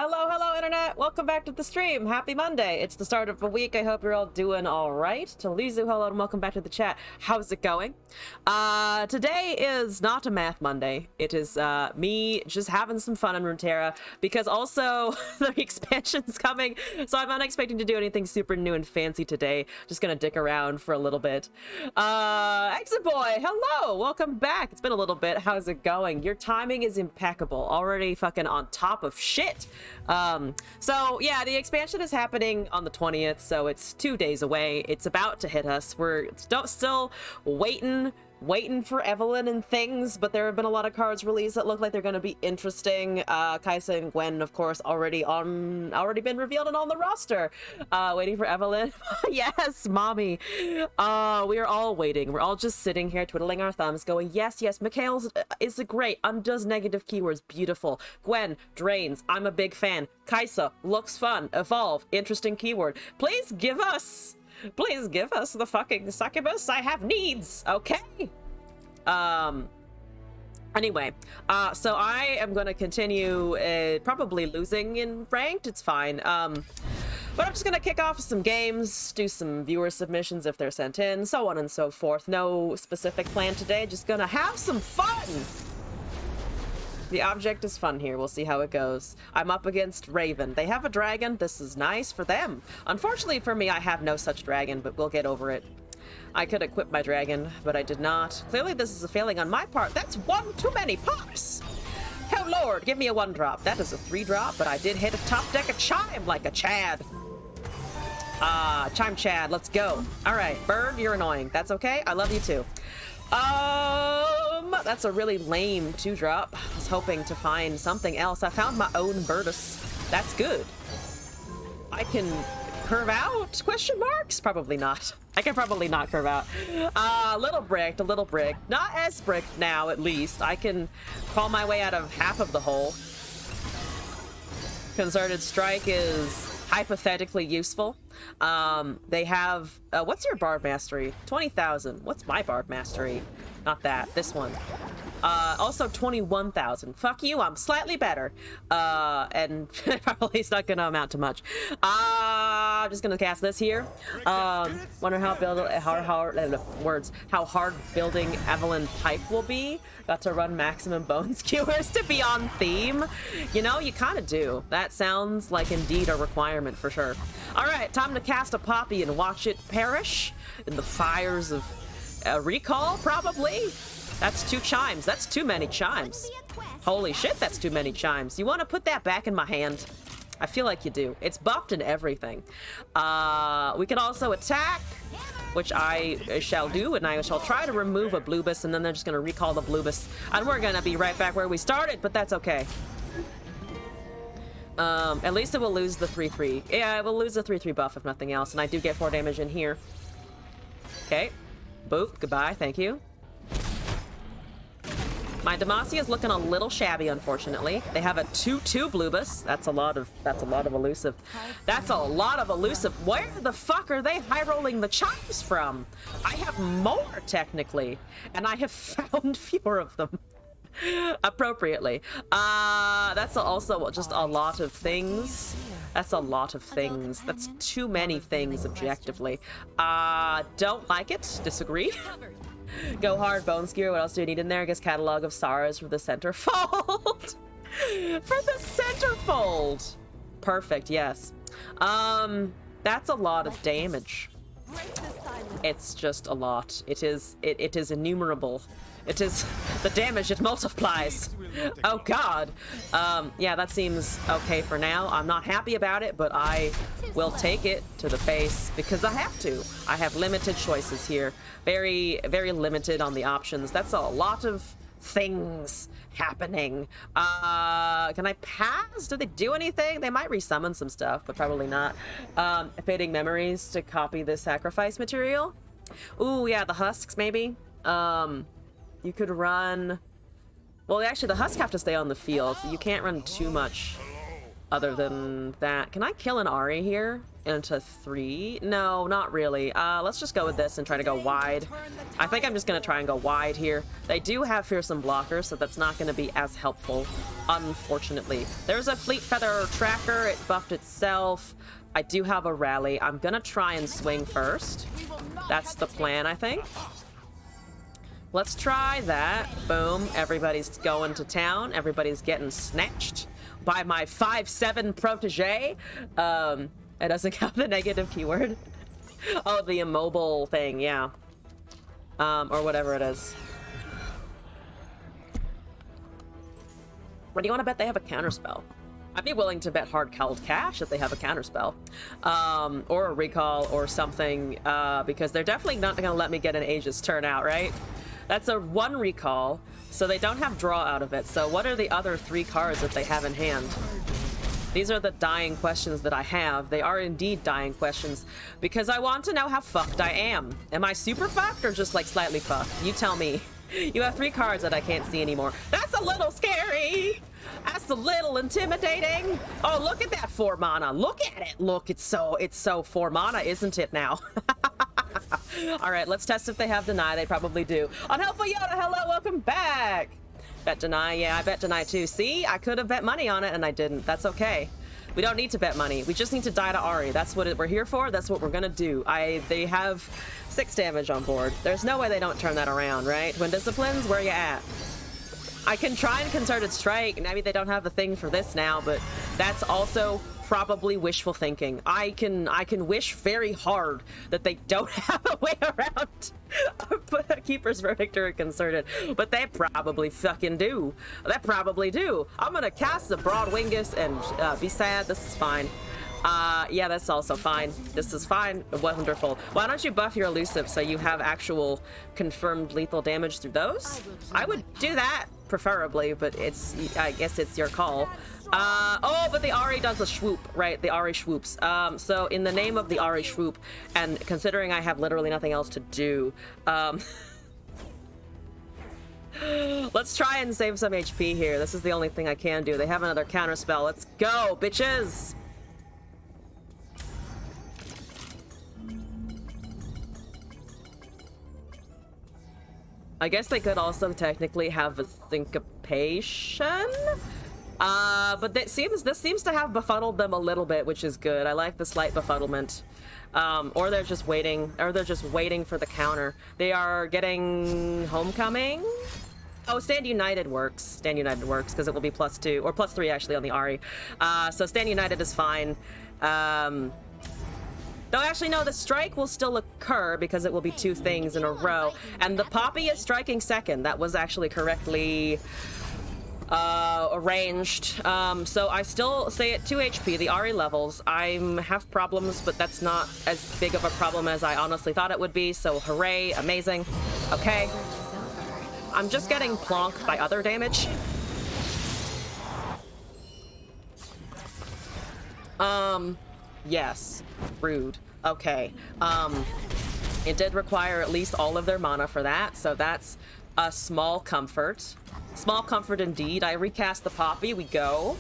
Hello, internet! Welcome back to the stream. Happy Monday. It's the start of the week. I hope you're all doing all right. To Lizu, hello, and welcome back to the chat. How's it going? Today is not a Math Monday. It is me just having some fun in Runeterra, because also the expansion's coming, so I'm not expecting to do anything super new and fancy today. Just gonna dick around for a little bit. Exit Boy, hello! Welcome back. It's been a little bit. How's it going? Your timing is impeccable. Already fucking on top of shit. So yeah, the expansion is happening on the 20th, so it's 2 days away. It's about to hit us. We're still waiting for Evelyn and things, but there have been a lot of cards released that look like they're going to be interesting. Kaisa and Gwen, of course, already been revealed and on the roster. Waiting for Evelyn. Yes, mommy. We are all waiting. We're all just sitting here twiddling our thumbs going, yes, Mikhail's is great, undoes negative keywords, beautiful. Gwen, drains, I'm a big fan. Kaisa, looks fun, evolve, interesting keyword. Please give us the fucking succubus. I have needs, okay? Anyway, so I am going to continue probably losing in ranked. It's fine. But I'm just going to kick off some games, do some viewer submissions if they're sent in, so on and so forth. No specific plan today, just going to have some fun. The object is fun here. We'll see how it goes. I'm up against Raven. They have a dragon. This is nice for them. Unfortunately for me, I have no such dragon, but we'll get over it. I could equip my dragon, but I did not. Clearly, this is a failing on my part. That's one too many pops. Oh, Lord, give me a 1-drop. That is a 3-drop, but I did hit a top deck of Chime like a Chad. Chime Chad, let's go. All right, Bird, you're annoying. That's okay. I love you too. That's a really lame 2-drop. I was hoping to find something else. I found my own Birdus. That's good. I can curve out? Question marks? Probably not. I can probably not curve out. A little brick. Not as bricked now, at least. I can crawl my way out of half of the hole. Concerted Strike is hypothetically useful. They have what's your Barb Mastery? 20,000. What's my Barb Mastery? Not that, this one. Also 21,000. Fuck you, I'm slightly better. And probably it's not gonna amount to much. I'm just gonna cast this here. Wonder how hard building Evelyn Pipe will be. Got to run maximum bone skewers to be on theme. You know, you kind of do. That sounds like indeed a requirement for sure. All right, time to cast a Poppy and watch it perish in the fires of recall, probably. That's 2 chimes. That's too many chimes. Holy shit, that's too many chimes. You want to put that back in my hand? I feel like you do. It's buffed and everything. We can also attack, which I shall do, and I shall try to remove a Bluebus, and then they're just going to recall the Bluebus. And we're going to be right back where we started, but that's okay. At least it will lose the 3-3. Yeah, it will lose the 3-3 buff if nothing else, and I do get 4 damage in here. Okay. Boop. Goodbye. Thank you. My Demacia is looking a little shabby, unfortunately. They have a 2-2 Bluebus. That's a lot of elusive. That's a lot of elusive. Where the fuck are they high rolling the chimes from? I have more technically, and I have found fewer of them. Appropriately. That's also just a lot of things. That's a lot of things. That's too many things objectively. Don't like it. Disagree. Go hard, Bone Skewer. What else do you need in there? I guess Catalog of Sorrows for the centerfold. For the centerfold. Perfect, yes. That's a lot of damage. It's just a lot. It is innumerable. It is the damage it multiplies. Oh god. Yeah, that seems okay for now. I'm not happy about it, but I will take it to the face because I have to. I have limited choices here. Very, very limited on the options. That's a lot of things happening. Can I pass? Do they do anything? They might resummon some stuff, but probably not. Fading Memories to copy the sacrifice material. Ooh, yeah, the husks maybe. You could run... Well, actually, the husks have to stay on the field, so you can't run too much Other than that, can I kill an Ari here into 3? No, not really. Let's just go with this and try to go wide. I think I'm just gonna try and go wide here. They do have fearsome blockers, so that's not gonna be as helpful, unfortunately. There's a fleet feather tracker. It buffed itself. I do have a rally. I'm gonna try and swing first. That's the plan, I think. Let's try that. Boom. Everybody's going to town. Everybody's getting snatched by my 5'7" protege. It doesn't count the negative keyword. Oh, the immobile thing, yeah. Or whatever it is. What do you want to bet they have a counterspell? I'd be willing to bet hard cold cash if they have a counterspell. Or a recall or something, because they're definitely not gonna let me get an Aegis turn out, right? That's a 1 recall, so they don't have draw out of it. So what are the other 3 cards that they have in hand? These are the dying questions that I have. They are indeed dying questions, because I want to know how fucked I am. Am I super fucked or just like slightly fucked? You tell me. You have 3 cards that I can't see anymore. That's a little scary. That's a little intimidating. Oh, look at that 4 mana. Look at it. Look, it's so 4 mana, isn't it now? All right, let's test if they have deny. They probably do. Unhelpful Yoda, hello, welcome back. Bet deny, yeah, I bet deny too. See, I could have bet money on it and I didn't. That's okay. We don't need to bet money. We just need to die to Ari. That's what we're here for. That's what we're gonna do. They have 6 damage on board. There's no way they don't turn that around, right? Twin disciplines, where you at? I can try and concerted strike. Maybe they don't have a thing for this now, but that's also probably wishful thinking. I can wish very hard that they don't have a way around Keeper's Verdict or a concerted, but they probably fucking do. They probably do. I'm gonna cast the Broad Wingus and be sad. This is fine. Yeah, that's also fine. This is fine. Wonderful. Why don't you buff your elusive so you have actual confirmed lethal damage through those? I would do that, preferably, but I guess it's your call. Oh, but the Ari does a swoop, right? The Ari swoops. So in the name of the Ari swoop, and considering I have literally nothing else to do, let's try and save some HP here. This is the only thing I can do. They have another counterspell. Let's go, bitches! I guess they could also technically have a syncopation? But this seems to have befuddled them a little bit, which is good. I like the slight befuddlement. Or they're just waiting for the counter. They are getting Homecoming? Oh, Stand United works. Stand United works, because it will be +2, or +3 actually on the Ari. So Stand United is fine. Though actually, no, the strike will still occur because it will be 2 things in a row. And the Poppy is striking second. That was actually correctly arranged. So I still stay at 2 HP. The Ari levels. I have problems, but that's not as big of a problem as I honestly thought it would be. So hooray, amazing. Okay. I'm just getting plonked by other damage. Yes. Rude. Okay. It did require at least all of their mana for that, so that's a small comfort. Small comfort indeed. I recast the Poppy, we go,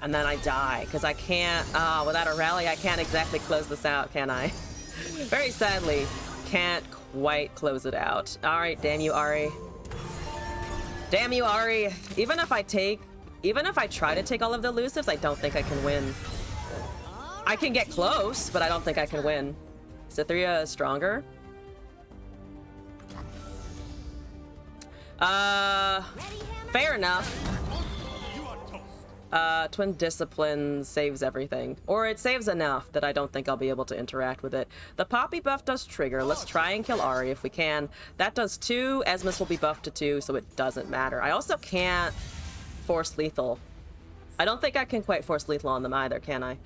and then I die, because I can't, without a rally, I can't exactly close this out, can I? Very sadly, can't quite close it out. Alright, damn you, Ari. Damn you, Ari. Even if I try to take all of the elusives, I don't think I can win. I can get close, but I don't think I can win. Cytheria is stronger. Fair enough. Twin Discipline saves everything. Or it saves enough that I don't think I'll be able to interact with it. The Poppy buff does trigger. Let's try and kill Ari if we can. That does 2. Esmus will be buffed to 2, so it doesn't matter. I also can't force lethal. I don't think I can quite force lethal on them either, can I?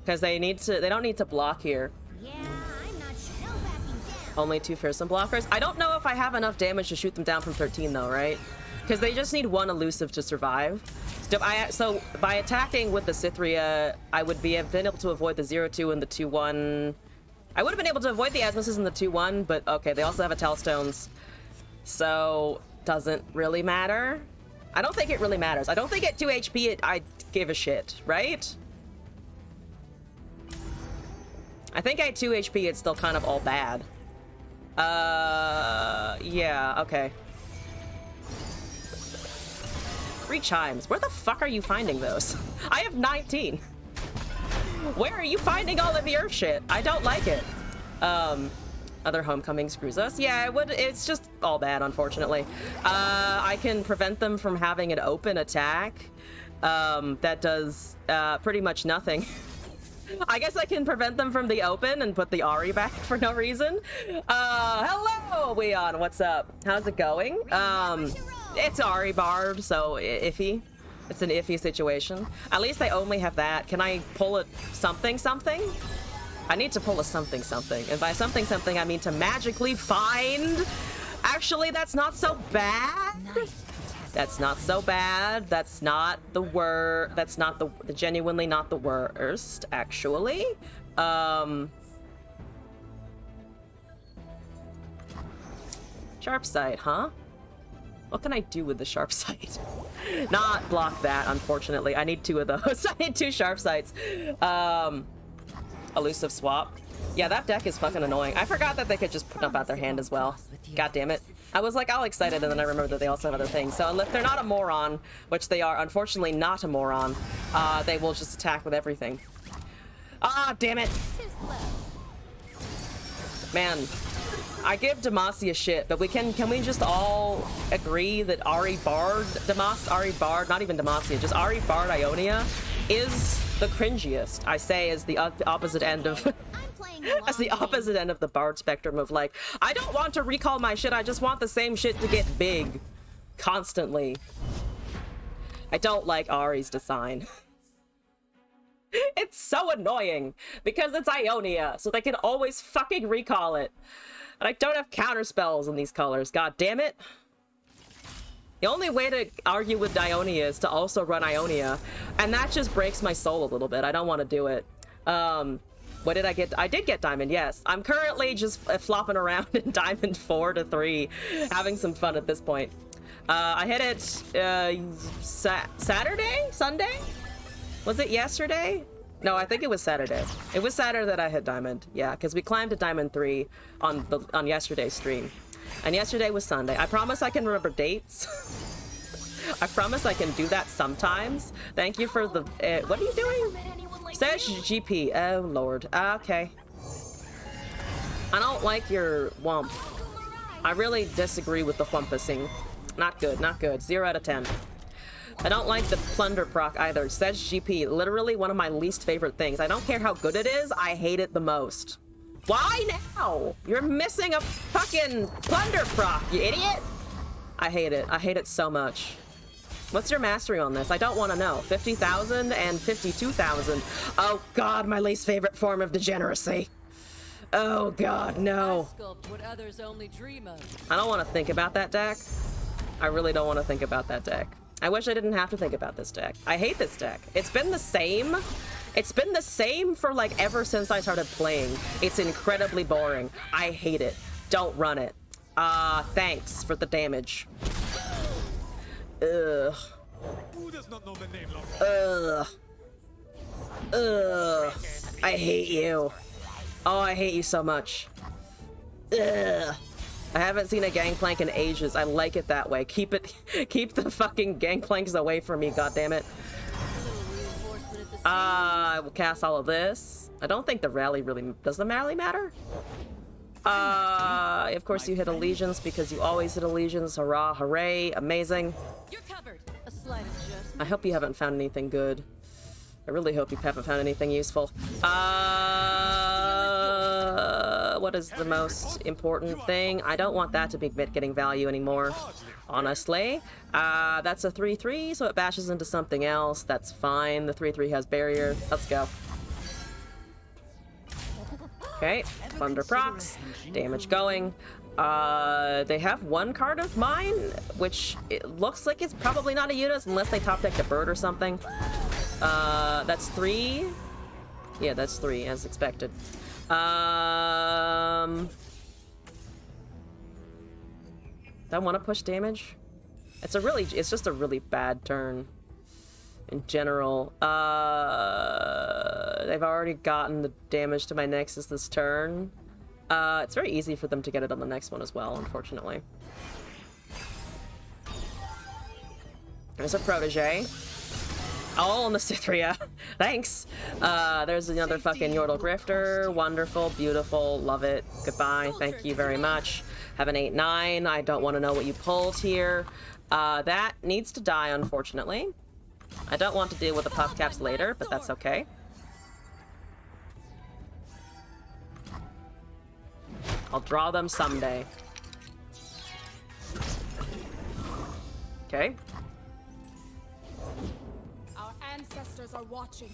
Because they don't need to block here. Yeah, I'm not shell backing down. Only 2 fearsome blockers. I don't know if I have enough damage to shoot them down from 13 though, right? Because they just need 1 elusive to survive. So by attacking with the Cytheria, I would have been able to avoid the 0-2 and the 2-1. I would have been able to avoid the Asmuses and the 2-1, but okay, they also have a Telstones. So doesn't really matter. I don't think it really matters. I don't think at 2 HP I give a shit, right? I think at 2 HP it's still kind of all bad. Yeah, okay. 3 chimes. Where the fuck are you finding those? I have 19. Where are you finding all of your shit? I don't like it. Other homecoming screws us. Yeah, it would. It's just all bad, unfortunately. I can prevent them from having an open attack. That does pretty much nothing. I guess I can prevent them from the open and put the Ari back for no reason. Hello, Weon. What's up? How's it going? It's Ari Bard, so iffy. It's an iffy situation. At least I only have that. Can I pull a something? I need to pull a something. And by something, I mean to magically find... Actually, that's not so bad. That's not so bad. That's not the word. That's not the genuinely not the worst, actually. Sharp sight, huh? What can I do with the sharp sight? Not block that, unfortunately. I need 2 of those. I need 2 sharp sights. Elusive swap. Yeah, that deck is fucking annoying. I forgot that they could just put up out their hand as well. God damn it. I was like all excited and then I remembered that they also have other things. So if they're not a moron, which they are unfortunately not a moron, they will just attack with everything. Ah, damn it. Man, I give Demacia shit, but can we just all agree that Ari Bard, not even Demacia, just Ari Bard Ionia is the cringiest, I say, as the opposite end of as the opposite end of the Bard spectrum of like, I don't want to recall my shit, I just want the same shit to get big constantly. I don't like Ari's design. It's so annoying because it's Ionia, so they can always fucking recall it. And I don't have counter spells in these colors, god damn it. The only way to argue with Ionia is to also run Ionia, and that just breaks my soul a little bit. I don't want to do it. What did I get? I did get Diamond, yes. I'm currently just flopping around in Diamond 4 to 3, having some fun at this point. I hit it Saturday? Sunday? Was it yesterday? No, I think it was Saturday. It was Saturday that I hit Diamond. Yeah, because we climbed to Diamond 3 on yesterday's stream. And yesterday was Sunday. I promise I can remember dates. I promise I can do that sometimes. Thank you for the... what are you doing? Says GP. Oh, Lord. Okay. I don't like your whomp. I really disagree with the whumpusing. Not good, not good. 0 out of 10. I don't like the plunder proc either. Says GP. Literally one of my least favorite things. I don't care how good it is. I hate it the most. Why now? You're missing a fucking plunder proc, you idiot! I hate it. I hate it so much. What's your mastery on this? I don't want to know. 50,000 and 52,000. Oh god, my least favorite form of degeneracy. Oh god, no. I don't want to think about that deck. I really don't want to think about that deck. I wish I didn't have to think about this deck. I hate this deck. It's been the same. It's been the same for like ever since I started playing. It's incredibly boring. I hate it. Don't run it. Thanks for the damage. Ugh. Ugh. Ugh. I hate you. Oh, I hate you so much. Ugh. I haven't seen a gangplank in ages. I like it that way. Keep the fucking gangplanks away from me, goddammit. I will cast all of this. I don't think the rally really... Does the rally matter? Of course you hit allegiance because you always hit allegiance. Hurrah, hooray, amazing. You're covered. A slight adjustment. I hope you haven't found anything good. I really hope you haven't found anything useful. What is the most important thing? I don't want that to be getting value anymore, honestly. That's a 3-3, so it bashes into something else. That's fine. The 3-3 has barrier. Let's go. Okay, Thunder procs, damage going. They have one card of mine, which it looks like it's probably not a Unis unless they top decked a bird or something. That's 3. Yeah, that's 3, as expected. Do I want to push damage? It's just a really bad turn in general. They've already gotten the damage to my Nexus this turn. It's very easy for them to get it on the next one as well, unfortunately. There's a protege. All on the Cythria. Thanks. There's another fucking Yordle Grifter. Wonderful, beautiful, love it. Goodbye. Thank you very much. Have an 8/9. I don't want to know what you pulled here. That needs to die, unfortunately. I don't want to deal with the puff caps later, but that's okay. I'll draw them someday. Okay. Our ancestors are watching.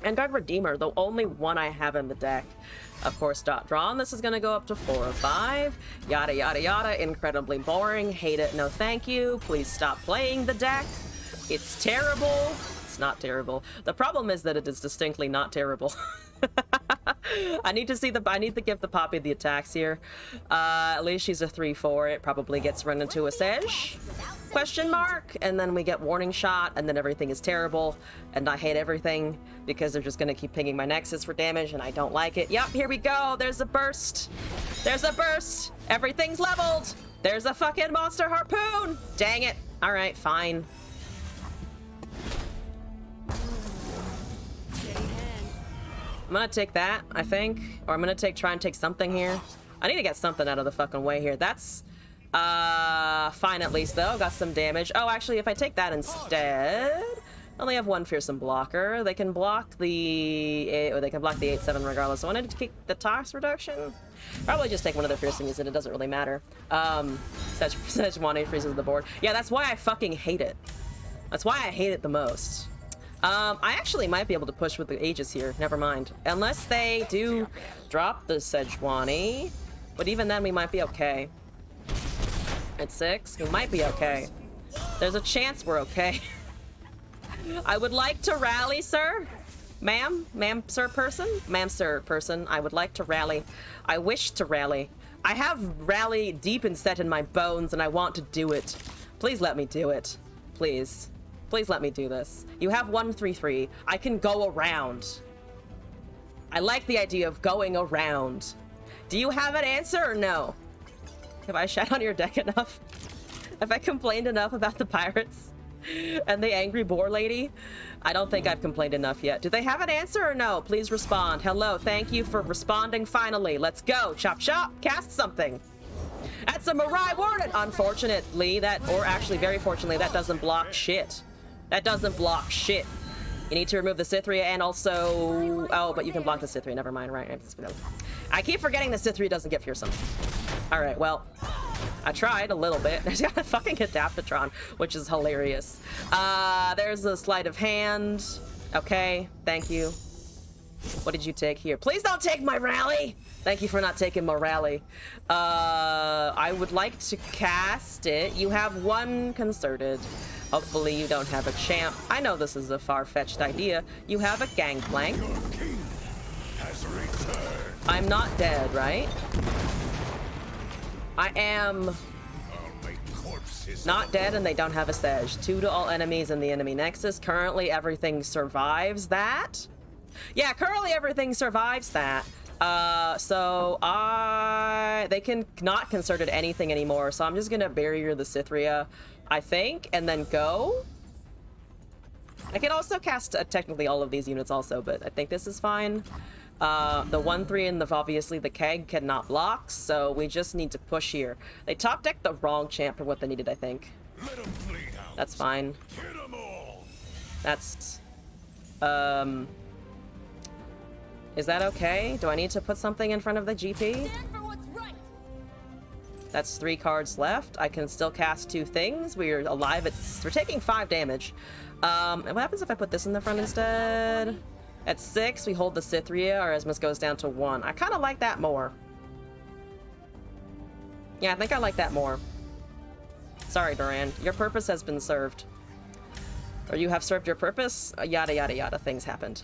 Vanguard Redeemer, the only one I have in the deck. Of course, dot drawn. This is gonna go up to 4 of 5. Yada, yada, yada. Incredibly boring. Hate it. No thank you. Please stop playing the deck. It's terrible. It's not terrible. The problem is that it is distinctly not terrible. I need to give the Poppy the attacks here. At least she's a 3/4. It probably gets run into a Sedge? Question mark? And then we get Warning Shot, and then everything is terrible. And I hate everything because they're just gonna keep pinging my Nexus for damage, and I don't like it. Yep, here we go. There's a burst. There's a burst. Everything's leveled. There's a fucking monster harpoon. Dang it. All right, fine. I'm gonna take that, I think. Or I'm gonna try and take something here. I need to get something out of the fucking way here. That's fine at least though. Got some damage. Oh, actually, if I take that instead, I only have one fearsome blocker. They can block the 8/7 regardless. So I wanted to keep the tox reduction. Probably just take one of their fearsomes and it doesn't really matter. Sejuani freezes the board. Yeah, that's why I fucking hate it. That's why I hate it the most. I actually might be able to push with the Aegis here. Never mind. Unless they do drop the Sejuani. But even then, we might be okay. At 6, we might be okay. There's a chance we're okay. I would like to rally, sir. Ma'am? Ma'am, sir person? Ma'am, sir person. I would like to rally. I wish to rally. I have rally deep and set in my bones, and I want to do it. Please let me do it. Please. Please let me do this. You have 1/3/3. I can go around. I like the idea of going around. Do you have an answer or no? Have I shat on your deck enough? Have I complained enough about the pirates and the angry boar lady? I don't think I've complained enough yet. Do they have an answer or no? Please respond. Hello, thank you for responding finally. Let's go. Chop chop. Cast something. That's a Mirai Warden. Unfortunately, or actually very fortunately, that doesn't block shit. That doesn't block shit. You need to remove the Cythria and also... Oh, but you can block the Cythria. Never mind, right? I keep forgetting the Cythria doesn't get fearsome. All right, well, I tried a little bit. There's got a fucking Adaptatron, which is hilarious. There's a Sleight of Hand. Okay, thank you. What did you take here? Please don't take my rally! Thank you for not taking my rally. I would like to cast it. You have one concerted. Hopefully you don't have a champ. I know this is a far-fetched idea. You have a Gangplank. I'm not dead, right? I am not dead and they don't have a Sedge. 2 to all enemies in the enemy nexus. Currently everything survives that. Yeah, currently everything survives that. They can not concerted anything anymore, so I'm just gonna barrier the Cythria, I think, and then go. I can also cast technically all of these units also, but I think this is fine. The 1/3 and obviously the keg cannot block, so we just need to push here. They top decked the wrong champ for what they needed, I think. That's fine. That's is that okay? Do I need to put something in front of the GP? That's 3 cards left. I can still cast 2 things. We're alive. We're taking 5 damage. And what happens if I put this in the front instead? At 6, we hold the Cythria. Our Esmus goes down to 1. I kind of like that more. Yeah, I think I like that more. Sorry, Duran. Your purpose has been served. Or you have served your purpose? Yada, yada, yada. Things happened.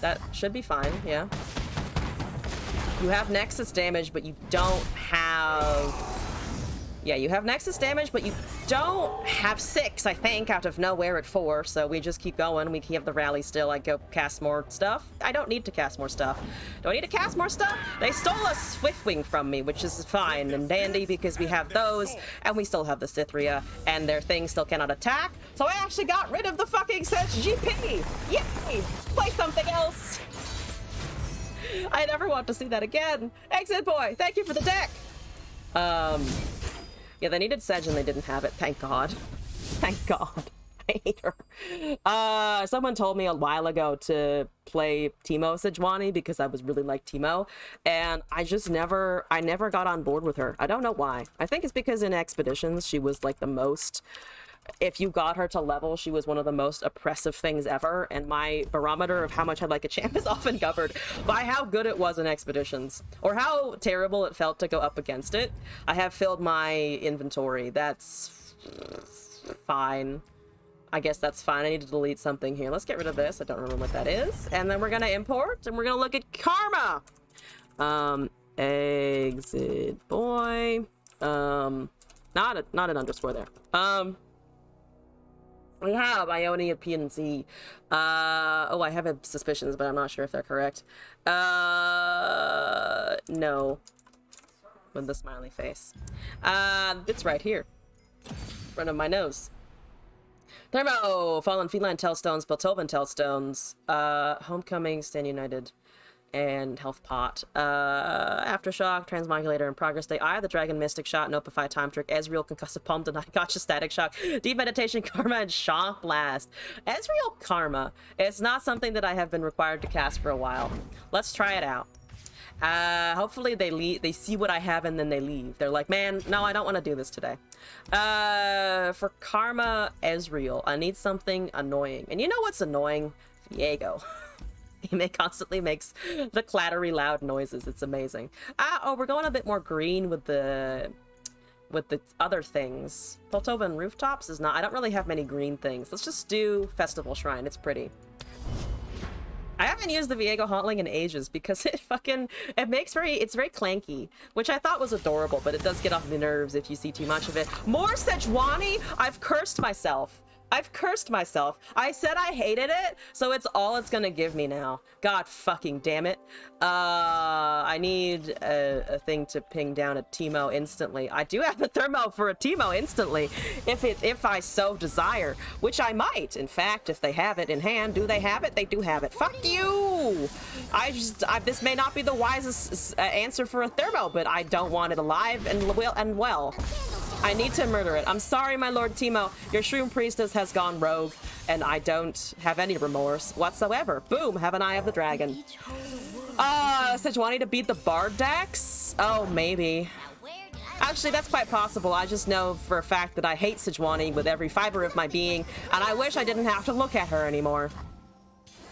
That should be fine, yeah. You have Nexus damage, but you don't have Yeah, you have Nexus damage, but you don't have 6, I think, out of nowhere at 4. So we just keep going. We have the rally still. I go cast more stuff. I don't need to cast more stuff. Do I need to cast more stuff? They stole a Swiftwing from me, which is fine and dandy because we have those, and we still have the Cythria, and their thing still cannot attack. So I actually got rid of the fucking Sedge GP. Yay! Play something else. I never want to see that again. Exit Boy, thank you for the deck. Yeah, they needed Sedge and they didn't have it. Thank God. Thank God. I hate her. Someone told me a while ago to play Teemo Sejuani because I was really like Teemo, and I never got on board with her. I don't know why. I think it's because in Expeditions she was like the most, if you got her to level, she was one of the most oppressive things ever, and my barometer of how much I like a champ is often governed by how good it was in Expeditions, or how terrible it felt to go up against it. I have filled my inventory. That's fine. I guess that's fine. I need to delete something here. Let's get rid of this. I don't remember what that is. And then we're gonna import, and we're gonna look at Karma. Exit Boy. Not an underscore there. We have Ionia PNC. Oh, I have suspicions, but I'm not sure if they're correct. No. With the smiley face. It's right here. In front of my nose. Thermo! Fallen Feline Tellstones, Beltovan Tellstones, Homecoming, Stand United, and Health Pot. Aftershock, Transmodulator, and Progress Day. Eye of the Dragon, Mystic Shot, Nopify, Time Trick, Ezreal, Concussive Palm, Deny, Gotcha, Static Shock, Deep Meditation, Karma, and Shock Blast. Ezreal Karma. It's not something that I have been required to cast for a while. Let's try it out. Hopefully they see what I have and then they leave. They're like, man, no, I don't want to do this today. For Karma Ezreal, I need something annoying. And you know what's annoying? Viego. He constantly makes the clattery loud noises. It's amazing. Oh, we're going a bit more green with the other things. Poltovan Rooftops is not, I don't really have many green things. Let's just do Festival Shrine. It's pretty. I haven't used the Viego Hauntling in ages because it's very clanky, which I thought was adorable, but it does get off the nerves if you see too much of it. More Sejuani? I've cursed myself. I've cursed myself. I said I hated it, so it's all it's gonna give me now. God fucking damn it. I need a thing to ping down a Teemo instantly. I do have a thermo for a Teemo instantly, if I so desire, which I might. In fact, if they have it in hand, do they have it? They do have it. Fuck you! This may not be the wisest answer for a thermo, but I don't want it alive and well. I need to murder it. I'm sorry, my Lord Teemo. Your Shroom Priestess has gone rogue, and I don't have any remorse whatsoever. Boom, have an Eye of the Dragon. Sejuani to beat the Bard decks? Oh, maybe. Actually, that's quite possible. I just know for a fact that I hate Sejuani with every fiber of my being, and I wish I didn't have to look at her anymore.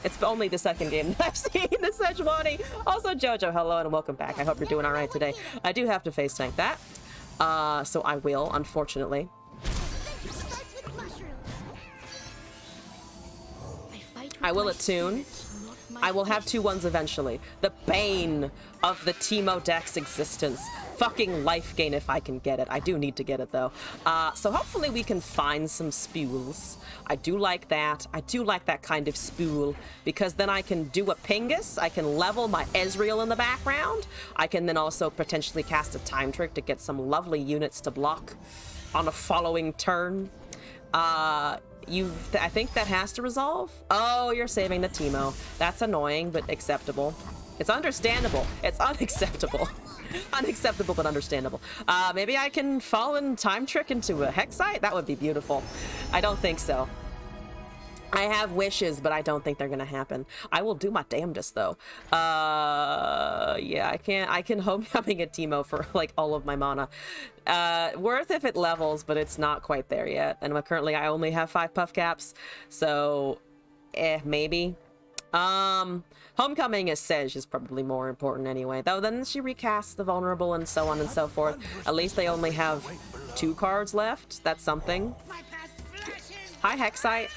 It's only the second game that I've seen the Sejuani. Also, Jojo, hello and welcome back. I hope you're doing all right today. I do have to face tank that. So I will, unfortunately. I will attune. I will have 2-1s eventually. The bane of the Teemo deck's existence. Fucking life gain if I can get it. I do need to get it though. So hopefully we can find some spools. I do like that. I do like that kind of spool because then I can do a Pingus. I can level my Ezreal in the background. I can then also potentially cast a Time Trick to get some lovely units to block on a following turn. I think that has to resolve. Oh, you're saving the Teemo. That's annoying, but acceptable. It's understandable. It's unacceptable. Unacceptable, but understandable. Maybe I can fall in Time Trick into a Hexite? That would be beautiful. I don't think so. I have wishes, but I don't think they're gonna happen. I will do my damnedest, though. Yeah, I can homecoming a Teemo for, like, all of my mana. Worth if it levels, but it's not quite there yet. And currently I only have 5 puff caps, so, maybe. Homecoming as Sedge is probably more important anyway, though then she recasts the vulnerable and so on and so forth. At least they only have 2 cards left. That's something. Hi, Hexite.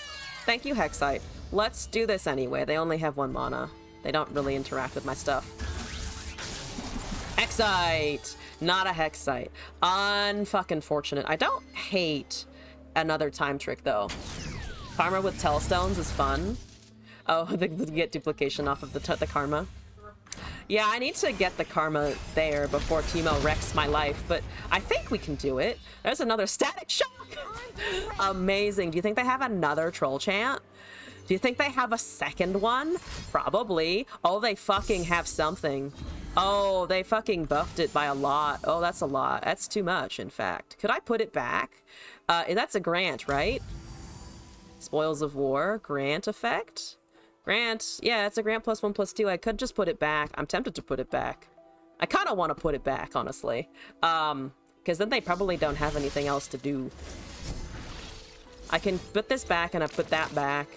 Thank you, Hexite. Let's do this anyway. They only have 1 mana. They don't really interact with my stuff. Hexite! Not a hex site. Unfucking fortunate. I don't hate another time trick though. Karma with Telstones is fun. Oh, they get duplication off of the karma. Yeah, I need to get the karma there before Teemo wrecks my life, but I think we can do it. There's another static shock. Amazing. Do you think they have another troll chant? Do you think they have a second one? Probably. Oh, they fucking have something. Oh, they fucking buffed it by a lot. Oh, that's a lot. That's too much, in fact. Could I put it back? That's a grant, right? Spoils of War, grant effect? Grant, yeah, it's a grant +1/+2. I could just put it back. I'm tempted to put it back. I kind of want to put it back, honestly. Because then they probably don't have anything else to do. I can put this back and I put that back.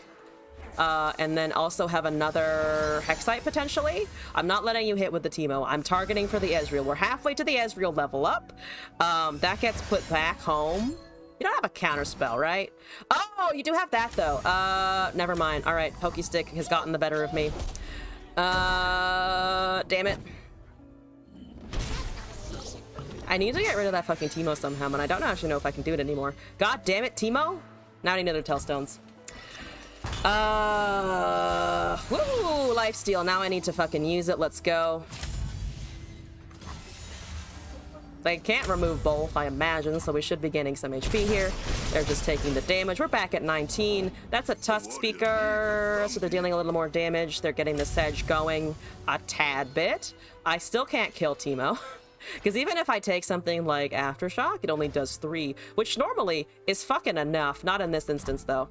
And then also have another Hexite, potentially. I'm not letting you hit with the Teemo. I'm targeting for the Ezreal. We're halfway to the Ezreal level up. That gets put back home. You don't have a counter spell, right? Oh, you do have that, though. Never mind. All right, Pokey Stick has gotten the better of me. Damn it. I need to get rid of that fucking Teemo somehow, and I don't actually know if I can do it anymore. God damn it, Teemo. Now I need another Telstones. Woo, lifesteal. Now I need to fucking use it. Let's go. They can't remove both, I imagine, so we should be gaining some HP here. They're just taking the damage. We're back at 19. That's a Tusk Speaker, so they're dealing a little more damage. They're getting the Sedge going a tad bit. I still can't kill Teemo. Because even if I take something like Aftershock, it only does 3, which normally is fucking enough. Not in this instance, though.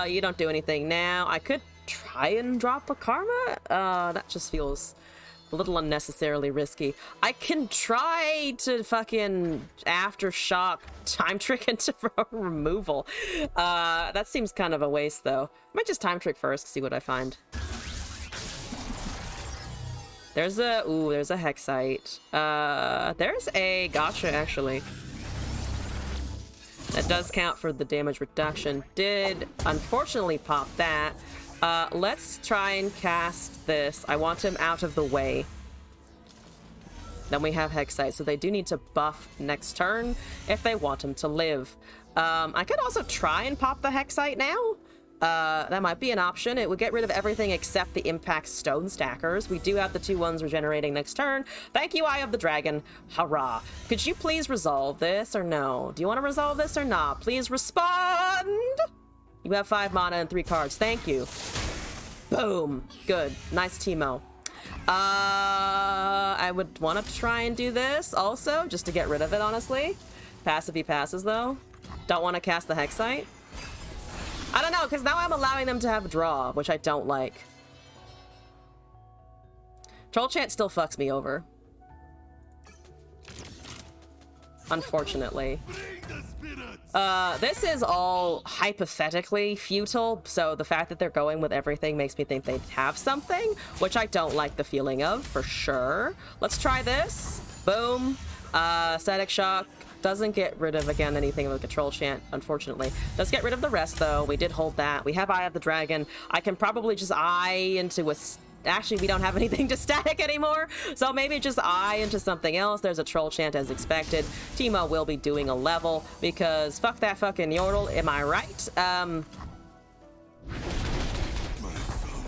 You don't do anything now. I could try and drop a Karma. That just feels a little unnecessarily risky. I can try to fucking Aftershock time trick into removal. That seems kind of a waste, though. I might just time trick first, see what I find. There's a Hexite. There's a Gotcha, actually. That does count for the damage reduction. Did unfortunately pop that. Let's try and cast this. I want him out of the way. Then we have Hexite, so they do need to buff next turn if they want him to live. I could also try and pop the Hexite now. That might be an option. It would get rid of everything except the impact stone stackers. We do have the 2/1s regenerating next turn. Thank you, Eye of the Dragon. Hurrah. Could you please resolve this or no? Do you want to resolve this or not? Please respond! You have 5 mana and 3 cards. Thank you. Boom. Good. Nice Teemo. I would want to try and do this also, just to get rid of it, honestly. Pass if he passes, though. Don't want to cast the Hexite. I don't know, because now I'm allowing them to have a draw, which I don't like. Troll Chant still fucks me over. Unfortunately. This is all hypothetically futile, so the fact that they're going with everything makes me think they have something, which I don't like the feeling of, for sure. Let's try this. Boom. Static Shock. Doesn't get rid of, again, anything with Control Chant, unfortunately. Does get rid of the rest, though. We did hold that. We have Eye of the Dragon. I can probably just Eye into a... Actually, we don't have anything to static anymore, so maybe just Eye into something else. There's a Troll Chant as expected. Teemo will be doing a level, because fuck that fucking Yordle, am I right?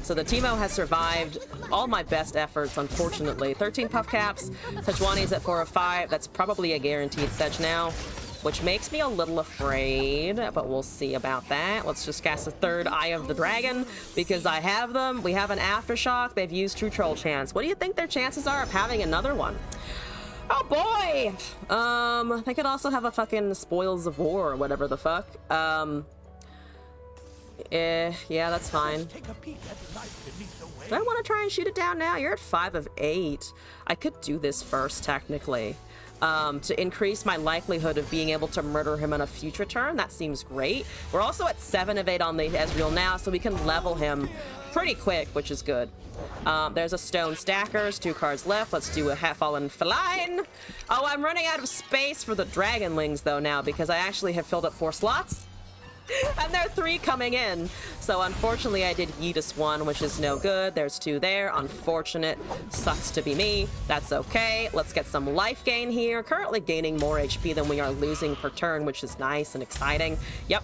So the Teemo has survived all my best efforts, unfortunately. 13 puff caps, Sejuani's at 4 of 5. That's probably a guaranteed Sedge now, which makes me a little afraid, but we'll see about that. Let's just cast a 3rd Eye of the Dragon, because I have them. We have an Aftershock. They've used True Troll Chants. What do you think their chances are of having another one? Oh boy! They could also have a fucking Spoils of War or whatever the fuck. Yeah, that's fine. Do I want to try and shoot it down now? You're at 5 of 8. I could do this first, technically. To increase my likelihood of being able to murder him on a future turn. That seems great. We're also at 7 of 8 on the Ezreal now, so we can level him pretty quick, which is good. There's a Stone Stackers, 2 cards left. Let's do a Half-Fallen Feline. Oh, I'm running out of space for the Dragonlings, though, now, because I actually have filled up 4 slots. And there are 3 coming in. So unfortunately I did Yeetus 1, which is no good. There's 2 there. Unfortunate. Sucks to be me. That's okay. Let's get some life gain here. Currently gaining more HP than we are losing per turn, which is nice and exciting. Yep.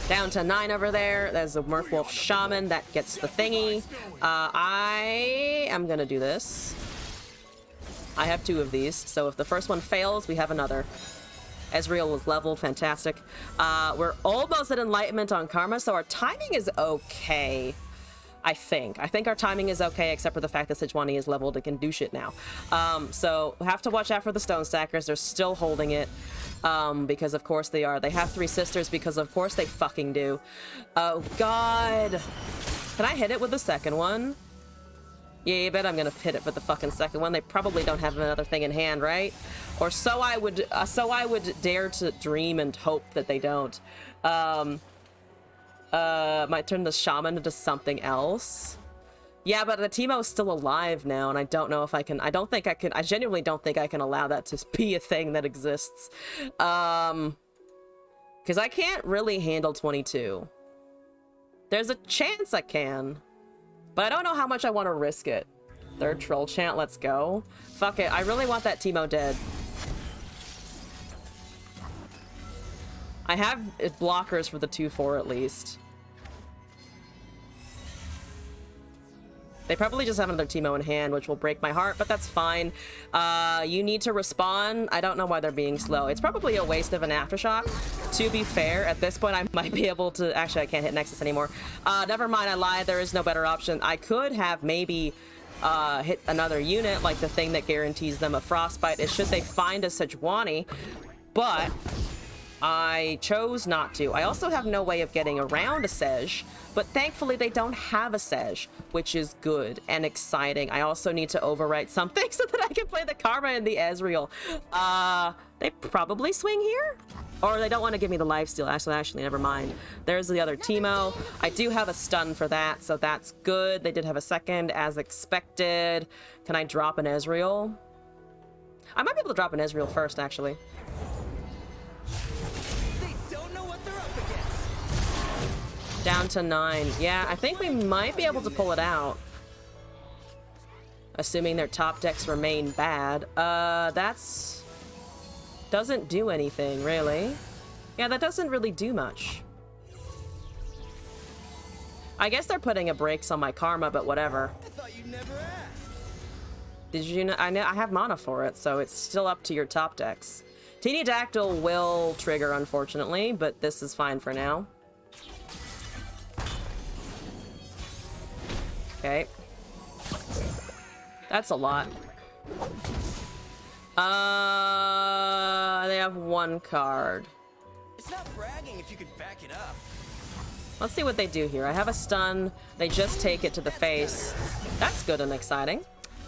Down to 9 over there. There's a Merkwolf Shaman that gets the thingy. I am gonna do this. I have 2 of these, so if the first one fails, we have another. Ezreal is leveled, fantastic. We're almost at Enlightenment on Karma, so our timing is okay. I think our timing is okay, except for the fact that Sejuani is leveled and can do shit now. So we have to watch out for the Stone Stackers. They're still holding it. Because of course they are. They have 3 sisters because of course they fucking do. Oh god. Can I hit it with the second one? Yeah, you bet I'm gonna hit it with the fucking second one. They probably don't have another thing in hand, right? Or so I would dare to dream and hope that they don't. Might turn the shaman into something else. Yeah, but the Teemo is still alive now, and I don't know if I can. I genuinely don't think I can allow that to be a thing that exists. Because I can't really handle 22. There's a chance I can, but I don't know how much I want to risk it. Third troll chant, let's go. Fuck it, I really want that Teemo dead. I have blockers for the 2-4 at least. They probably just have another Teemo in hand, which will break my heart, but that's fine. You need to respawn. I don't know why they're being slow. It's probably a waste of an Aftershock. To be fair, at this point, I might be able to... Actually, I can't hit Nexus anymore. Never mind, I lied. There is no better option. I could have maybe hit another unit, like the thing that guarantees them a Frostbite, is should they find a Sejuani, but I chose not to. I also have no way of getting around a Sej, but thankfully they don't have a Sej, which is good and exciting. I also need to overwrite something so that I can play the Karma and the Ezreal. They probably swing here? Or they don't want to give me the lifesteal. Actually, never mind. There's the other Teemo. I do have a stun for that, so that's good. They did have a second, as expected. Can I drop an Ezreal? I might be able to drop an Ezreal first, actually. Down to 9. Yeah, I think we might be able to pull it out. Assuming their top decks remain bad. That's... doesn't do anything, really. Yeah, that doesn't really do much. I guess they're putting a brakes on my Karma, but whatever. I thought you'd never ask. Did you know? I have mana for it, so it's still up to your top decks. Teeny Dactyl will trigger, unfortunately, but this is fine for now. Okay. That's a lot. They have 1 card. It's not bragging if you could back it up. Let's see what they do here. I have a stun. They just take it to the face. That's good and exciting.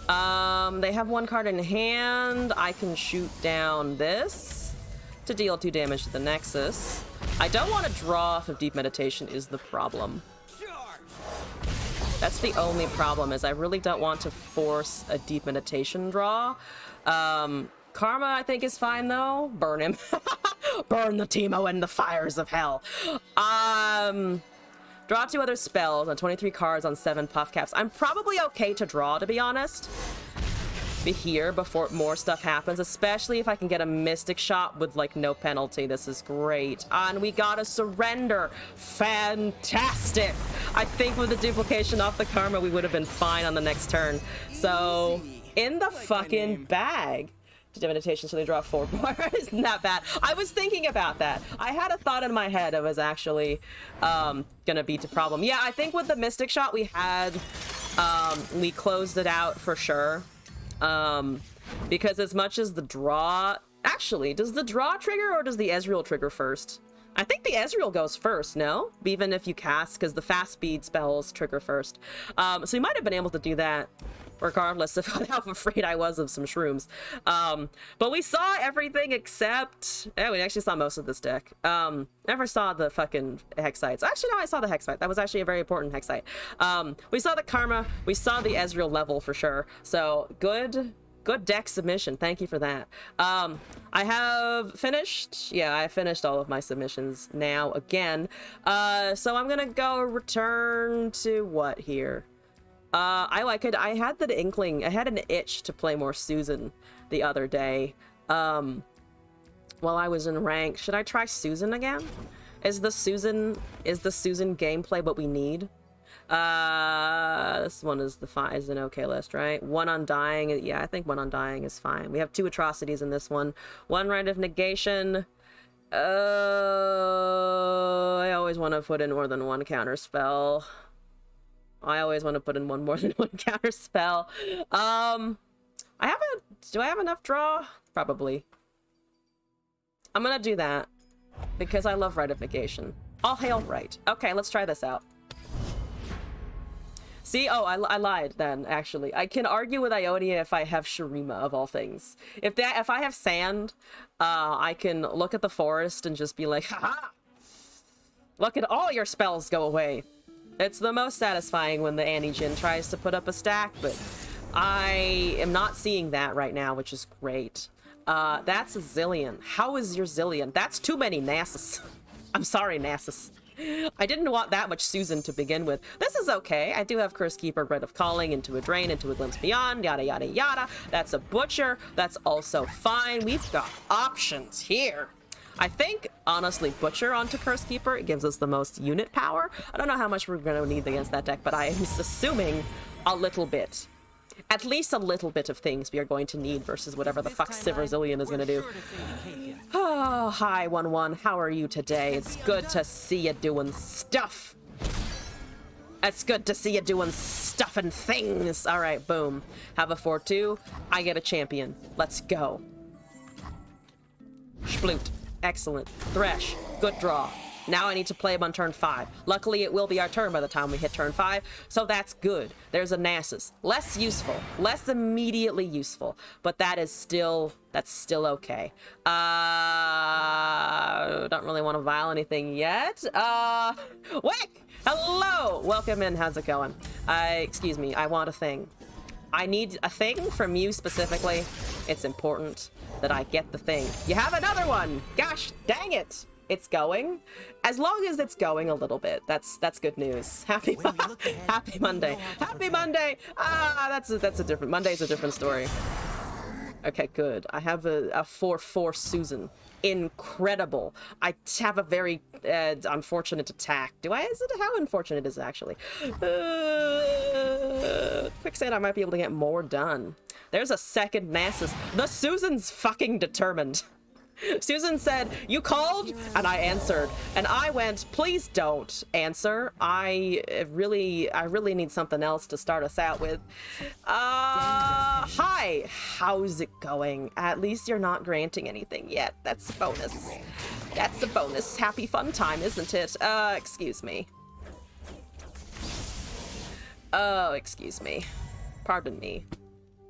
They have 1 card in hand. I can shoot down this to deal 2 damage to the Nexus. I don't want to draw off of Deep Meditation is the problem. That's the only problem, is I really don't want to force a Deep Meditation draw. Karma, I think, is fine, though. Burn him. Burn the Teemo in the fires of hell. Draw 2 other spells on 23 cards on 7 puff caps. I'm probably okay to draw, to be honest. Be here before more stuff happens, especially if I can get a Mystic Shot with, like, no penalty. This is great. And we got a Surrender. Fantastic. I think with the duplication off the Karma, we would have been fine on the next turn. So, in the fucking bag. Meditation, so they draw 4 more. Isn't that bad? I was thinking about that. I had a thought in my head it was actually gonna be the problem. Yeah, I think with the Mystic Shot we had, we closed it out for sure. Because as much as the draw... Actually, does the draw trigger or does the Ezreal trigger first? I think the Ezreal goes first, no? Even if you cast, because the fast speed spells trigger first. So you might have been able to do that regardless of how afraid I was of some shrooms. But we saw everything except... Yeah, we actually saw most of this deck. Never saw the fucking Hexites. Actually, no, I saw the Hexite. That was actually a very important Hexite. We saw the Karma. We saw the Ezreal level for sure. So, good Good deck submission. Thank you for that. I have finished. Yeah, I finished all of my submissions now again. So I'm gonna go return to what here? I had the inkling. I had an itch to play more Susan the other day. While I was in rank. Should I try Susan again? Is the Susan gameplay what we need? This one is is an okay list, right? One Undying. Yeah, I think One Undying is fine. We have 2 atrocities in this one. One Rite of Negation. I always want to put in more than one counter spell. I always want to put in more than one counter spell. Do I have enough draw? Probably. I'm gonna do that because I love Rite of Negation. All hail right. Okay, let's try this out. See, oh, I lied then, actually. I can argue with Ionia if I have Shurima, of all things. If I have sand, I can look at the forest and just be like, haha! Look at all your spells go away. It's the most satisfying when the Annie-Jhin tries to put up a stack, but I am not seeing that right now, which is great. That's a Zillion. How is your Zillion? That's too many Nasus. I'm sorry, Nasus. I didn't want that much Susan to begin with. This is okay. I do have Curse Keeper, Bread of Calling, Into a Drain, Into a Glimpse Beyond, yada yada yada. That's a Butcher. That's also fine. We've got options here. I think, honestly, Butcher onto Curse Keeper gives us the most unit power. I don't know how much we're going to need against that deck, but I am assuming a little bit. At least a little bit of things we are going to need versus whatever the fuck Siverzillion is going to do. Oh, hi, 1-1. How are you today? It's good to see you doing stuff. It's good to see you doing stuff and things. All right, boom. Have a 4-2. I get a champion. Let's go. Sploot. Excellent. Thresh. Good draw. Now I need to play him on turn 5. Luckily, it will be our turn by the time we hit turn 5, so that's good. There's a Nasus. Less useful. Less immediately useful, but that's still okay. Don't really want to vial anything yet. Wick! Hello! Welcome in. How's it going? Excuse me. I want a thing. I need a thing from you specifically. It's important that I get the thing. You have another one! Gosh, dang it! It's going. As long as it's going a little bit, that's good news. Happy Monday. Happy Monday. That's a different Monday's a different story. Okay, good. I have a 4/4 Susan. Incredible. I have a very unfortunate attack. How unfortunate is it actually? Quicksand, I might be able to get more done. There's a second Nasus. The Susan's fucking determined. Susan said, "You called?" And I answered. And I went, "Please don't answer. I really need something else to start us out with." Hi. How's it going? At least you're not granting anything yet. That's a bonus. That's a bonus. Happy fun time, isn't it? Excuse me. Oh, excuse me. Pardon me.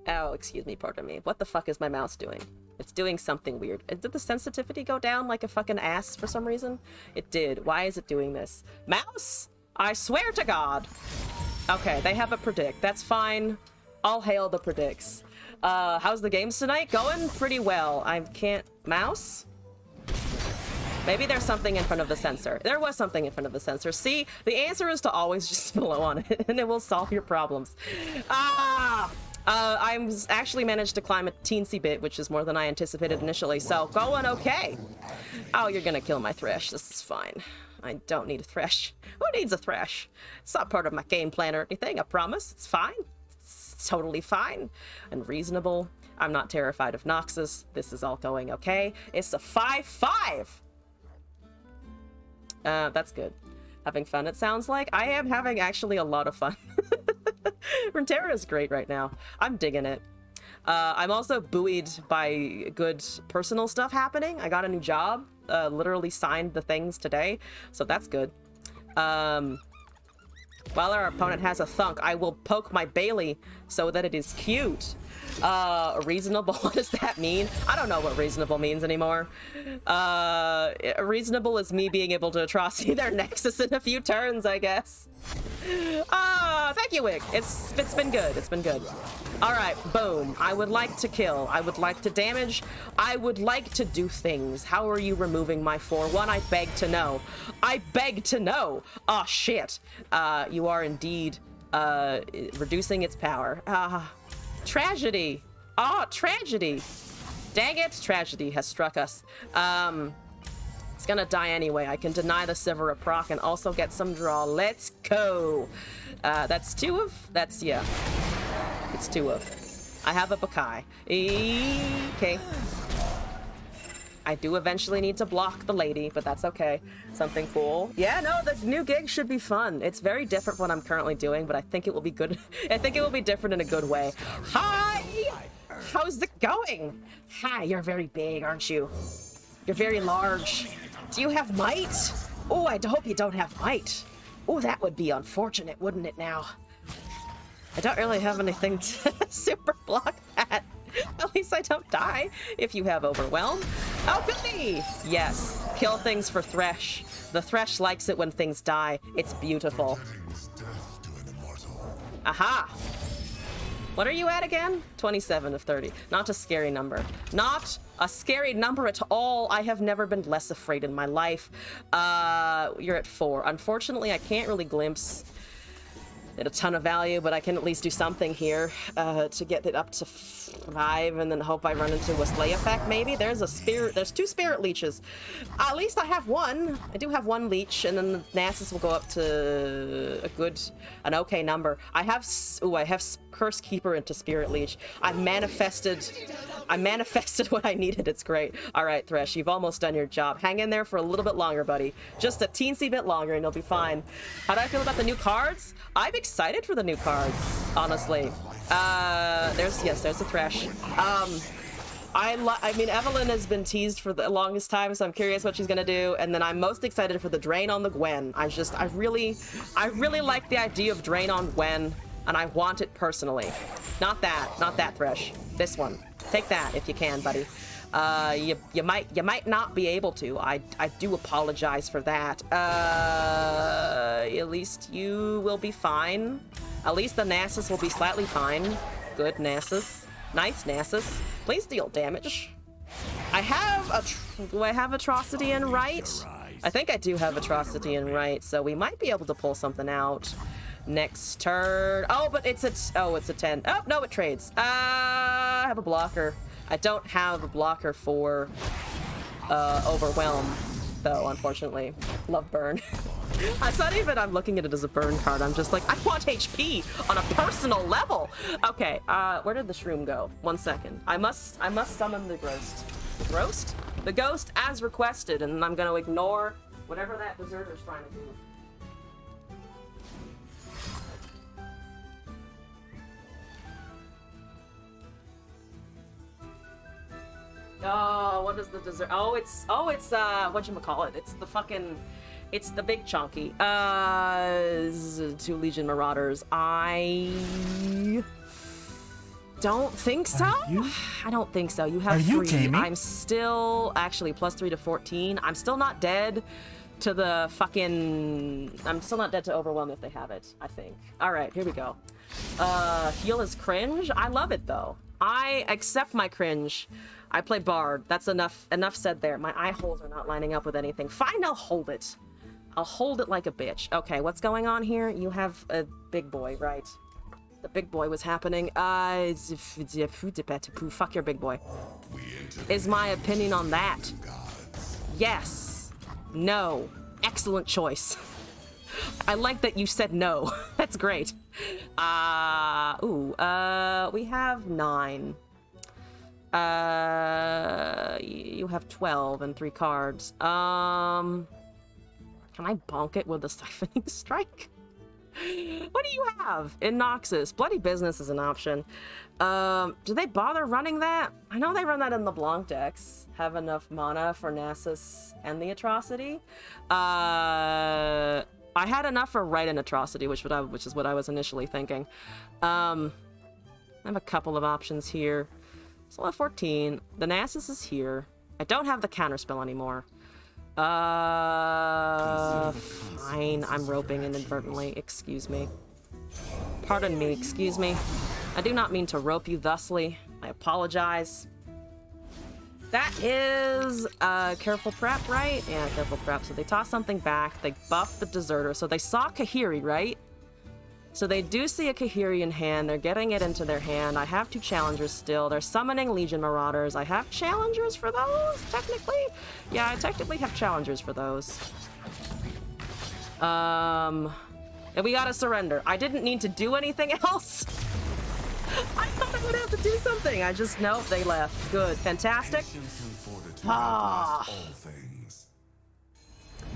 Oh, excuse me, pardon me. What the fuck is my mouse doing? It's doing something weird. Did the sensitivity go down like a fucking ass for some reason? It did. Why is it doing this? Mouse? I swear to God. Okay, they have a predict. That's fine. All hail the predicts. How's the games tonight? Going pretty well. I can't... Mouse? Maybe there's something in front of the sensor. There was something in front of the sensor. See? The answer is to always just blow on it, and it will solve your problems. I actually managed to climb a teensy bit, which is more than I anticipated initially, so going okay. Oh, you're gonna kill my Thresh. This is fine. I don't need a Thresh. Who needs a Thresh? It's not part of my game plan or anything, I promise. It's fine. It's totally fine and reasonable. I'm not terrified of Noxus. This is all going okay. It's a 5-5! That's good. Having fun, it sounds like. I am having actually a lot of fun. Runeterra is great right now. I'm digging it. I'm also buoyed by good personal stuff happening. I got a new job. Literally signed the things today, so that's good. While our opponent has a thunk, I will poke my Bailey so that it is cute. Reasonable, what does that mean? I don't know what reasonable means anymore. Reasonable is me being able to atrocity their Nexus in a few turns, I guess. Ah, thank you, Wick. It's been good. It's been good. All right, boom. I would like to kill. I would like to damage. I would like to do things. How are you removing my 4-1? I beg to know. I beg to know. Oh, shit. You are indeed reducing its power. Tragedy. Oh, tragedy. Dang it. Tragedy has struck us. It's gonna die anyway. I can deny the Sivir a proc and also get some draw. Let's go. That's 2 of... That's, yeah. It's 2 of. I have a Bakai. Okay. I do eventually need to block the lady, but that's okay. Something cool. Yeah, no, the new gig should be fun. It's very different from what I'm currently doing, but I think it will be good. I think it will be different in a good way. Hi! How's it going? Hi, you're very big, aren't you? You're very large. Do you have might? Oh, I hope you don't have might. Oh, that would be unfortunate, wouldn't it now? I don't really have anything to super block that. At least I don't die if you have overwhelm. Oh, goody! Yes, kill things for Thresh. The Thresh likes it when things die. It's beautiful. Aha! What are you at again? 27 of 30. Not a scary number. Not a scary number at all. I have never been less afraid in my life. You're at 4. Unfortunately, I can't really glimpse at a ton of value, but I can at least do something here to get it up to 5 and then hope I run into a Slay effect maybe. There's 2 spirit leeches. At least I have 1. I do have 1 leech, and then the Nasus will go up to an okay number. I have Curse Keeper into Spirit Leech. I manifested what I needed. It's great. All right, Thresh, you've almost done your job. Hang in there for a little bit longer, buddy. Just a teensy bit longer and you'll be fine. How do I feel about the new cards? I'm excited for the new cards, honestly. There's a Thresh. I mean, Evelyn has been teased for the longest time, so I'm curious what she's gonna do. And then I'm most excited for the Drain on the Gwen. I really like the idea of Drain on Gwen, and I want it personally. Not that Thresh. This one. Take that if you can, buddy. You might not be able to. I do apologize for that. At least you will be fine. At least the Nasus will be slightly fine. Good Nasus. Nice Nasus. Please deal damage. Do I have Atrocity in right? I think I do have Atrocity in right, so we might be able to pull something out next turn. Oh, but it's a 10. Oh, no, it trades. I have a blocker. I don't have a blocker for Overwhelm, though, unfortunately. Love burn. It's not even I'm looking at it as a burn card. I'm just like, I want HP on a personal level. Okay, where did the shroom go? 1 second. I must summon the ghost. The ghost? The ghost as requested, and I'm gonna ignore whatever that berserker's trying to do. Oh, what is the dessert? Oh, it's whatchamacallit? It's the big chunky. 2 Legion Marauders. I don't think so. I don't think so. You have 3. Gaming? I'm still actually +3 to 14. I'm still not dead to the fucking... I'm still not dead to Overwhelm if they have it, I think. All right, here we go. Heal is cringe. I love it, though. I accept my cringe. I play Bard. That's enough said there. My eye holes are not lining up with anything. Fine, I'll hold it. I'll hold it like a bitch. Okay, what's going on here? You have a big boy, right? The big boy was happening. Fuck your big boy. Is my opinion on that? Yes. No. Excellent choice. I like that you said no. That's great. We have 9. You have 12 and 3 cards. Can I bonk it with a Siphoning Strike? What do you have in Noxus? Bloody Business is an option. Do they bother running that? I know they run that in the Blanc decks. Have enough mana for Nasus and the Atrocity. I had enough for Right and Atrocity, which is what I was initially thinking. I have a couple of options here. Still have 14. The Nasus is here. I don't have the counterspell anymore. Fine. I'm roping inadvertently. Excuse me. Pardon me. Excuse me. I do not mean to rope you thusly. I apologize. That is careful prep, right? Yeah, careful prep. So they toss something back. They buff the deserter. So they saw Kahiri, right? So they do see a Kahiri in hand. They're getting it into their hand. I have 2 challengers still. They're summoning Legion Marauders. I have challengers for those, technically. Yeah, I technically have challengers for those. And we gotta surrender. I didn't need to do anything else. I thought I would have to do something. I just, nope, they left. Good, fantastic. Ah.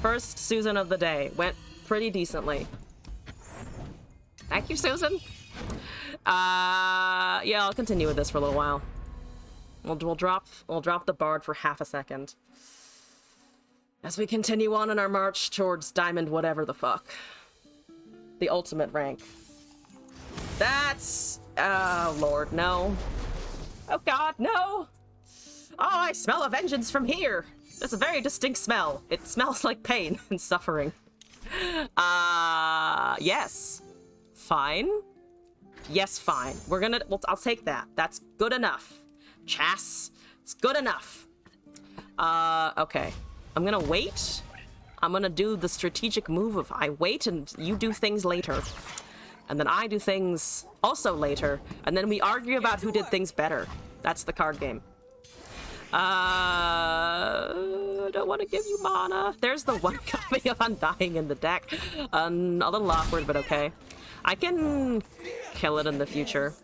First Susan of the day. Went pretty decently. Thank you, Susan. Yeah, I'll continue with this for a little while. We'll drop the bard for half a second as we continue on in our march towards diamond whatever the fuck. The ultimate rank. That's... oh, Lord, no. Oh, God, no. Oh, I smell a vengeance from here. There's a very distinct smell. It smells like pain and suffering. Yes. Fine. Yes, fine. We're gonna... well, I'll take that. That's good enough. Chas. It's good enough. Okay. I'm gonna wait. I'm gonna do the strategic move of I wait and you do things later. And then I do things also later. And then we argue about who did things better. That's the card game. I don't want to give you mana. There's the one copy of Undying in the deck. A little awkward, but okay. I can kill it in the future.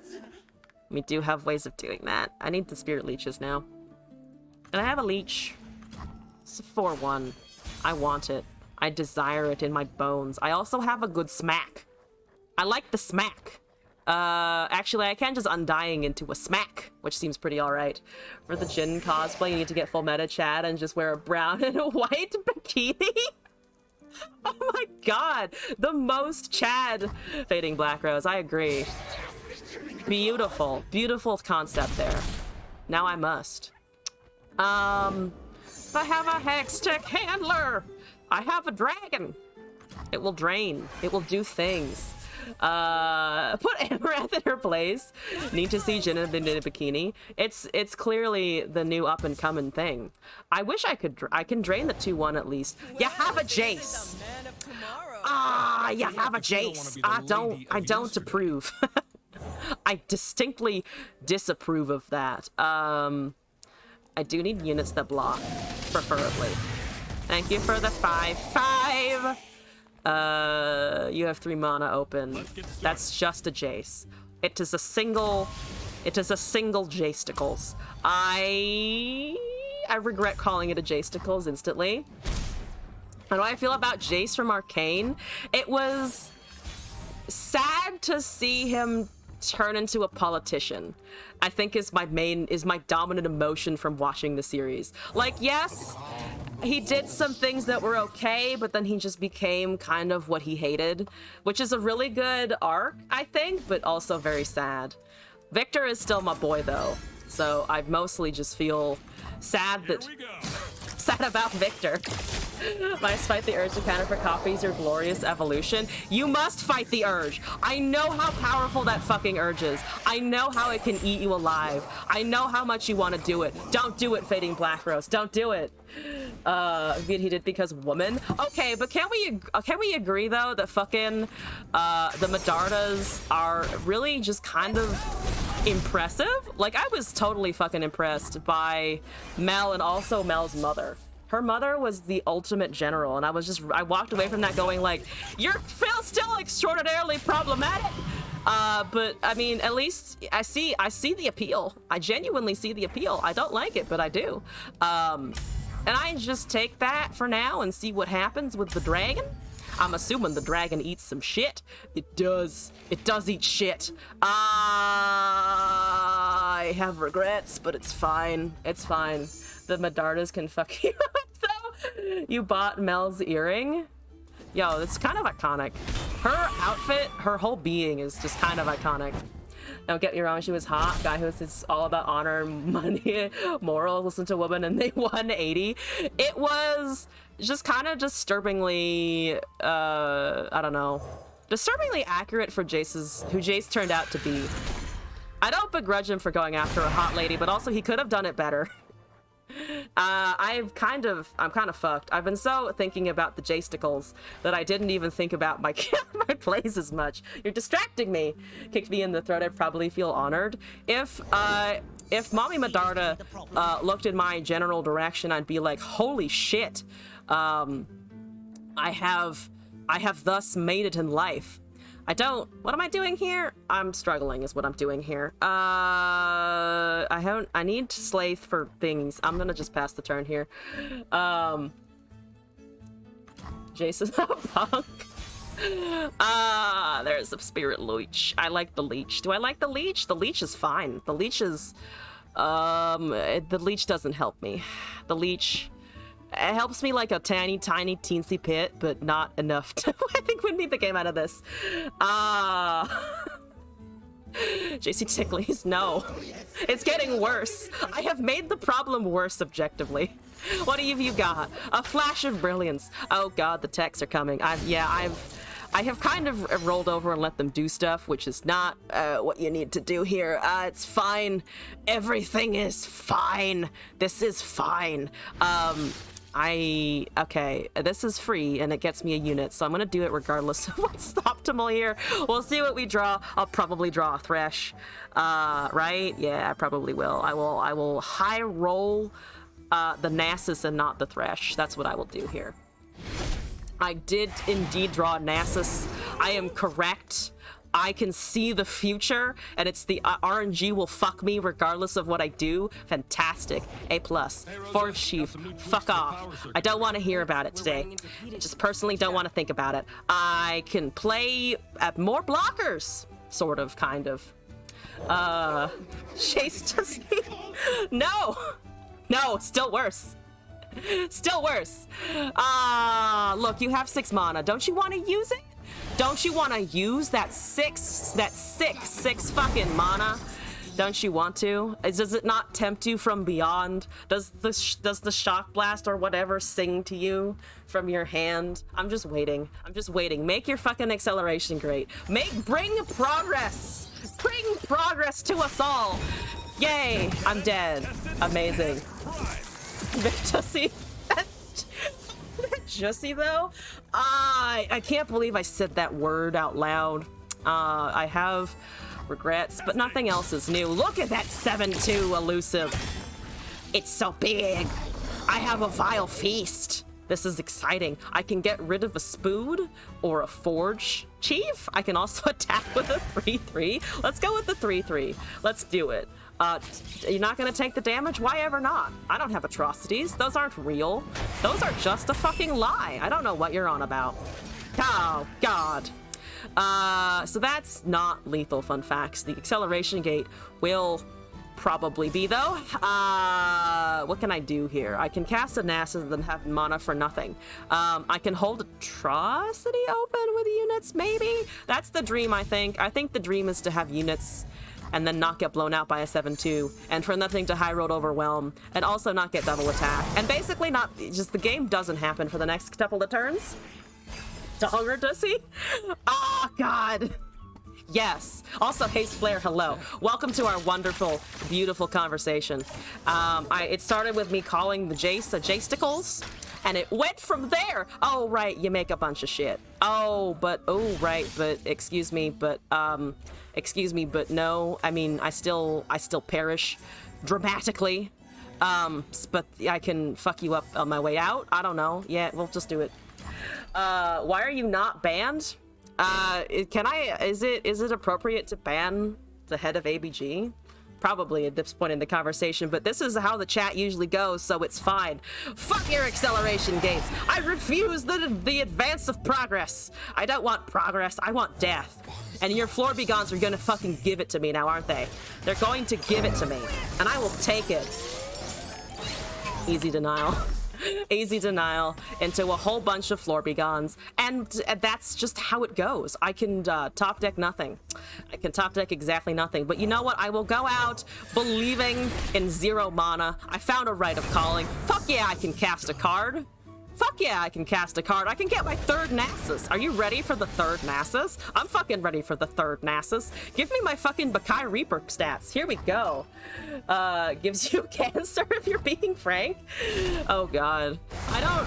We do have ways of doing that. I need the spirit leeches now. And I have a leech. It's a 4/1. I want it. I desire it in my bones. I also have a good smack. I like the smack. Actually, I can just Undying into a smack, which seems pretty alright. For the Jhin cosplay, you need to get full meta chat and just wear a brown and a white bikini? Oh my god! The most Chad Fading Black Rose, I agree. Beautiful. Beautiful concept there. Now I must. I have a Hextech Handler! I have a dragon! It will drain. It will do things. Put Amaranth in her place. Need to see Jhin in the knitted bikini. It's clearly the new up and coming thing. I wish I could. I can drain the 2/1 at least. You have a Jace. Ah, you have a Jace. I don't approve. I distinctly disapprove of that. I do need units that block, preferably. Thank you for the 5/5. You have 3 mana open. That's just a Jace. It is a single Jasticles. I regret calling it a Jasticles instantly. How do I feel about Jace from Arcane? It was sad to see him turn into a politician. I think is my dominant emotion from watching the series. Like, yes, he did some things that were okay, but then he just became kind of what he hated, which is a really good arc, I think, but also very sad. Victor is still my boy, though, so I mostly just feel sad about Victor. Must fight the urge to counter for copies your glorious evolution. You must fight the urge. I know how powerful that fucking urge is. I know how it can eat you alive. I know how much you want to do it. Don't do it, Fading Black Rose. Don't do it. He did because woman. Okay, but can we agree though that fucking the Medardas are really just kind of impressive? Like, I was totally fucking impressed by Mel and also Mel's mother. Her mother was the ultimate general, and I walked away from that going like, you're still extraordinarily problematic. But I mean, at least I see the appeal. I genuinely see the appeal. I don't like it, but I do. And I just take that for now and see what happens with the dragon. I'm assuming the dragon eats some shit. It does. It does eat shit. I have regrets, but it's fine. It's fine. The Medardas can fuck you up, though. You bought Mel's earring? Yo, it's kind of iconic. Her outfit, her whole being is just kind of iconic. Don't get me wrong, she was hot. Guy who is all about honor, money, morals, listen to a woman, and they 180. It was just kind of disturbingly, I don't know, disturbingly accurate for who Jace turned out to be. I don't begrudge him for going after a hot lady, but also he could have done it better. I'm kind of fucked. I've been so thinking about the Jasticles that I didn't even think about my my plays as much. You're distracting me. Kicked me in the throat. I'd probably feel honored. If Mommy Medarda looked in my general direction, I'd be like, holy shit. I have thus made it in life. What am I doing here? I'm struggling is what I'm doing here. I need Slaith for things. I'm gonna just pass the turn here. Jason's a punk. There's a spirit leech. I like the leech. Do I like the leech? The leech is fine. The leech is, the leech doesn't help me. The leech, it helps me like a tiny teensy pit, but not enough to, I think, win me the game out of this. JC Ticklies, no. It's getting worse. I have made the problem worse objectively. What have you got? A flash of brilliance. Oh god, the techs are coming. I have kind of rolled over and let them do stuff, which is not what you need to do here. It's fine. Everything is fine. This is fine. Okay, this is free and it gets me a unit, so I'm gonna do it regardless of what's optimal here. We'll see what we draw. I'll probably draw a Thresh, right? Yeah, I probably will. I will high roll the Nasus and not the Thresh. That's what I will do here. I did indeed draw Nasus. I am correct. I can see the future, and it's the RNG will fuck me regardless of what I do. Fantastic. A+. Forge Chief. Fuck off. I don't want to hear about it today. I just personally don't want to think about it. I can play at more blockers. Sort of, kind of. Chase does No! No, still worse. Still worse. Look, you have 6 mana. Don't you want to use it? Don't you want to use that six fucking mana? Don't you want to? Does it not tempt you from beyond? Does the shock blast or whatever sing to you from your hand? I'm just waiting. I'm just waiting. Make your fucking acceleration great. Bring progress. Bring progress to us all. Yay! I'm dead. Amazing. Jussie. Jussie though? I can't believe I said that word out loud. I have regrets, but nothing else is new. Look at that 7-2 elusive. It's so big. I have a vile feast. This is exciting. I can get rid of a Spood or a Forge Chief. I can also attack with a 3-3. Let's go with the 3-3. Let's do it. You're not gonna take the damage? Why ever not? I don't have atrocities. Those aren't real. Those are just a fucking lie. I don't know what you're on about. Oh, God. So that's not lethal, fun facts. The acceleration gate will probably be, though. What can I do here? I can cast a Nasus and then have mana for nothing. I can hold Atrocity open with units, maybe? That's the dream, I think. I think the dream is to have units and then not get blown out by a 7-2, and for nothing to high road overwhelm, and also not get double attack. And basically not, just the game doesn't happen for the next couple of turns. Donger, does he? Oh, God. Yes. Also, Haste Flare, hello. Welcome to our wonderful, beautiful conversation. It started with me calling the Jace the Jasticles, and it went from there. Oh, right, you make a bunch of shit. Oh, right, but excuse me, but no. I mean, I still perish dramatically. But I can fuck you up on my way out. I don't know. Yeah, we'll just do it. Why are you not banned? Is it appropriate to ban the head of ABG? Probably at this point in the conversation, but this is how the chat usually goes, so it's fine. Fuck your acceleration gates. I refuse the advance of progress. I don't want progress, I want death. And your floor begons are gonna fucking give it to me now, aren't they? They're going to give it to me, and I will take it. Easy denial. Easy denial into a whole bunch of Florbegons, and that's just how it goes. I can top deck nothing. I can top deck exactly nothing, but you know what? I will go out believing in 0 mana. I found a Rite of Calling. Fuck yeah, I can cast a card. Fuck yeah, I can cast a card. I can get my 3rd Nasus. Are you ready for the 3rd Nasus? I'm fucking ready for the 3rd Nasus. Give me my fucking Bakai Reaper stats. Here we go. Gives you cancer if you're being frank. Oh god.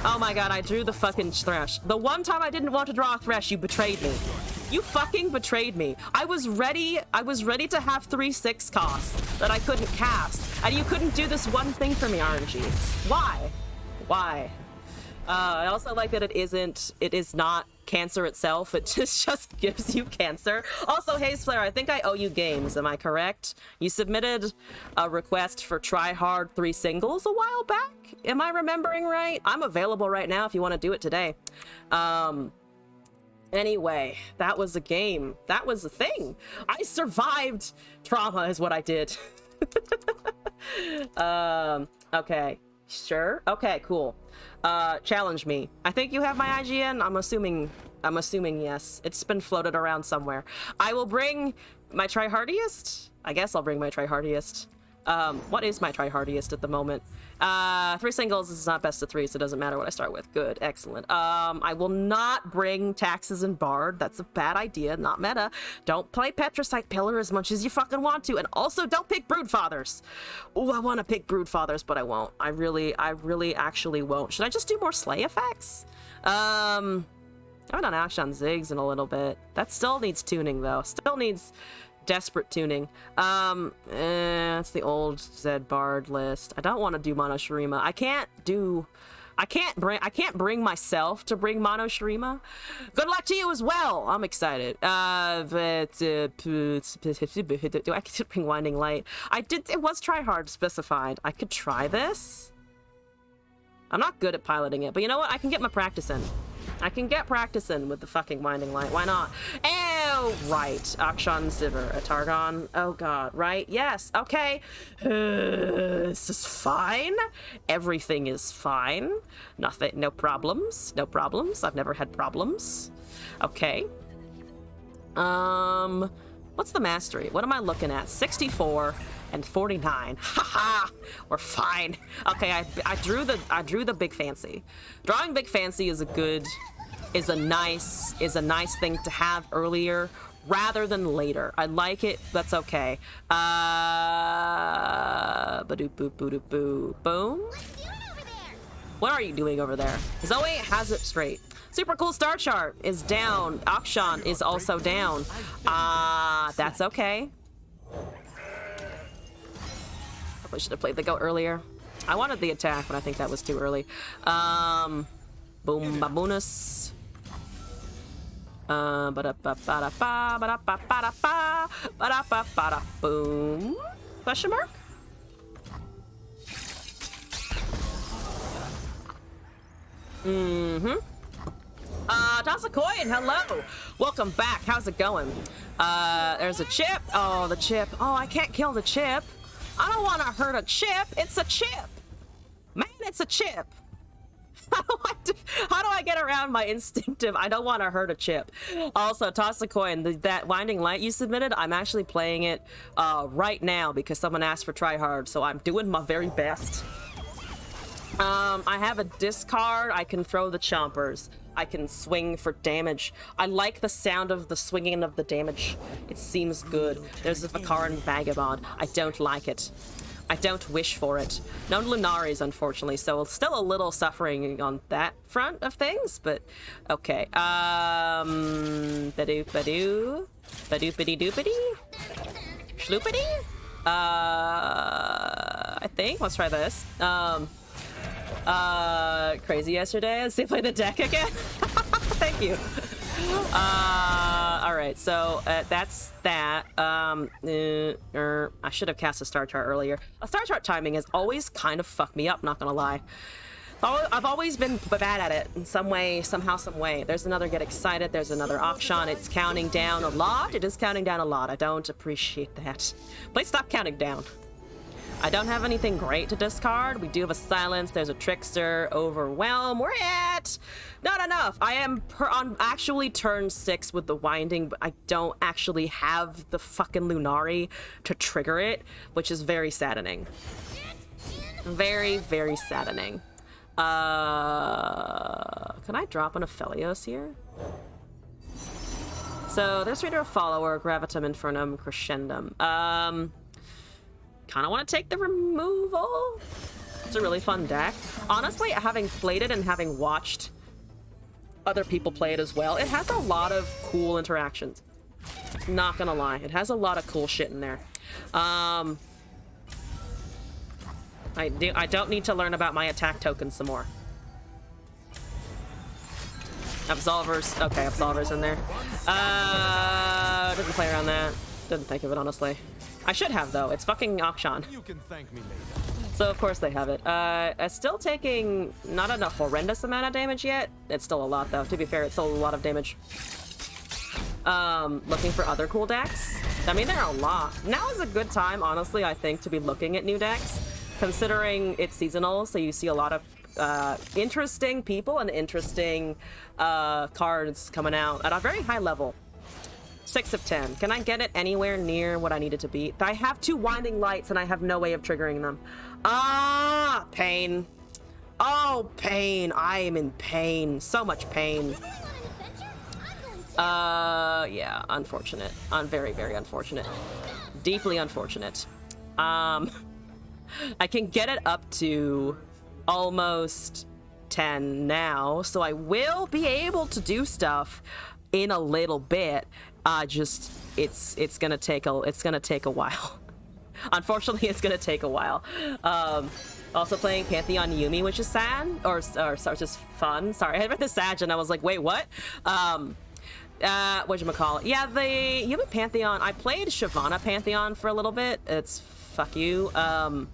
Oh my god, I drew the fucking Thresh. The one time I didn't want to draw a Thresh, you betrayed me. You fucking betrayed me. I was ready to have 3/6 costs that I couldn't cast. And you couldn't do this one thing for me, RNG. Why? Why? I also like that it is not cancer itself. It just gives you cancer. Also, Haze Flare, I think I owe you games. Am I correct? You submitted a request for Try Hard 3 singles a while back. Am I remembering right? I'm available right now if you want to do it today. Anyway, that was a game. That was a thing. I survived trauma is what I did. Okay. Sure. Okay, cool. Challenge me. I think you have my IGN. I'm assuming yes. It's been floated around somewhere. I will bring my tryhardiest. I guess I'll bring my tryhardiest. What is my tryhardiest at the moment? 3 singles is not best of 3, so it doesn't matter what I start with. Good, excellent. I will not bring Taxes and Bard. That's a bad idea, not meta. Don't play Petricite Pillar as much as you fucking want to, and also don't pick Broodfathers. Oh, I want to pick Broodfathers, but I won't. I really actually won't. Should I just do more Slay effects? I haven't done Action Ziggs in a little bit. That still needs tuning, though. Still needs desperate tuning. It's the old Zed Bard list. I don't want to do Mono Shurima. I can't bring myself to bring Mono Shurima. Good luck to you as well. I'm excited. Do I could bring Winding Light? It was Try Hard specified. I could try this. I'm not good at piloting it, but you know what? I can get my practice in. I can get practice in with the fucking Winding Light. Why not? Oh, right. Akshan Zivir, a Targon. Oh, God. Right? Yes. Okay. This is fine. Everything is fine. Nothing. No problems. No problems. I've never had problems. Okay. What's the mastery? What am I looking at? 64 and 49. Haha. We're fine. Okay, I drew the Big Fancy. Drawing Big Fancy is a nice thing to have earlier rather than later. I like it. That's okay. Ba-doop boop boo boo boom. What are you doing over there? Zoe has it straight. Super cool star chart is down. Akshan is also down. That's okay. Probably should have played the goat earlier. I wanted the attack, but I think that was too early. Boom babunus. Boom. Question mark? Toss a coin, hello! Welcome back, how's it going? There's a chip. Oh, the chip. Oh, I can't kill the chip. I don't want to hurt a chip. It's a chip. Man, it's a chip. How do I get around my instinctive, I don't want to hurt a chip. Also, toss a coin. That Winding Light you submitted, I'm actually playing it right now because someone asked for Try Hard, so I'm doing my very best. I have a discard. I can throw the chompers. I can swing for damage. I like the sound of the swinging of the damage. It seems good. There's a Vakaran Vagabond. I don't like it. I don't wish for it. No Lunaris, unfortunately, so still a little suffering on that front of things, but okay. Badoo-badoo. Badoo-badee-doo-badee. Shloopity? I think. Let's try this. Crazy yesterday. Let's see, play the deck again. Thank you. All right, so that's that. I should have cast a star chart earlier. A star chart timing has always kind of fucked me up, not gonna lie. I've always been bad at it in some way, somehow, some way. There's another Get Excited. There's another Akshan. It's counting down a lot. It is counting down a lot. I don't appreciate that. Please stop counting down. I don't have anything great to discard. We do have a Silence. There's a Trickster. Overwhelm. We're at not enough. I am on actually turn 6 with the Winding, but I don't actually have the fucking Lunari to trigger it, which is very saddening. Very, very saddening. Can I drop an Aphelios here? So there's Reader of Follower, Gravitum, Infernum, Crescendum. Kind of want to take the removal. It's a really fun deck. Honestly, having played it and having watched other people play it as well, it has a lot of cool interactions. Not gonna lie, it has a lot of cool shit in there. I don't need to learn about my attack tokens some more. Absolvers. Okay, Absolvers in there. Didn't play around that. Didn't think of it, honestly. I should have, though. It's fucking Akshan. You can thank me later. So, of course, they have it. Still taking not a horrendous amount of damage yet. It's still a lot, though. To be fair, it's still a lot of damage. Looking for other cool decks. I mean, there are a lot. Now is a good time, honestly, I think, to be looking at new decks, considering it's seasonal, so you see a lot of interesting people and interesting cards coming out at a very high level. 6 of 10. Can I get it anywhere near what I needed to beat? I have 2 Winding Lights and I have no way of triggering them. Ah, pain. Oh, pain. I am in pain. So much pain. Yeah, unfortunate. Very, very unfortunate. Deeply unfortunate. I can get it up to almost 10 now, so I will be able to do stuff in a little bit. It's gonna take a while. Unfortunately, it's gonna take a while. Also playing Pantheon Yumi, which is sad, or just fun. Sorry, I read the sad and I was like, wait, what? Whatchamacallit? Yeah, the Yumi Pantheon. I played Shyvana Pantheon for a little bit. It's fuck you. All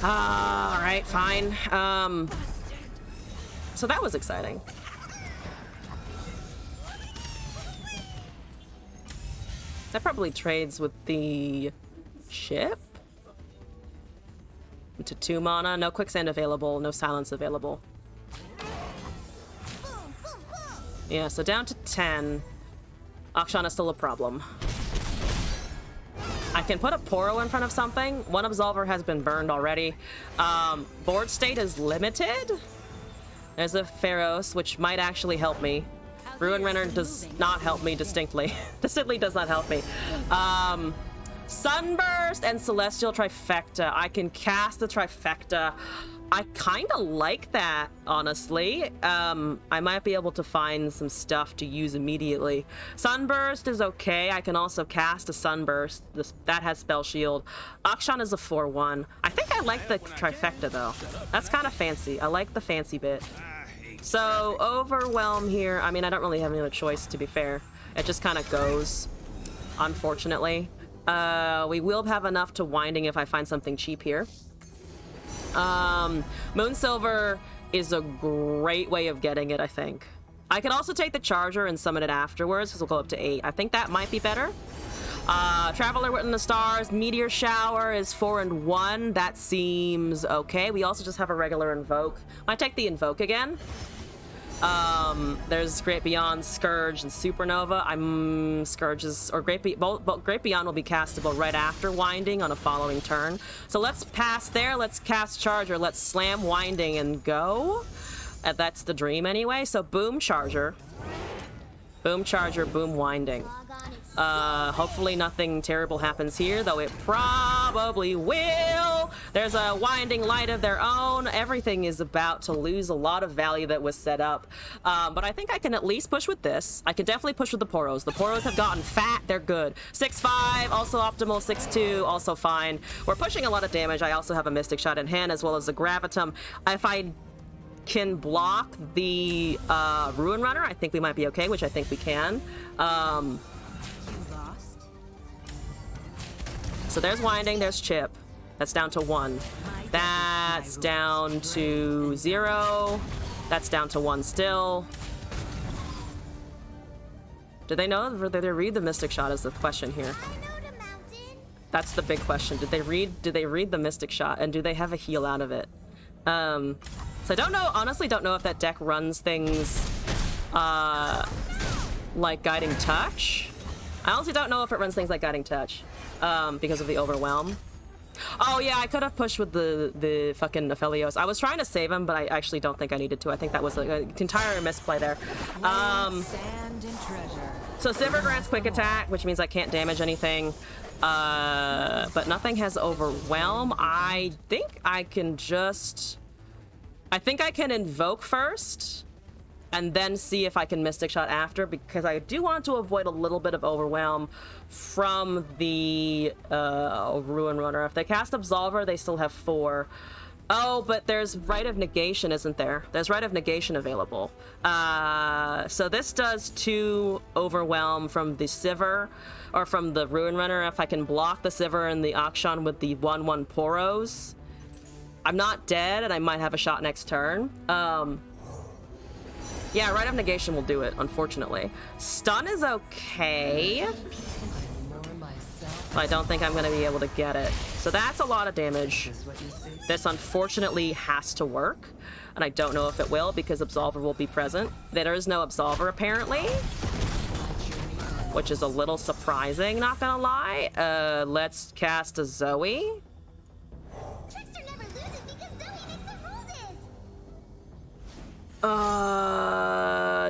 right, fine. So that was exciting. That probably trades with the ship. Into 2 mana. No Quicksand available. No Silence available. Yeah, so down to 10. Akshan is still a problem. I can put a Poro in front of something. 1 Absolver has been burned already. Board state is limited. There's a Pharos, which might actually help me. Ruin Renner does not help me distinctly. Distinctly does not help me. Sunburst and Celestial Trifecta. I can cast the Trifecta. I kind of like that, honestly. I might be able to find some stuff to use immediately. Sunburst is okay. I can also cast a Sunburst. That has Spell Shield. Akshan is a 4/1. I think I like the Trifecta, though. That's kind of fancy. I like the fancy bit. So, Overwhelm here. I mean, I don't really have any other choice, to be fair. It just kind of goes, unfortunately. We will have enough to Winding if I find something cheap here. Moonsilver is a great way of getting it, I think. I could also take the Charger and summon it afterwards, because we'll go up to 8. I think that might be better. Traveler Within the Stars, Meteor Shower is 4/1. That seems okay. We also just have a regular Invoke. Might take the Invoke again. There's Great Beyond, Scourge, and Supernova. Scourge's or Great Beyond will be castable right after Winding on a following turn. So let's pass there. Let's cast Charger. Let's slam Winding and go. That's the dream anyway. So boom Charger, boom Charger, boom Winding. Hopefully nothing terrible happens here, though it probably will. There's a Winding Light of their own. Everything is about to lose a lot of value that was set up. But I think I can at least push with this. I can definitely push with the Poros. The Poros have gotten fat. They're good. 6/5, also optimal. 6/2, also fine. We're pushing a lot of damage. I also have a Mystic Shot in hand, as well as a Gravitum. If I can block the Ruin Runner, I think we might be okay, which I think we can. So there's Winding, there's Chip. That's down to 1. That's down to 0. That's down to 1 still. Do they know? Did they read the Mystic Shot is the question here. That's the big question. Did they read the Mystic Shot, and do they have a heal out of it? So I don't know, honestly don't know if that deck runs things like Guiding Touch. I honestly don't know if it runs things like Guiding Touch because of the Overwhelm. Oh yeah, I could have pushed with the fucking Aphelios. I was trying to save him, but I actually don't think I needed to. I think that was an entire misplay there. So Sivir grants quick attack, which means I can't damage anything. But nothing has Overwhelm. I think I can invoke first and then see if I can Mystic Shot after, because I do want to avoid a little bit of Overwhelm from the Ruin Runner. If they cast Absolver, they still have 4. Oh, but there's Rite of Negation, isn't there? There's Rite of Negation available. So this does 2 Overwhelm from the Sivir, or from the Ruin Runner. If I can block the Sivir and the Akshan with the 1/1 Poros, I'm not dead, and I might have a shot next turn. Yeah, Rite of Negation will do it, unfortunately. Stun is okay. I don't think I'm going to be able to get it. So that's a lot of damage. This unfortunately has to work, and I don't know if it will because Absolver will be present. There is no Absolver apparently, which is a little surprising, not gonna lie. Let's cast a Zoe. Trickster never loses because Zoe makes the roses.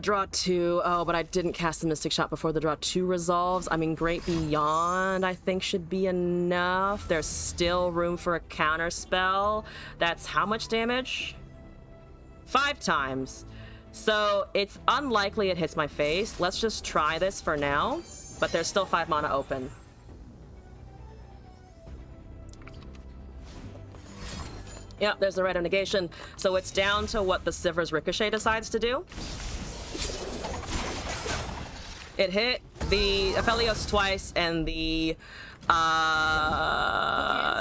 Draw 2. Oh, but I didn't cast the Mystic Shot before the draw 2 resolves. I mean, Great Beyond, I think, should be enough. There's still room for a counter spell. That's how much damage? 5 times. So it's unlikely it hits my face. Let's just try this for now. But there's still 5 mana open. Yeah, there's the Rite of Negation. So it's down to what the Sivir's Ricochet decides to do. It hit the Aphelios twice and the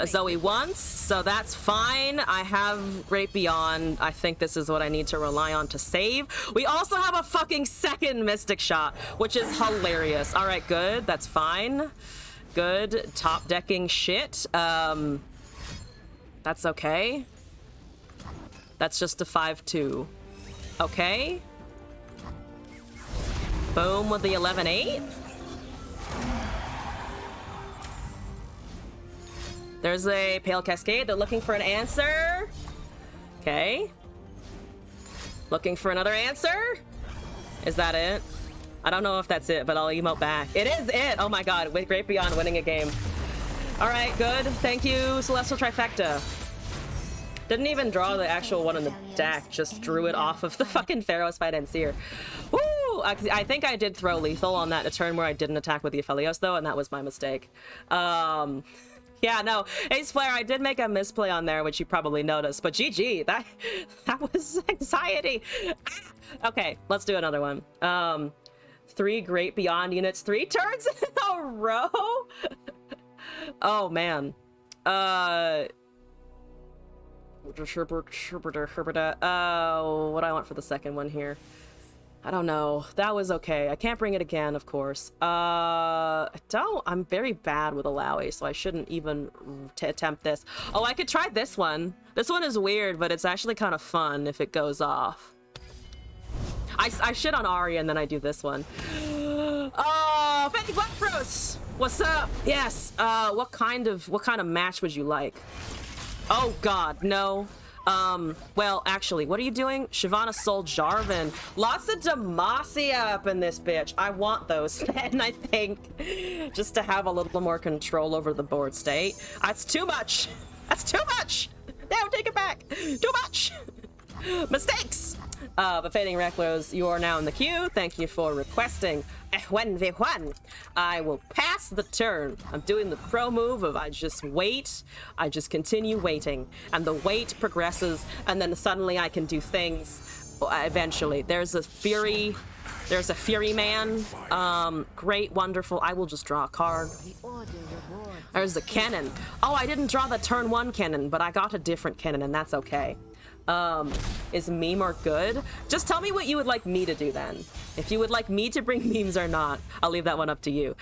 Zoe once, so that's fine. I have Great Beyond. I think this is what I need to rely on to save. We also have a fucking second Mystic Shot, which is hilarious. All right, good. That's fine. Good. Top decking shit. That's okay. That's just a 5/2. Okay. Boom with the 11/8. There's a Pale Cascade. They're looking for an answer. Okay. Looking for another answer? Is that it? I don't know if that's it, but I'll emote back. It is it! Oh my god, with Great Beyond winning a game. Alright, good. Thank you, Celestial Trifecta. Didn't even draw the actual one in the deck, just drew it off of the fucking Pharaoh's Financier. Woo! I think I did throw lethal on that a turn where I didn't attack with the Aphelios though, and that was my mistake. Yeah, no, Ace Flare, I did make a misplay on there, which you probably noticed, but GG, that was anxiety. Okay, let's do another one. 3 Great Beyond units, 3 turns in a row? Oh, man. What do I want for the second one here? I don't know. That was okay. I can't bring it again, of course. I'm very bad with Alawi, so I shouldn't even attempt this. Oh, I could try this one. This one is weird, but it's actually kind of fun if it goes off. I shit on Ari and then I do this one. Oh, Fanny Blackbros! What's up? Yes. What kind of match would you like? Oh God, no. Well, actually, what are you doing? Shyvana Soul Jarvan. Lots of Demacia up in this bitch. I want those then, I think. Just to have a little more control over the board state. That's too much. That's too much. No, take it back. Too much. Mistakes. But Fading Reckless, you are now in the queue. Thank you for requesting Juan. I will pass the turn. I'm doing the pro move of I just wait. I just continue waiting. And the wait progresses, and then suddenly I can do things eventually. There's a Fury. There's a Fury Man. Great, wonderful. I will just draw a card. There's a cannon. Oh, I didn't draw the turn 1 cannon, but I got a different cannon, and that's okay. Is meme or good? Just tell me what you would like me to do then. If you would like me to bring memes or not, I'll leave that one up to you.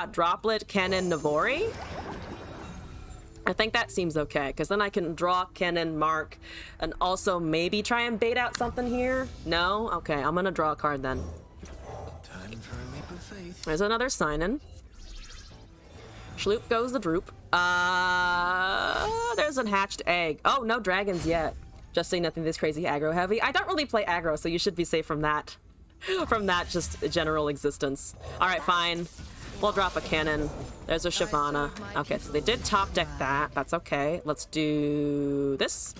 Droplet, Kennen, Navori. I think that seems okay, because then I can draw Kennen, Mark, and also maybe try and bait out something here. No? Okay, I'm gonna draw a card then. Time for a leap of faith. There's another sign-in. Schloop goes the droop. There's a hatched egg. Oh, no dragons yet. Just saying nothing this crazy aggro heavy. I don't really play aggro, so you should be safe from that. From that just general existence. Alright, fine. We'll drop a cannon. There's a Shyvana. Okay, so they did top deck that. That's okay. Let's do this.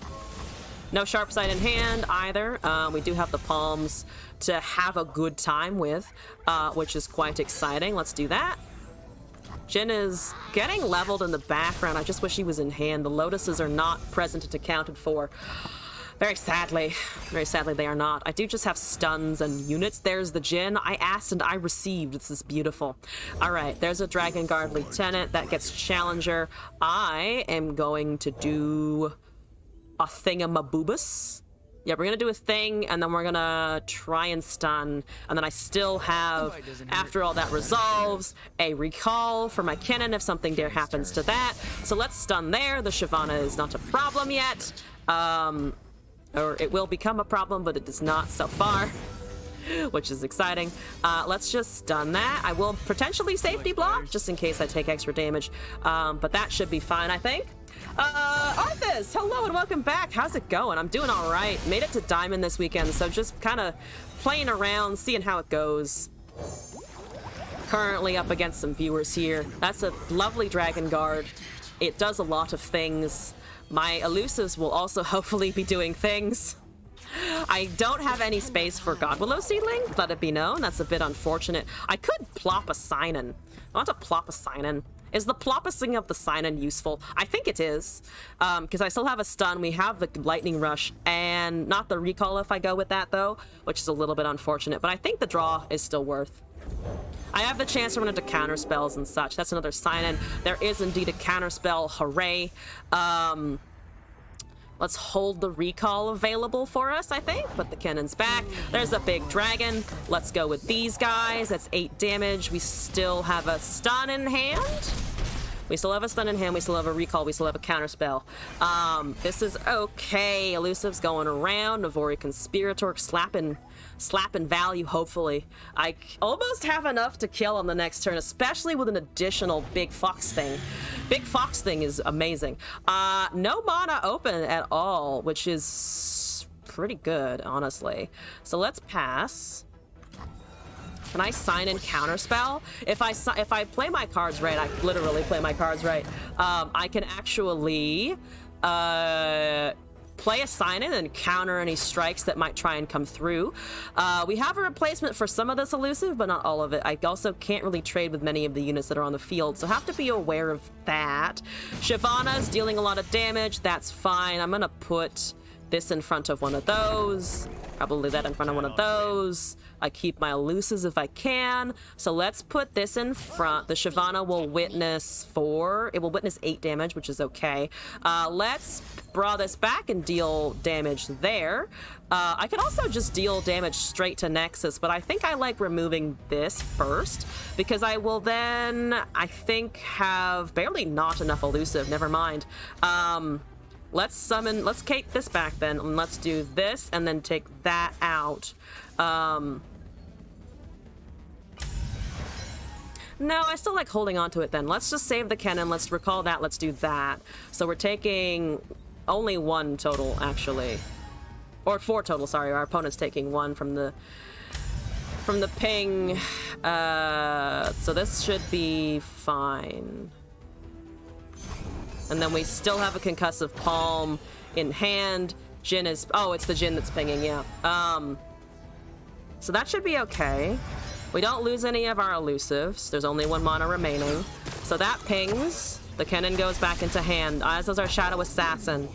No sharp side in hand either. We do have the palms to have a good time with, which is quite exciting. Let's do that. Jhin is getting leveled in the background. I just wish he was in hand. The lotuses are not present and accounted for. Very sadly they are not. I do just have stuns and units. There's the Jhin. I asked and I received. This is beautiful. All right, there's a Dragon Guard Lieutenant that gets Challenger. I am going to do a Thingamaboobus. Yeah, we're gonna do a thing, and then we're gonna try and stun, and then I still have, after all that resolves, a recall for my cannon if something dare happens to that. So let's stun there. The Shyvana is not a problem yet. Or it will become a problem, but it is not so far, which is exciting. Let's just stun that. I will potentially safety block, just in case I take extra damage, but that should be fine, I think. Arthas, hello and welcome back. How's it going? I'm doing all right. Made it to Diamond this weekend, so just kind of playing around, seeing how it goes. Currently up against some viewers here. That's a lovely Dragon Guard. It does a lot of things. My elusives will also hopefully be doing things. I don't have any space for Godwillow Seedling, let it be known. That's a bit unfortunate. I could plop a sign-in. I want to plop a sign-in. Is the plopping of the sign-in useful? I think it is, because I still have a stun. We have the lightning rush, and not the recall if I go with that, though, which is a little bit unfortunate. But I think the draw is still worth. I have the chance to run into counter spells and such. That's another sign-in. There is indeed a counter spell. Hooray. Let's hold the recall available for us, I think. Put the cannons back. There's a big dragon. Let's go with these guys. That's 8 damage. We still have a stun in hand. We still have a stun in hand. We still have a recall. We still have a counterspell. This is okay. Elusive's going around. Navori Conspirator slapping value, hopefully. I almost have enough to kill on the next turn, especially with an additional Big Fox thing. Big Fox thing is amazing. No mana open at all, which is pretty good, honestly. So let's pass. Can I sign in counterspell? If I play my cards right, I literally play my cards right, I can actually play a sign-in and counter any strikes that might try and come through. We have a replacement for some of this elusive, but not all of it. I also can't really trade with many of the units that are on the field, so have to be aware of that. Shyvana's dealing a lot of damage. That's fine. I'm gonna put this in front of one of those. Probably that in front of one of those. I keep my elusives if I can. So let's put this in front. The Shyvana will witness 4. It will witness 8 damage, which is okay. Let's draw this back and deal damage there. I could also just deal damage straight to Nexus, but I think I like removing this first, because I will then, I think, have barely not enough elusive. Never mind. Let's take this back then, and let's do this, and then take that out. No, I still like holding on to it then. Let's just save the cannon, let's recall that, let's do that. So we're taking only 1 total, actually. Or 4 total, sorry. Our opponent's taking 1 from the ping. So this should be fine. And then we still have a concussive palm in hand. Jhin is... Oh, it's the Jhin that's pinging, yeah. So that should be okay. We don't lose any of our elusives. There's only 1 mana remaining. So that pings. The cannon goes back into hand, as does our Shadow Assassin.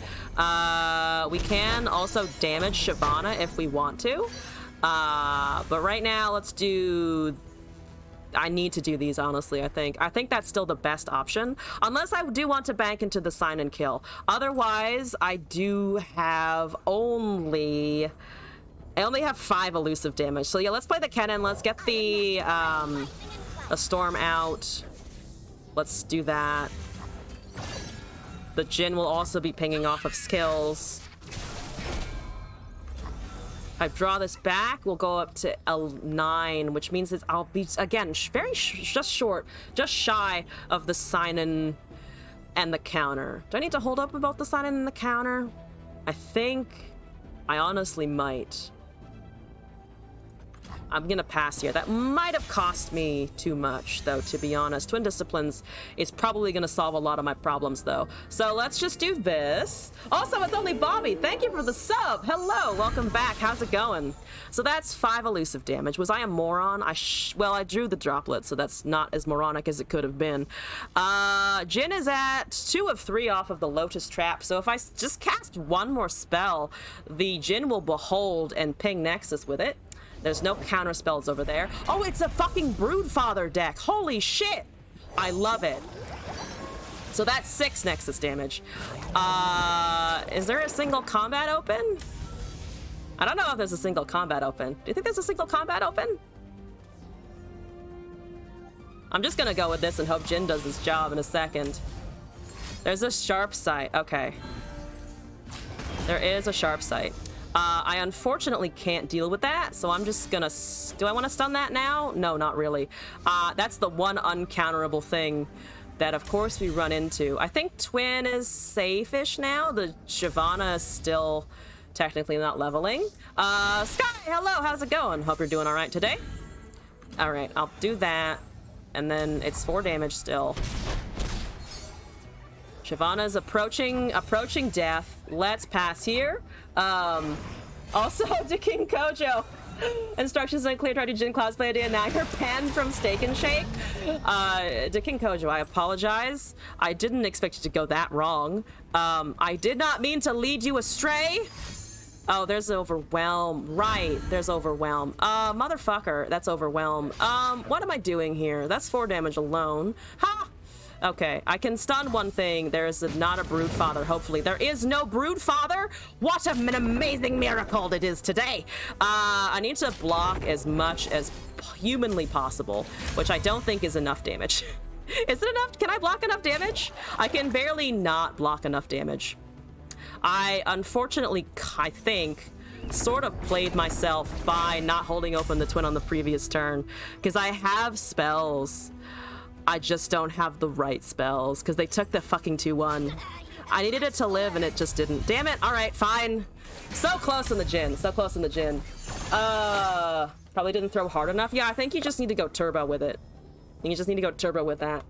We can also damage Shyvana if we want to. But right now, let's do... I need to do these, honestly, I think. I think that's still the best option. Unless I do want to bank into the sign and kill. Otherwise, I do have only... I only have 5 elusive damage. So yeah, let's play the cannon. Let's get the a storm out. Let's do that. The Jhin will also be pinging off of skills. If I draw this back, we'll go up to L9, which means that I'll be, again, just shy of the sign-in and the counter. Do I need to hold up about the sign-in and the counter? I think I honestly might. I'm gonna pass here. That might have cost me too much, though, to be honest. Twin Disciplines is probably gonna solve a lot of my problems, though. So let's just do this. Also, it's only Bobby. Thank you for the sub. Hello, welcome back. How's it going? So that's 5 elusive damage. Was I a moron? Well, I drew the droplet, so that's not as moronic as it could have been. Jhin is at 2 of 3 off of the Lotus Trap, so if I just cast one more spell, the Jhin will behold and ping Nexus with it. There's no counter spells over there. Oh, it's a fucking Broodfather deck. Holy shit. I love it. So that's 6 Nexus damage. Is there a single combat open? I don't know if there's a single combat open. Do you think there's a single combat open? I'm just gonna go with this and hope Jhin does his job in a second. There's a sharp sight. Okay. There is a sharp sight. I unfortunately can't deal with that, so I'm just gonna... Do I want to stun that now? No, not really. That's the one uncounterable thing that, of course, we run into. I think Twin is safe-ish now. The Shyvana is still technically not leveling. Sky, hello, how's it going? Hope you're doing all right today. All right, I'll do that, and then it's 4 damage still. Shyvana's approaching death. Let's pass here. Also, to King Kojo. Instructions unclear. Try to Jhin cosplay idea. Now you're banned from Steak and Shake. To King Kojo, I apologize. I didn't expect it to go that wrong. I did not mean to lead you astray. Oh, there's Overwhelm. Right, there's Overwhelm. Motherfucker, that's Overwhelm. What am I doing here? That's 4 damage alone. Ha! Okay, I can stun one thing. There is not a Broodfather, hopefully. There is no Broodfather! What an amazing miracle it is today! I need to block as much as humanly possible, which I don't think is enough damage. Is it enough? Can I block enough damage? I can barely not block enough damage. I, unfortunately, I think, sort of played myself by not holding open the Twin on the previous turn, because I have spells. I just don't have the right spells because they took the fucking 2-1. I needed it to live and it just didn't. Damn it. All right, fine. So close in the Jhin. So close in the Jhin. Probably didn't throw hard enough. Yeah, I think you just need to go turbo with it. You just need to go turbo with that.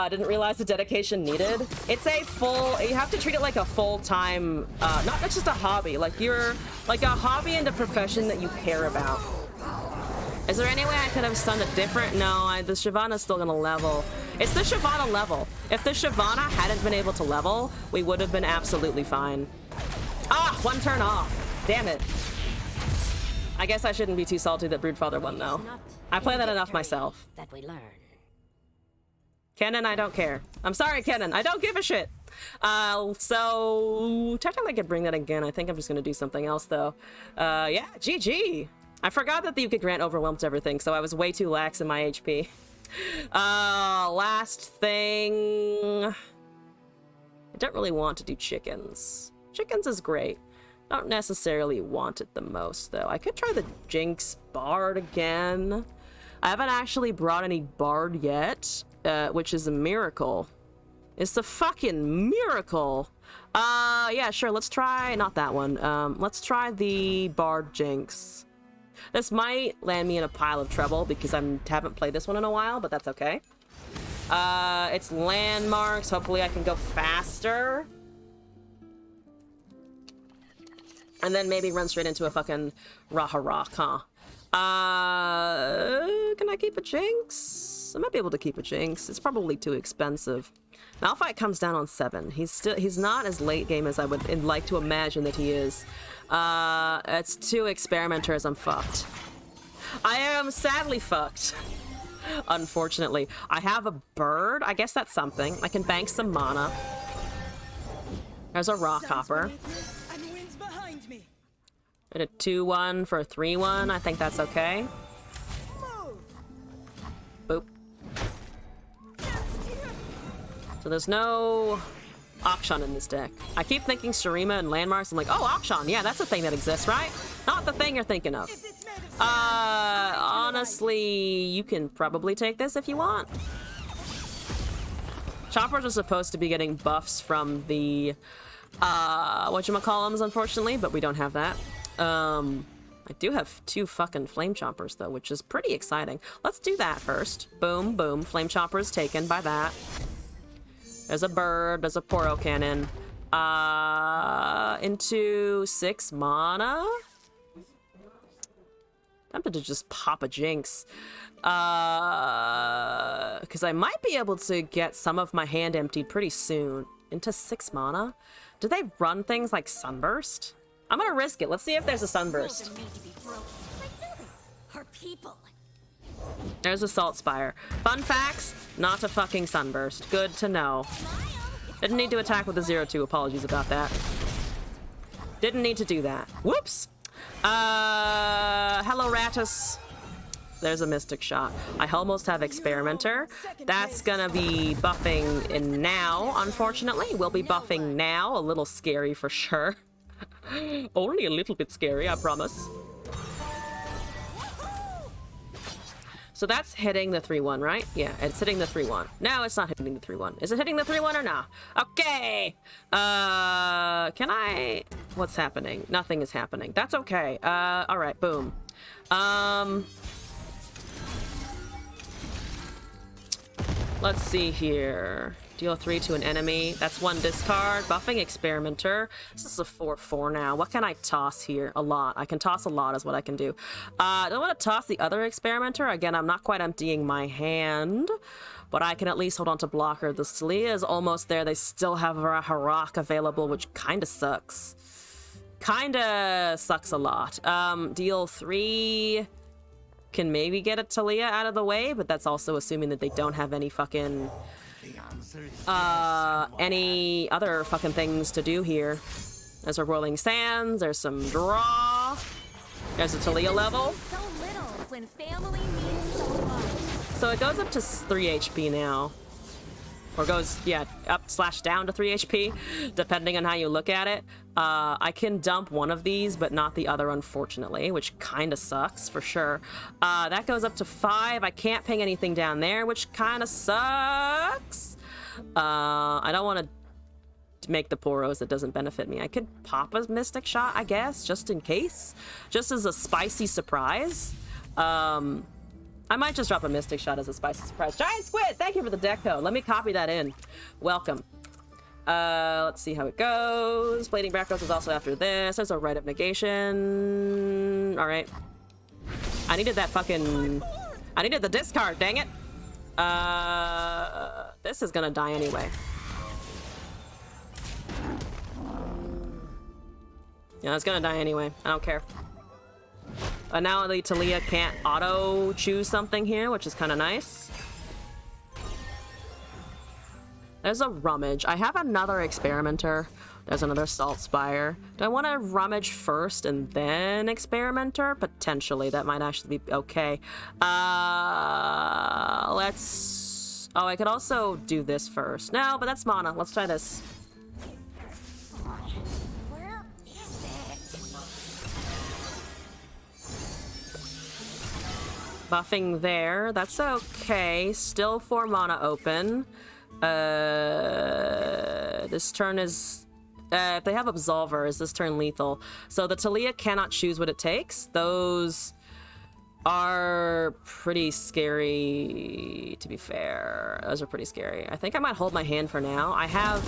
Didn't realize the dedication needed. It's a full, you have to treat it like a full-time, not just a hobby. Like you're, like a hobby and a profession that you care about. Is there any way I could have stunned it different? No, the Shyvana's still gonna level. It's the Shyvana level. If the Shyvana hadn't been able to level, we would have been absolutely fine. Ah, 1 turn off. Damn it. I guess I shouldn't be too salty that Broodfather won, though. I play that enough myself. That we learn. Kennen, I don't care. I'm sorry, Kennen. I don't give a shit. So technically I could bring that again. I think I'm just gonna do something else, though. Yeah, GG. I forgot that you could grant Overwhelm to everything, so I was way too lax in my HP. Last thing... I don't really want to do chickens. Chickens is great. Don't necessarily want it the most, though. I could try the Jinx Bard again. I haven't actually brought any Bard yet, which is a miracle. It's a fucking miracle! Yeah, sure, let's try... Not that one. Let's try the Bard Jinx. This might land me in a pile of trouble because I haven't played this one in a while, but that's okay. It's landmarks. Hopefully I can go faster. And then maybe run straight into a fucking Raha-Rock, huh? Can I keep a Jinx? I might be able to keep a Jinx. It's probably too expensive. Malphite comes down on 7. He's not as late game as I would like to imagine that he is. It's 2 experimenters. I'm fucked. I am sadly fucked. Unfortunately. I have a bird. I guess that's something. I can bank some mana. There's a rock hopper. And a 2-1 for a 3-1. I think that's okay. Boop. So there's no Akshan in this deck. I keep thinking Shurima and landmarks. I'm like, oh, Akshan. Yeah, that's a thing that exists, right? Not the thing you're thinking of. Honestly, you can probably take this if you want. Choppers are supposed to be getting buffs from the whatchamacallums, unfortunately, but we don't have that. I do have 2 fucking flame choppers though, which is pretty exciting. Let's do that first. Boom, boom. Flame chopper is taken by that. There's a bird, there's a poro cannon. Into 6 mana. Tempted to just pop a jinx. Because I might be able to get some of my hand emptied pretty soon. Into 6 mana? Do they run things like Sunburst? I'm gonna risk it. Let's see if there's a Sunburst. There's a Salt Spire. Fun facts, not a fucking Sunburst. Good to know. Didn't need to attack with a 0-2. Apologies about that. Didn't need to do that. Whoops! Hello, Ratus. There's a Mystic Shot. I almost have Experimenter. That's gonna be buffing in now, unfortunately. We'll be buffing now. A little scary for sure. Only a little bit scary, I promise. So that's hitting the 3-1, right? Yeah, it's hitting the 3-1. No, it's not hitting the 3-1. Is it hitting the 3-1 or not? Okay. Can I... What's happening? Nothing is happening. That's okay. All right, boom. Let's see here. Deal 3 to an enemy. That's 1 discard. Buffing Experimenter. This is a 4/4 now. What can I toss here? A lot. I can toss a lot is what I can do. I don't want to toss the other Experimenter. Again, I'm not quite emptying my hand, but I can at least hold on to blocker. The Celia is almost there. They still have a Harak available, which kind of sucks. Kinda sucks a lot. Deal 3... can maybe get a Talia out of the way, but that's also assuming that they don't have any fucking any other fucking things to do here. There's a Rolling Sands, there's some draw, there's a Talia level. So little when family means so much. So it goes up to 3 HP now. Or goes, yeah, up/down to 3 HP, depending on how you look at it. I can dump one of these, but not the other, unfortunately, which kind of sucks, for sure. That goes up to 5. I can't ping anything down there, which kind of sucks. I don't want to make the poros that doesn't benefit me. I could pop a Mystic Shot, I guess, just in case. Just as a spicy surprise. I might just drop a Mystic Shot as a spicy surprise. Giant Squid, thank you for the deck code. Let me copy that in. Welcome. Let's see how it goes. Blading Backroads is also after this. There's a Rite of Negation. All right. I needed that fucking... I needed the discard, dang it. This is gonna die anyway. Yeah, it's gonna die anyway. I don't care. Now the Talia can't auto choose something here, which is kind of nice. There's a Rummage. I have another Experimenter. There's another Salt Spire. Do I want to Rummage first and then Experimenter? Potentially. That might actually be okay. Let's... Oh, I could also do this first. No, but that's mana. Let's try this. Buffing there. That's okay. Still 4 mana open. This turn is... if they have Absolver, is this turn lethal? So the Talia cannot choose what it takes. Those are pretty scary, to be fair. Those are pretty scary. I think I might hold my hand for now. I have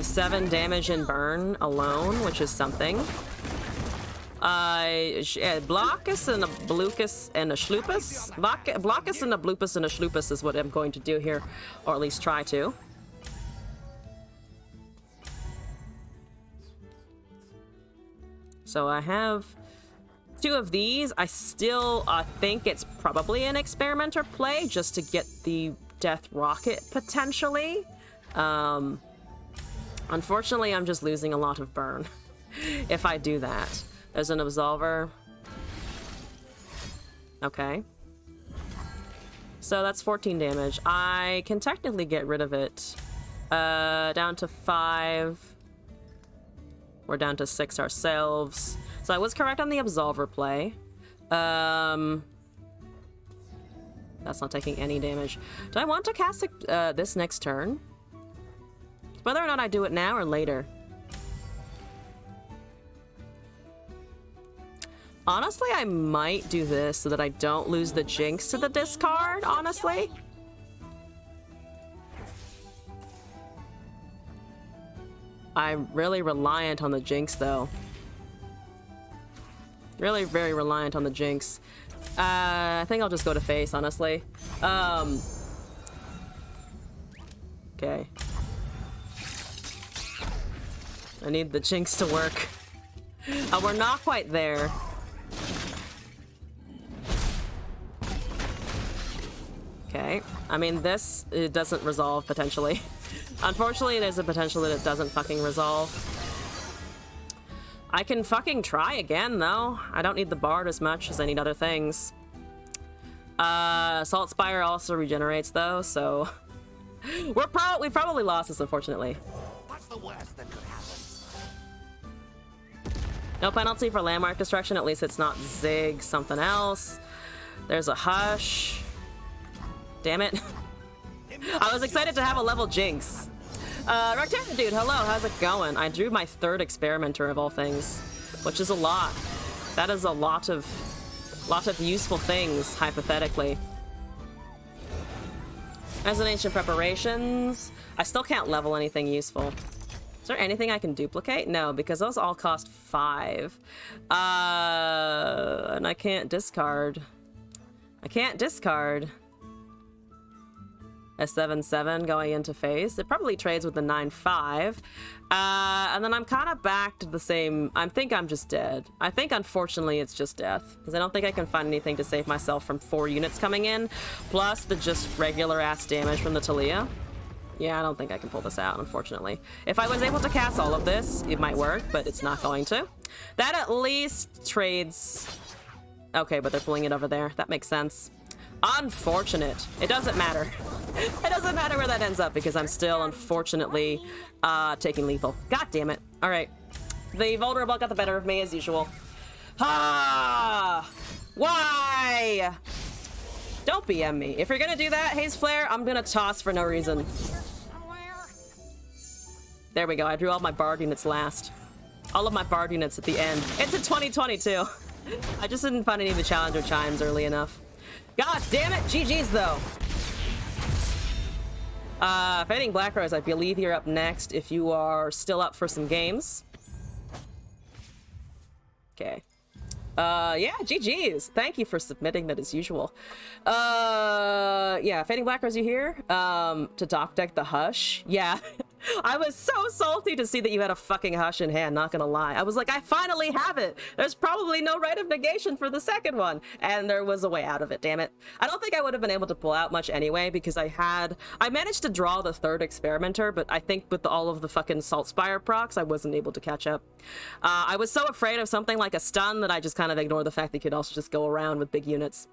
7 damage in burn alone, which is something. Blockus and a Blucus and a Schloopus. Blockus and a Bloopus and a Schloopus is what I'm going to do here, or at least try to. So I have 2 of these. I still think it's probably an Experimenter play just to get the Death Rocket potentially. Unfortunately, I'm just losing a lot of burn if I do that. There's an Absolver. Okay. So that's 14 damage. I can technically get rid of it. Down to 5. We're down to 6 ourselves. So I was correct on the Absolver play. That's not taking any damage. Do I want to cast it, this next turn? Whether or not I do it now or later. Honestly, I might do this so that I don't lose the Jinx to the discard, honestly. I'm really reliant on the Jinx, though. Really very reliant on the Jinx. I think I'll just go to face, honestly. Okay. I need the Jinx to work. We're not quite there. Okay. I mean, this, it doesn't resolve, potentially. Unfortunately, there's a potential that it doesn't fucking resolve. I can fucking try again, though. I don't need the Bard as much as I need other things. Salt Spire also regenerates, though, so... we probably lost this, unfortunately. What's the worst that could happen? No penalty for landmark destruction. At least it's not Zig something else. There's a Hush. Damn it. I was excited to have a level Jinx. Rectangle dude, hello, how's it going? I drew my 3rd Experimenter of all things, which is a lot. That is a lot of useful things, hypothetically. As an ancient preparations, I still can't level anything useful. Is there anything I can duplicate? No, because those all cost 5. And I can't discard. I can't discard a 7/7 going into phase. It probably trades with the 9/5. And then I'm kind of back to the same. I think I'm just dead. I think, unfortunately, it's just death. Because I don't think I can find anything to save myself from 4 units coming in. Plus the just regular-ass damage from the Talia. Yeah, I don't think I can pull this out, unfortunately. If I was able to cast all of this, it might work, but it's not going to. That at least trades... Okay, but they're pulling it over there. That makes sense. Unfortunate. It doesn't matter. It doesn't matter where that ends up because I'm still, unfortunately, taking lethal. God damn it. All right. The vulnerable got the better of me as usual. Ah! Why? Don't BM me. If you're gonna do that, Haze Flare, I'm gonna toss for no reason. There we go. I drew all my Bard units last. All of my Bard units at the end. It's in 2022. I just didn't find any of the Challenger Chimes early enough. God damn it! GG's, though! Fading Black Rose, I believe you're up next if you are still up for some games. Okay. Yeah, GG's. Thank you for submitting that as usual. Yeah, Fading Black Rose, you here? To dock deck the Hush? Yeah. I was so salty to see that you had a fucking Hush in hand, not gonna lie. I was like, I finally have it! There's probably no right of negation for the second one. And there was a way out of it, damn it. I don't think I would have been able to pull out much anyway, because I managed to draw the 3rd Experimenter, but I think with all of the fucking Salt Spire procs, I wasn't able to catch up. I was so afraid of something like a stun that I just kind of ignored the fact that you could also just go around with big units.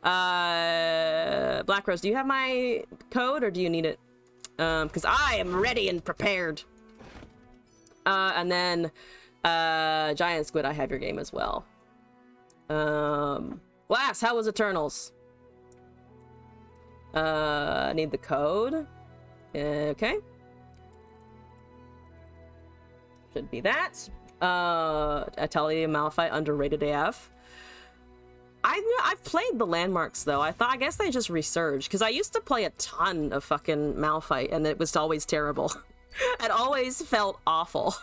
Black Rose, do you have my code, or do you need it? Because I am ready and prepared. And then, Giant Squid, I have your game as well. Lass, how was Eternals? I need the code. Okay. Should be that. Atelier Malphite, underrated AF. I've played the landmarks though. I guess they just resurged because I used to play a ton of fucking Malphite and it was always terrible. It always felt awful.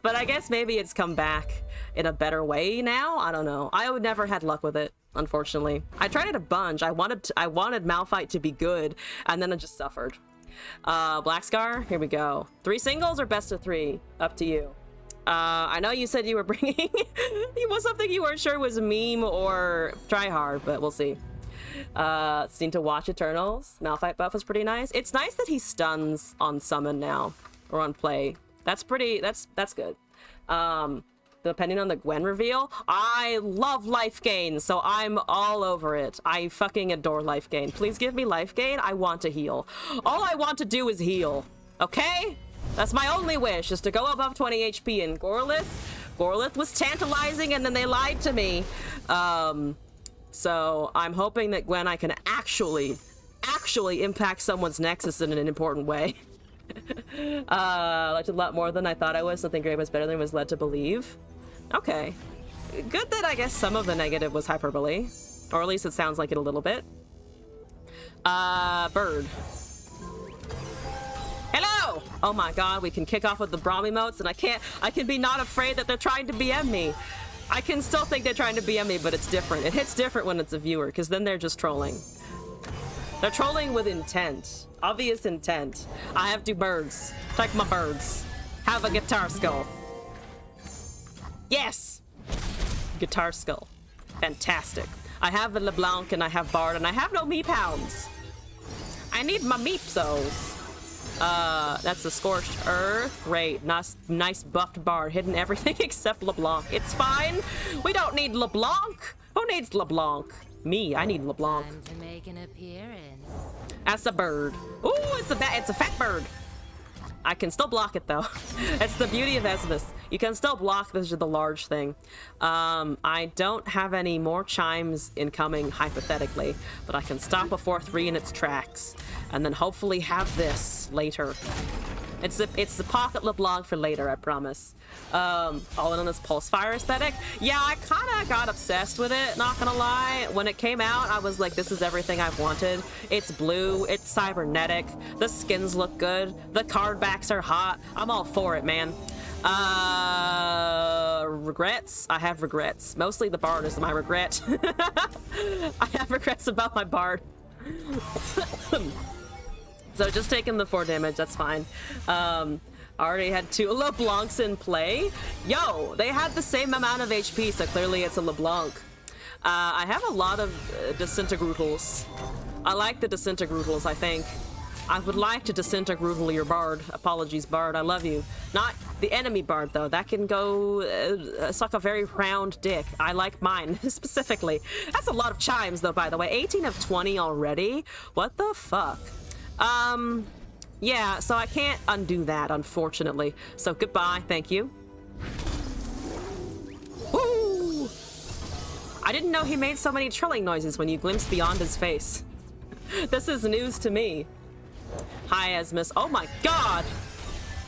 But I guess maybe it's come back in a better way now. I don't know. I would never had luck with it, unfortunately. I tried it a bunch. I wanted Malphite to be good, and then it just suffered. Black Scar, here we go. 3 singles or best of 3? Up to you. I know you said you were bringing it was something you weren't sure was a meme or try hard, but we'll see. Seem to watch Eternals. Malphite buff was pretty nice. It's nice that he stuns on summon now, or on play. That's good. The depending on the Gwen reveal. I love life gain, so I'm all over it. I fucking adore life gain. Please give me life gain. I want to heal. All I want to do is heal. Okay? That's my only wish, is to go above 20 HP. And Gorlith was tantalizing, and then they lied to me. So I'm hoping that Gwen, I can actually impact someone's nexus in an important way. I liked it a lot more than I thought I was. Something great was better than I was led to believe. Okay. Good that I guess some of the negative was hyperbole. Or at least it sounds like it a little bit. Bird. Hello! Oh my god, we can kick off with the Braum emotes, and I can be not afraid that they're trying to BM me. I can still think they're trying to BM me, but it's different. It hits different when it's a viewer, because then they're just trolling. They're trolling with intent. Obvious intent. I have two birds. Take my birds. Have a guitar skull. Yes! Guitar skull. Fantastic. I have a LeBlanc and I have Bard and I have no meep-hounds. I need my meepsos. That's the Scorched Earth. Great. Nice buffed Bard. Hidden everything except LeBlanc. It's fine. We don't need LeBlanc. Who needs LeBlanc? Me. I need LeBlanc. Time to make an appearance. That's a bird. Ooh, it's a fat bird. I can still block it though. It's the beauty of Esmus. You can still block this is the large thing. I don't have any more chimes incoming hypothetically, but I can stop a 4-3 in its tracks, and then hopefully have this later. It's the pocket LeBlanc for later, I promise. All in on this pulse fire aesthetic. Yeah, I kind of got obsessed with it, not gonna lie. When it came out, I was like, this is everything I've wanted. It's blue, it's cybernetic, the skins look good, the card backs are hot. I'm all for it, man. Regrets? I have regrets. Mostly the Bard is my regret. I have regrets about my Bard. So just taking the 4 damage, that's fine. I already had 2 LeBlancs in play. Yo, they had the same amount of HP, so clearly it's a LeBlanc. I have a lot of Disintegrutals. I like the Disintegrutals, I think. I would like to Disintegrutal your Bard. Apologies, Bard, I love you. Not the enemy Bard, though. That can go suck a very round dick. I like mine, specifically. That's a lot of chimes, though, by the way. 18 of 20 already? What the fuck? Yeah, so I can't undo that, unfortunately. So goodbye, thank you. Woo! I didn't know he made so many trilling noises when you glimpsed beyond his face. This is news to me. Hi, Esmus. Oh my god!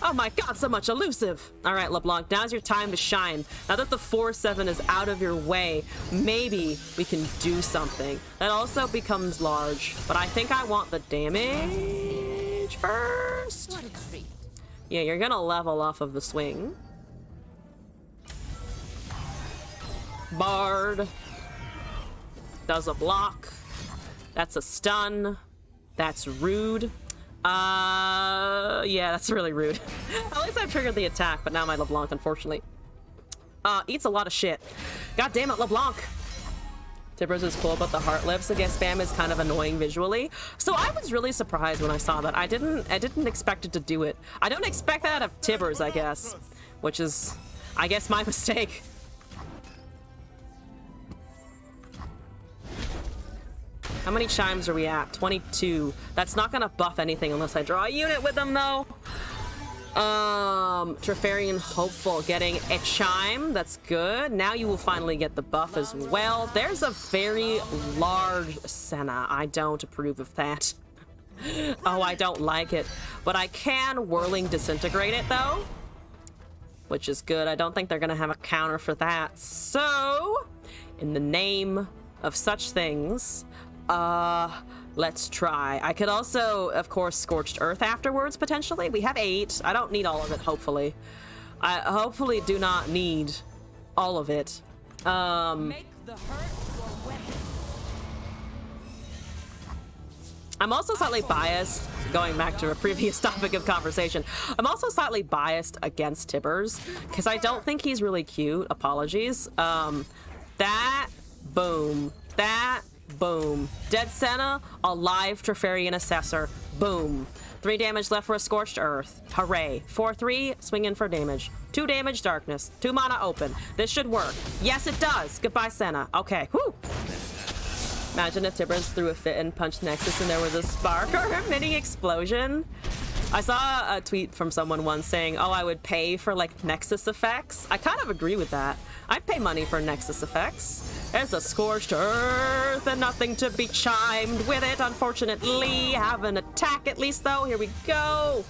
Oh my god, so much elusive! Alright, LeBlanc, now's your time to shine. Now that the 4-7 is out of your way, maybe we can do something. That also becomes large, but I think I want the damage first. What a treat. Yeah, you're gonna level off of the swing. Bard. Does a block. That's a stun. That's rude. Yeah, that's really rude. At least I triggered the attack, but now my LeBlanc, unfortunately, eats a lot of shit. God damn it, LeBlanc! Tibbers is cool, but the heart lips against spam is kind of annoying visually. So I was really surprised when I saw that. I didn't expect it to do it. I don't expect that out of Tibbers, I guess. Which is, I guess, my mistake. How many chimes are we at? 22. That's not gonna buff anything unless I draw a unit with them, though. Trefarian Hopeful getting a chime. That's good. Now you will finally get the buff as well. There's a very large Senna. I don't approve of that. Oh, I don't like it. But I can Whirling Disintegrate it, though, which is good. I don't think they're gonna have a counter for that. So, in the name of such things, let's try. I could also, of course, Scorched Earth afterwards, potentially. We have 8. I don't need all of it, hopefully. I hopefully do not need all of it. Make the hurt your weapon. I'm also slightly biased, going back to a previous topic of conversation. I'm also slightly biased against Tibbers, because I don't think he's really cute. Apologies. That, boom. That, Boom. Dead Senna, alive Trifarian Assessor. Boom. 3 damage left for a Scorched Earth. Hooray. 4/3, swing in for damage. 2 damage, Darkness. 2 mana, open. This should work. Yes, it does. Goodbye, Senna. Okay. Whew. Imagine if Tibbers threw a fit and punched Nexus and there was a spark or a mini explosion. I saw a tweet from someone once saying, oh, I would pay for, like, Nexus effects. I kind of agree with that. I'd pay money for Nexus effects. There's a Scorched Earth and nothing to be chimed with it, unfortunately. Have an attack at least, though. Here we go.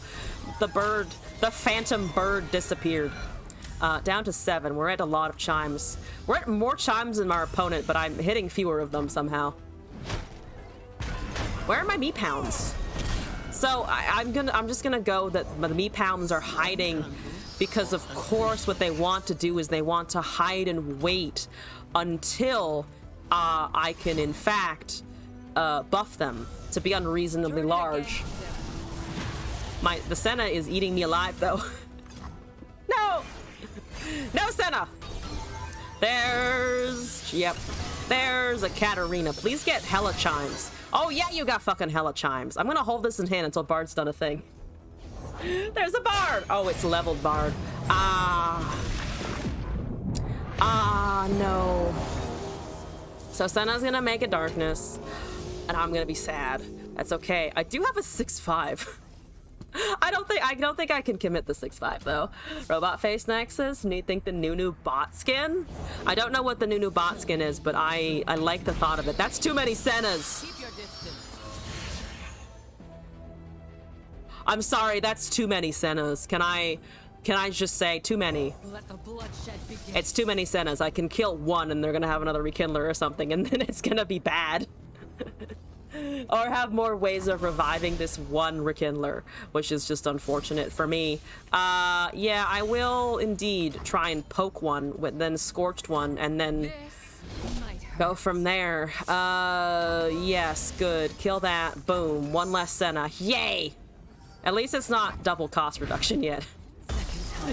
The phantom bird disappeared. Down to 7. We're at a lot of chimes. We're at more chimes than our opponent, but I'm hitting fewer of them somehow. Where are my meat pounds? So I'm just gonna go that the meat pounds are hiding because of course what they want to do is they want to hide and wait until I can in fact buff them to be unreasonably large. The Senna is eating me alive though. No! No, Senna! There's a Katarina. Please get hella chimes. Oh yeah, you got fucking hella chimes. I'm gonna hold this in hand until Bard's done a thing. There's a Bard! Oh, it's leveled Bard. No. So Senna's gonna make a Darkness, and I'm gonna be sad. That's okay. I do have a 6/5. I don't think I can commit the 6/5 though. Robot face Nexus. Think the new bot skin. I don't know what the new bot skin is, but I like the thought of it. That's too many Sennas. Keep your distance. I'm sorry, that's too many Sennas. Can I just say too many? Let the bloodshed begin. It's too many Sennas. I can kill one and they're gonna have another Rekindler or something, and then it's gonna be bad. Or have more ways of reviving this one Rekindler, which is just unfortunate for me. Yeah, I will indeed try and poke one, then Scorched one, and then go from there. Yes, good. Kill that. Boom. One less Senna. Yay! At least it's not double cost reduction yet.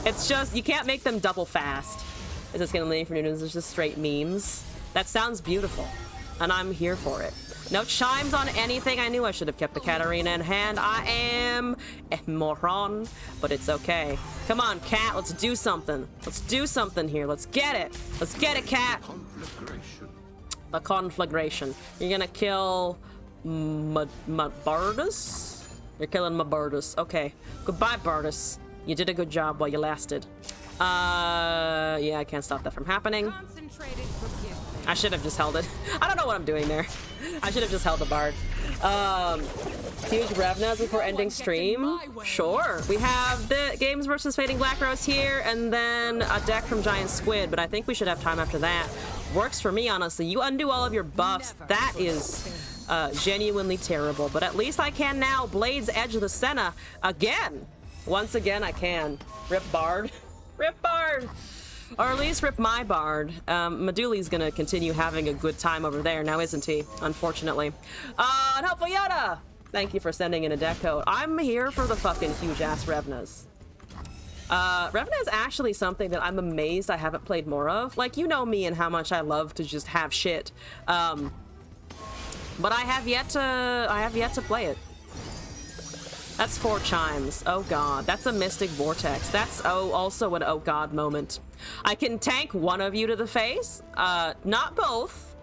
It's just, you can't make them double fast. Is this gonna leave for noodles? It's just straight memes. That sounds beautiful, and I'm here for it. No chimes on anything. I knew I should have kept the Katarina in hand. I am a moron, but it's okay. Come on, cat, let's do something. Let's do something here. Let's get it. Let's get it, cat. A conflagration. You're gonna kill Bardus? You're killing my Bardus. Okay. Goodbye, Bardus. You did a good job while you lasted. Yeah, I can't stop that from happening. I should have just held it. I don't know what I'm doing there. I should have just held the Bard. Huge Revnas before ending stream? Sure. We have the Games versus Fading Black Rose here, and then a deck from Giant Squid, but I think we should have time after that. Works for me, honestly. You undo all of your buffs. That is genuinely terrible, but at least I can now Blade's Edge of the Senna again. Once again, I can. Rip Bard. Rip Bard! Or at least rip my Bard. Meduli's gonna continue having a good time over there now, isn't he? Unfortunately. And Helpful Yoda! Thank you for sending in a deck code. I'm here for the fucking huge-ass Revnas. Revna is actually something that I'm amazed I haven't played more of. Like, you know me and how much I love to just have shit. But I have yet to play it. That's 4 chimes. Oh god, that's a Mystic Vortex. That's also an oh god moment. I can tank one of you to the face. Not both.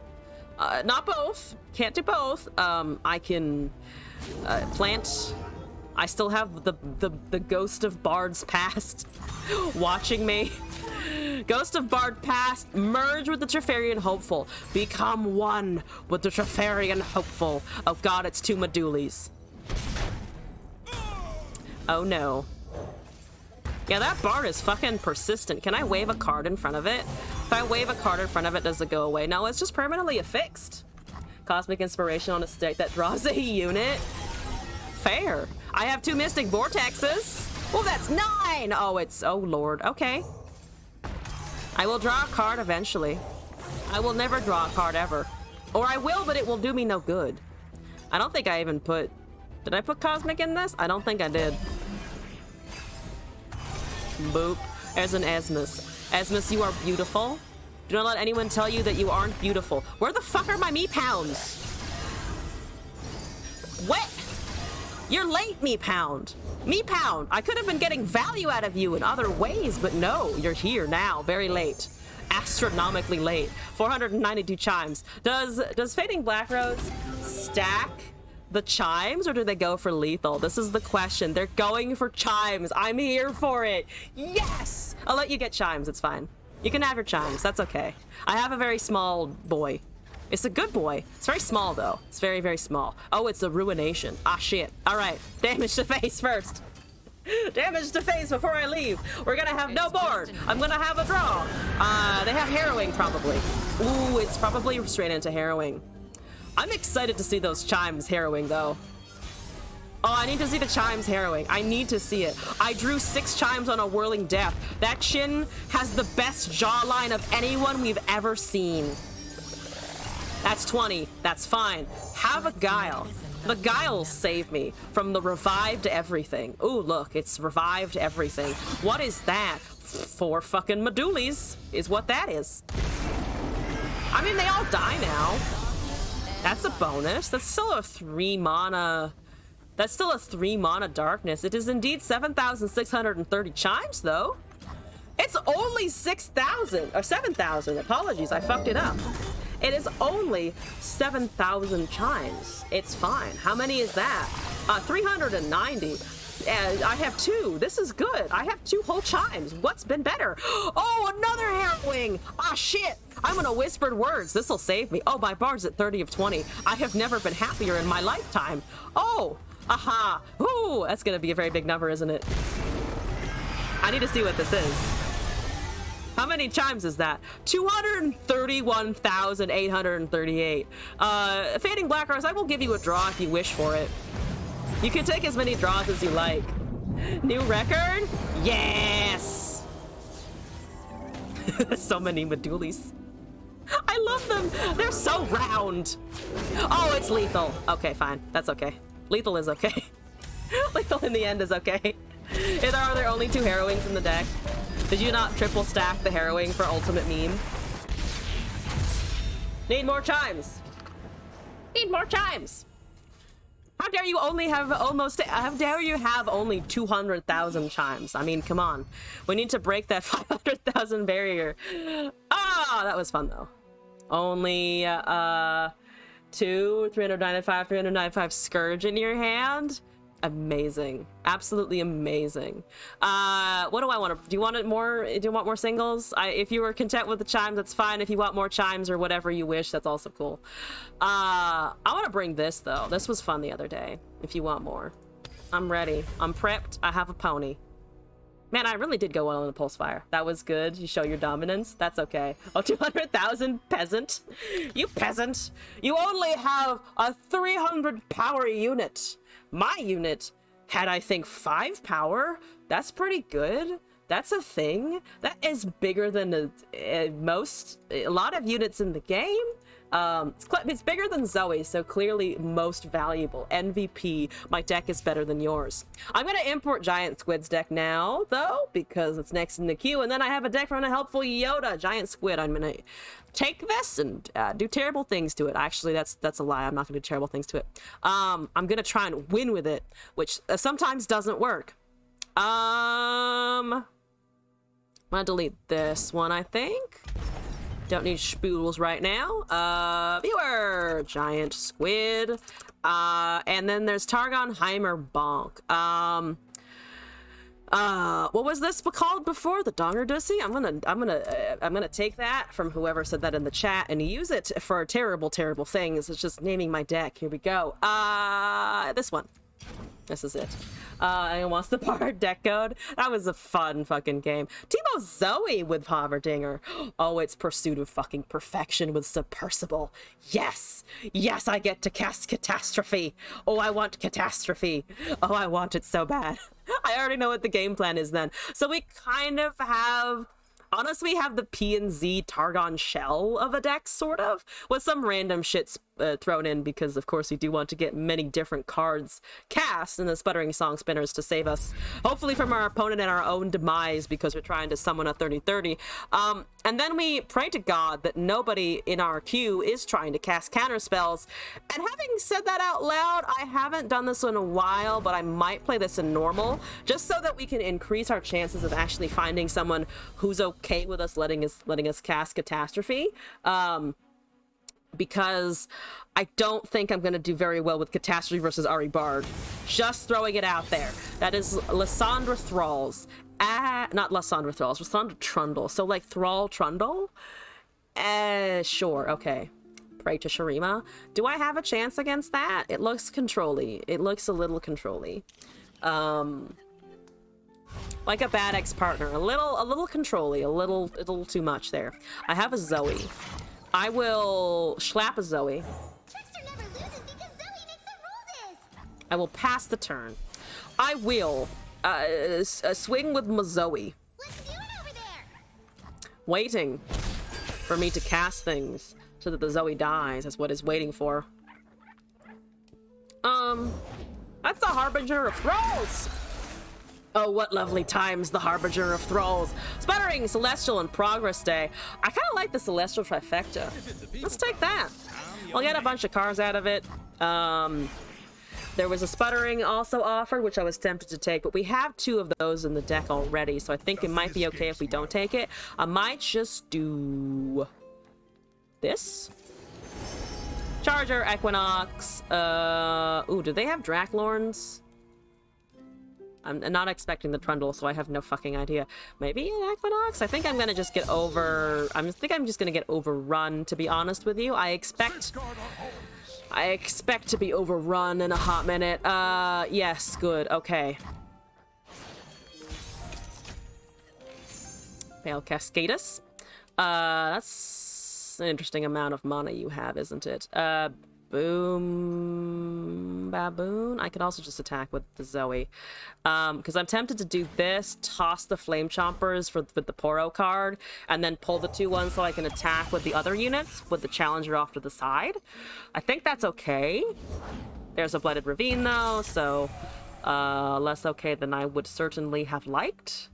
Not both. Can't do both. I can plant. I still have the Ghost of Bard's Past watching me. Ghost of Bard Past, merge with the Trifarian Hopeful. Become one with the Trifarian Hopeful. Oh god, it's 2 Medulis. Oh no. Yeah, that Bard is fucking persistent. Can I wave a card in front of it? If I wave a card in front of it, does it go away? No, it's just permanently affixed. Cosmic Inspiration on a stick that draws a unit. Fair. I have 2 Mystic Vortexes. Oh, that's 9! Oh, oh lord. Okay. I will draw a card eventually. I will never draw a card ever. Or I will, but it will do me no good. I don't think I even put... Did I put Cosmic in this? I don't think I did. Boop. There's an Esmus. Esmus, you are beautiful. Do not let anyone tell you that you aren't beautiful. Where the fuck are my me pounds? What? You're late, me pound. Me pound. I could have been getting value out of you in other ways, but no, you're here now, very late. Astronomically late. 492 chimes. Does Fading Black Rose stack the chimes, or do they go for lethal? This is the question. They're going for chimes. I'm here for it. Yes! I'll let you get chimes. It's fine. You can have your chimes. That's okay. I have a very small boy. It's a good boy. It's very small, though. It's very, very small. Oh, it's a ruination. Ah, shit. All right. Damage to face first. Damage to face before I leave. We're gonna have no board. I'm gonna have a draw. They have harrowing, probably. Ooh, it's probably straight into harrowing. I'm excited to see those chimes harrowing, though. Oh, I need to see the chimes harrowing. I need to see it. I drew 6 chimes on a whirling death. That Jhin has the best jawline of anyone we've ever seen. That's 20. That's fine. Have a guile. The guile saved me from the revived everything. Ooh, look, it's revived everything. What is that? 4 fucking medullis is what that is. I mean, they all die now. That's a bonus. That's still a 3 mana. That's still a 3 mana darkness. It is indeed 7,630 chimes, though. It's only 6,000 or 7,000. Apologies, I fucked it up. It is only 7,000 chimes. It's fine. How many is that? 390. And I have 2. This is good. I have 2 whole chimes. What's been better? Oh, another harrowing. Ah, shit. I'm gonna whispered words. This'll save me. Oh, my bar's at 30 of 20. I have never been happier in my lifetime. Oh, aha. Ooh, that's gonna be a very big number, isn't it? I need to see what this is. How many chimes is that? 231,838. Fading Black Rose, I will give you a draw if you wish for it. You can take as many draws as you like. New record? Yes! So many medullis. I love them. They're so round. Oh, it's lethal. Okay, fine. That's okay. Lethal is okay. Lethal in the end is okay. Are there only 2 harrowings in the deck? Did you not triple stack the harrowing for ultimate meme? Need more chimes. Need more chimes. How dare you only have how dare you have only 200,000 chimes? I mean, come on. We need to break that 500,000 barrier. Ah, that was fun though. Only 395 Scourge in your hand. Amazing. Absolutely amazing. What do I want to do? You want it more? Do you want more singles? If you were content with the chimes, that's fine. If you want more chimes or whatever you wish, that's also cool. I want to bring this though. This was fun the other day. If you want more, I'm ready. I'm prepped. I have a pony. Man, I really did go well on the pulse fire. That was good. You show your dominance. That's okay. Oh, 200,000 peasant. You peasant. You only have a 300 power unit. My unit had, I think, 5 power. That's pretty good. That's a thing. That is bigger than a lot of units in the game. It's bigger than Zoe, so clearly most valuable. MVP. My deck is better than yours. I'm gonna import Giant Squid's deck now, though, because it's next in the queue, and then I have a deck from a helpful Yoda, Giant Squid. I'm gonna take this and do terrible things to it. Actually, that's a lie. I'm not gonna do terrible things to it. I'm gonna try and win with it, which sometimes doesn't work. I'm gonna delete this one, I think. Don't need spoodles right now. Viewer, Giant Squid. And then there's Targonheimer Bonk. What was this called before? The Donger Dussy? I'm gonna take that from whoever said that in the chat and use it for terrible, terrible things. It's just naming my deck. Here we go. This one. This is it. Anyone wants the Bard deck code? That was a fun fucking game. Teemo Zoe with Poverdinger. Oh, it's Pursuit of fucking Perfection with Submersible. Yes! Yes, I get to cast Catastrophe. Oh, I want Catastrophe. Oh, I want it so bad. I already know what the game plan is then. So we kind of have... Honestly, we have the P and Z Targon shell of a deck, sort of, with some random shit thrown in because, of course, we do want to get many different cards cast in the Sputtering Song Spinners to save us, hopefully from our opponent and our own demise, because we're trying to summon a 30-30. And then we pray to God that nobody in our queue is trying to cast counter spells. And having said that out loud, I haven't done this in a while, but I might play this in normal, just so that we can increase our chances of actually finding someone who's okay with us letting us cast Catastrophe. Because I don't think I'm going to do very well with Catastrophe versus Ari Bard. Just throwing it out there. That is Lysandra Thralls. Not Lysandra Thralls, Lysandra Trundle. So like Thrall Trundle? Sure, okay. Pray to Shurima. Do I have a chance against that? It looks control-y. It looks a little control-y. Like a bad ex-partner. A little control-y. A little too much there. I have a Zoe. I will slap a Zoe. Trickster never loses because Zoe makes the rules. I will pass the turn. I will swing with my Zoe. What's doing over there? Waiting for me to cast things so that the Zoe dies is what it's waiting for. That's the Harbinger of Thralls! Oh, what lovely times, the Harbinger of Thralls. Sputtering, Celestial, and Progress Day. I kind of like the Celestial Trifecta. Let's take that. I'll get a bunch of cards out of it. There was a Sputtering also offered, which I was tempted to take, but we have 2 of those in the deck already, so I think it might be okay if we don't take it. I might just do this. Charger, Equinox. Ooh, do they have Draklorns? I'm not expecting the Trundle, so I have no fucking idea. Maybe an Equinox? I think I'm gonna just get I think I'm just gonna get overrun, to be honest with you. I expect to be overrun in a hot minute. Yes, good, okay. Pale Cascadus. That's an interesting amount of mana you have, isn't it? Boom Baboon. I could also just attack with the Zoe. Because I'm tempted to do this, toss the Flame Chompers with the Poro card, and then pull the 2-1 so I can attack with the other units with the Challenger off to the side. I think that's okay. There's a Blighted Ravine though, so less okay than I would certainly have liked.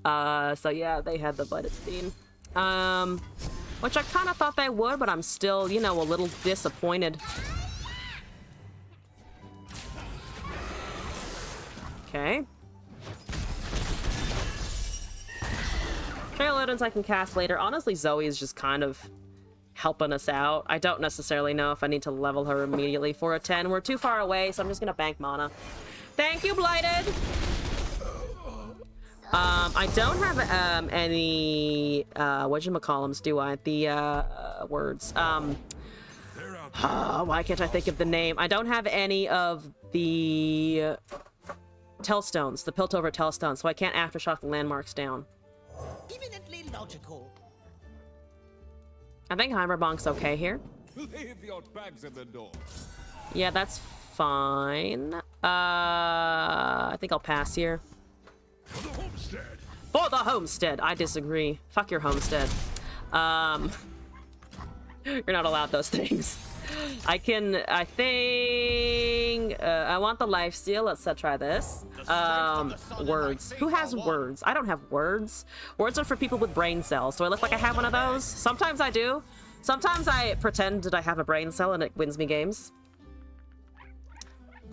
So yeah, they had the Blighted Ravine. Which I kind of thought they would, but I'm still, you know, a little disappointed. Okay. Trail Odins I can cast later. Honestly, Zoe is just kind of helping us out. I don't necessarily know if I need to level her immediately for a 10. We're too far away, so I'm just gonna bank mana. Thank you, Blighted! I don't have any whatchamacallums, do I? The words. Why can't I think of the name? I don't have any of the Tellstones, the Piltover Tellstones, so I can't Aftershock the landmarks down. Eminently logical. I think Heimerbonk's okay here. Leave your bags at the door. Yeah, that's fine. I think I'll pass here. For the homestead. For the homestead! I disagree. Fuck your homestead. You're not allowed those things. I want the lifesteal. Let's try this. Words. Who has words? I don't have words. Words are for people with brain cells. Do I look like I have one of those? Sometimes I do. Sometimes I pretend that I have a brain cell and it wins me games.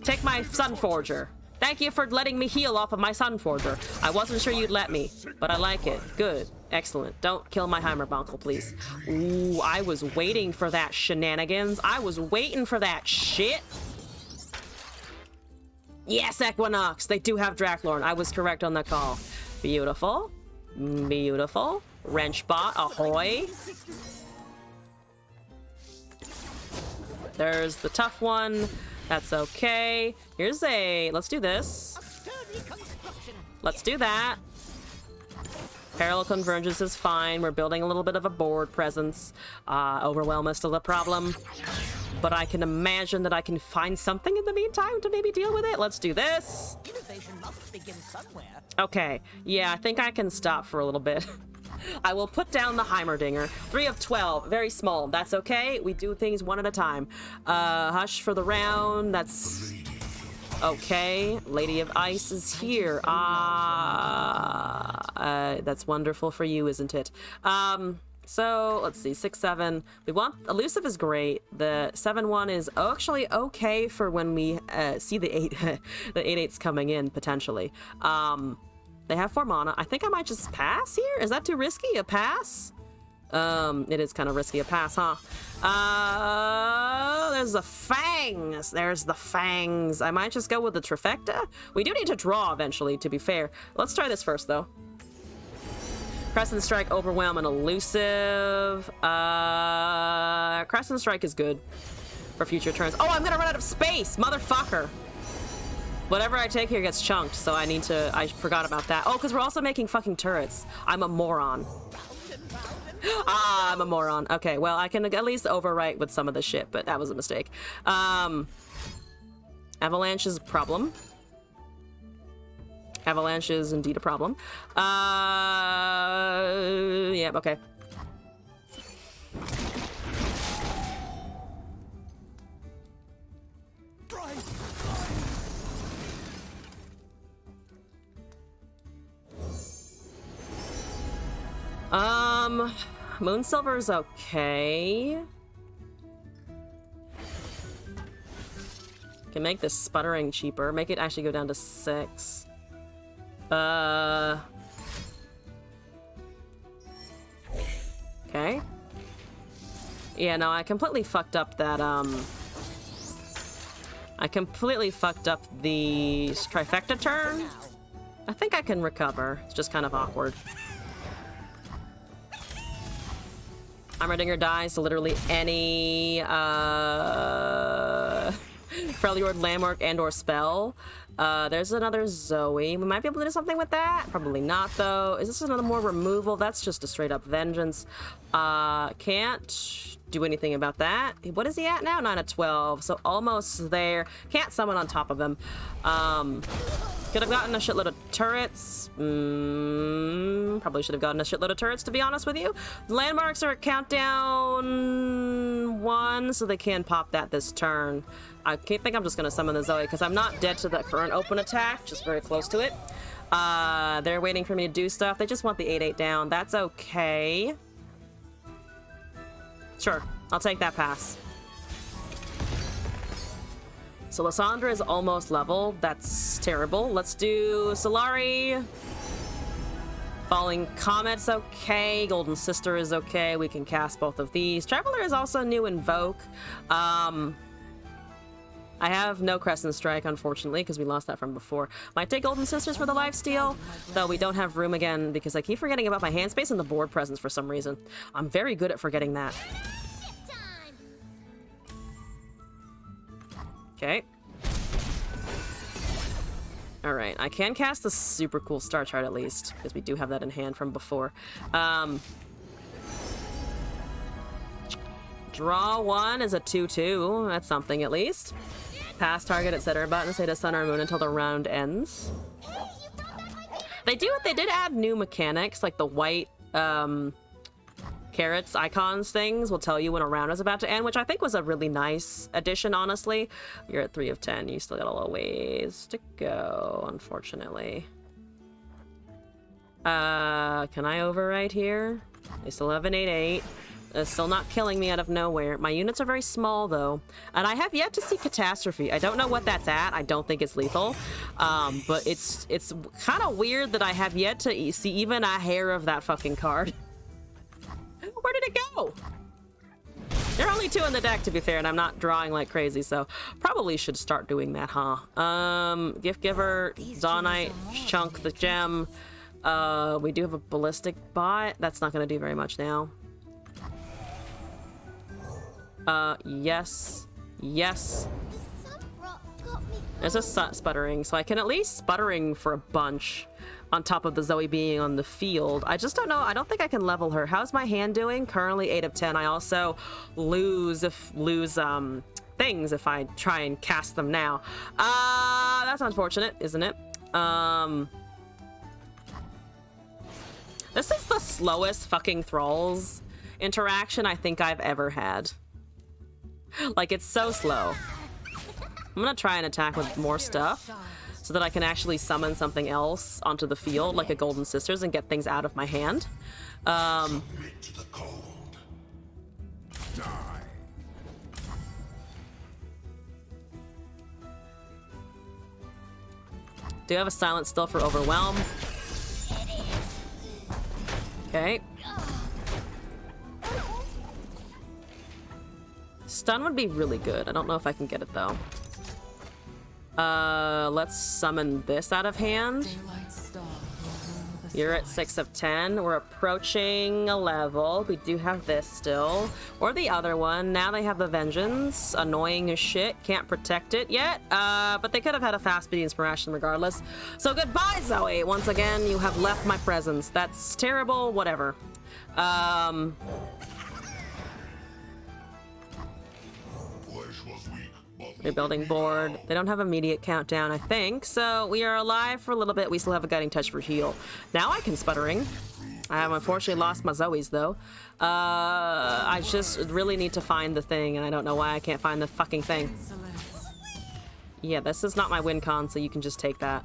Take my Sunforger. Thank you for letting me heal off of my Sunforger. I wasn't sure you'd let me, but I like it. Good. Excellent. Don't kill my Heimerbonkle, please. Ooh, I was waiting for that shenanigans. I was waiting for that shit. Yes, Equinox. They do have Draklorn. I was correct on the call. Beautiful. Beautiful. Wrenchbot, ahoy. There's the tough one. That's okay. Here's let's do this. Let's do that. Parallel Convergence is fine. We're building a little bit of a board presence. Overwhelm is still a problem. But I can imagine that I can find something in the meantime to maybe deal with it. Let's do this. Innovation must begin somewhere. Okay. Yeah, I think I can stop for a little bit. I will put down the Heimerdinger. 3 of 12. Very small. That's okay. We do things one at a time. Hush for the round. That's okay. Lady of Ice is here. That's wonderful for you, isn't it? So let's see, 6, 7. We want elusive is great. The 7-1 is actually okay for when we see the 8 the 8/8s coming in potentially. They have 4 mana. I think I might just pass here. Is that too risky? A pass? It is kind of risky. A pass, huh? There's the fangs. There's the fangs. I might just go with the trifecta. We do need to draw eventually, to be fair. Let's try this first, though. Crescent Strike, Overwhelm, and Elusive. Crescent Strike is good for future turns. Oh, I'm gonna run out of space, motherfucker. Whatever I take here gets chunked, so I need to... I forgot about that. Oh, because we're also making fucking turrets. I'm a moron. I'm a moron. Okay, well, I can at least overwrite with some of the shit, but that was a mistake. Avalanche is a problem. Avalanche is indeed a problem. Yeah, okay. Moonsilver's okay. Can make this sputtering cheaper. Make it actually go down to 6. Okay. Yeah, no, I completely fucked up that, I completely fucked up the trifecta turn. I think I can recover. It's just kind of awkward. Heimerdinger dies, so literally any, Freljord, Landmark, and or spell. There's another Zoe. We might be able to do something with that. Probably not, though. Is this another more removal? That's just a straight up vengeance. Can't do anything about that. What is he at now? 9 of 12. So almost there. Can't summon on top of him. Could have gotten a shitload of turrets. Probably should have gotten a shitload of turrets, to be honest with you. Landmarks are at countdown 1, so they can pop that this turn. I think I'm just going to summon the Zoe because I'm not dead to the current open attack, just very close to it. They're waiting for me to do stuff. They just want the 8/8 down. That's okay. Sure, I'll take that pass. So Lysandra is almost level. That's terrible. Let's do Solari. Falling Comet's okay. Golden Sister is okay. We can cast both of these. Traveler is also new Invoke. I have no Crescent Strike, unfortunately, because we lost that from before. Might take Golden Sisters for the lifesteal, though we don't have room again because I keep forgetting about my hand space and the board presence for some reason. I'm very good at forgetting that. Okay. Alright, I can cast the super cool star chart at least, because we do have that in hand from before. Draw 1 is a 2/2. That's something at least. Pass target, etc. Button say to sun or moon until the round ends. They did add new mechanics, like the white carrots, icons things will tell you when a round is about to end, which I think was a really nice addition, honestly. You're at 3 of 10. You still got a little ways to go, unfortunately. Can I overwrite here? They still have an 8/8. It's still not killing me out of nowhere. My units are very small, though. And I have yet to see Catastrophe. I don't know what that's at. I don't think it's lethal. But it's kind of weird that I have yet to see even a hair of that fucking card. Where did it go? There are only 2 in the deck, to be fair, and I'm not drawing like crazy, so probably should start doing that, huh? Gift Giver, Zaunite, chunk the gem. We do have a Ballistic bot. That's not going to do very much now. Yes. Yes. There's a sputtering, so I can at least sputtering for a bunch on top of the Zoe being on the field. I just don't know. I don't think I can level her. How's my hand doing? Currently 8 of 10. I also lose things if I try and cast them now. That's unfortunate, isn't it? This is the slowest fucking Thralls interaction I think I've ever had. Like, it's so slow. I'm gonna try and attack with more stuff so that I can actually summon something else onto the field, like a Golden Sisters, and get things out of my hand. Do have a silent still for Overwhelm. Okay. Stun would be really good. I don't know if I can get it though. Let's summon this out of hand. You're at 6 of 10. We're approaching a level. We do have this still. Or the other one. Now they have the Vengeance. Annoying as shit. Can't protect it yet. But they could have had a fast speed inspiration regardless. So goodbye, Zoe. Once again, you have left my presence. That's terrible. Whatever. Rebuilding board. They don't have immediate countdown, I think. So we are alive for a little bit. We still have a guiding touch for heal. Now I can sputtering. I have unfortunately lost my Zoes though. I just really need to find the thing, and I don't know why I can't find the fucking thing. Yeah, this is not my win con, so you can just take that.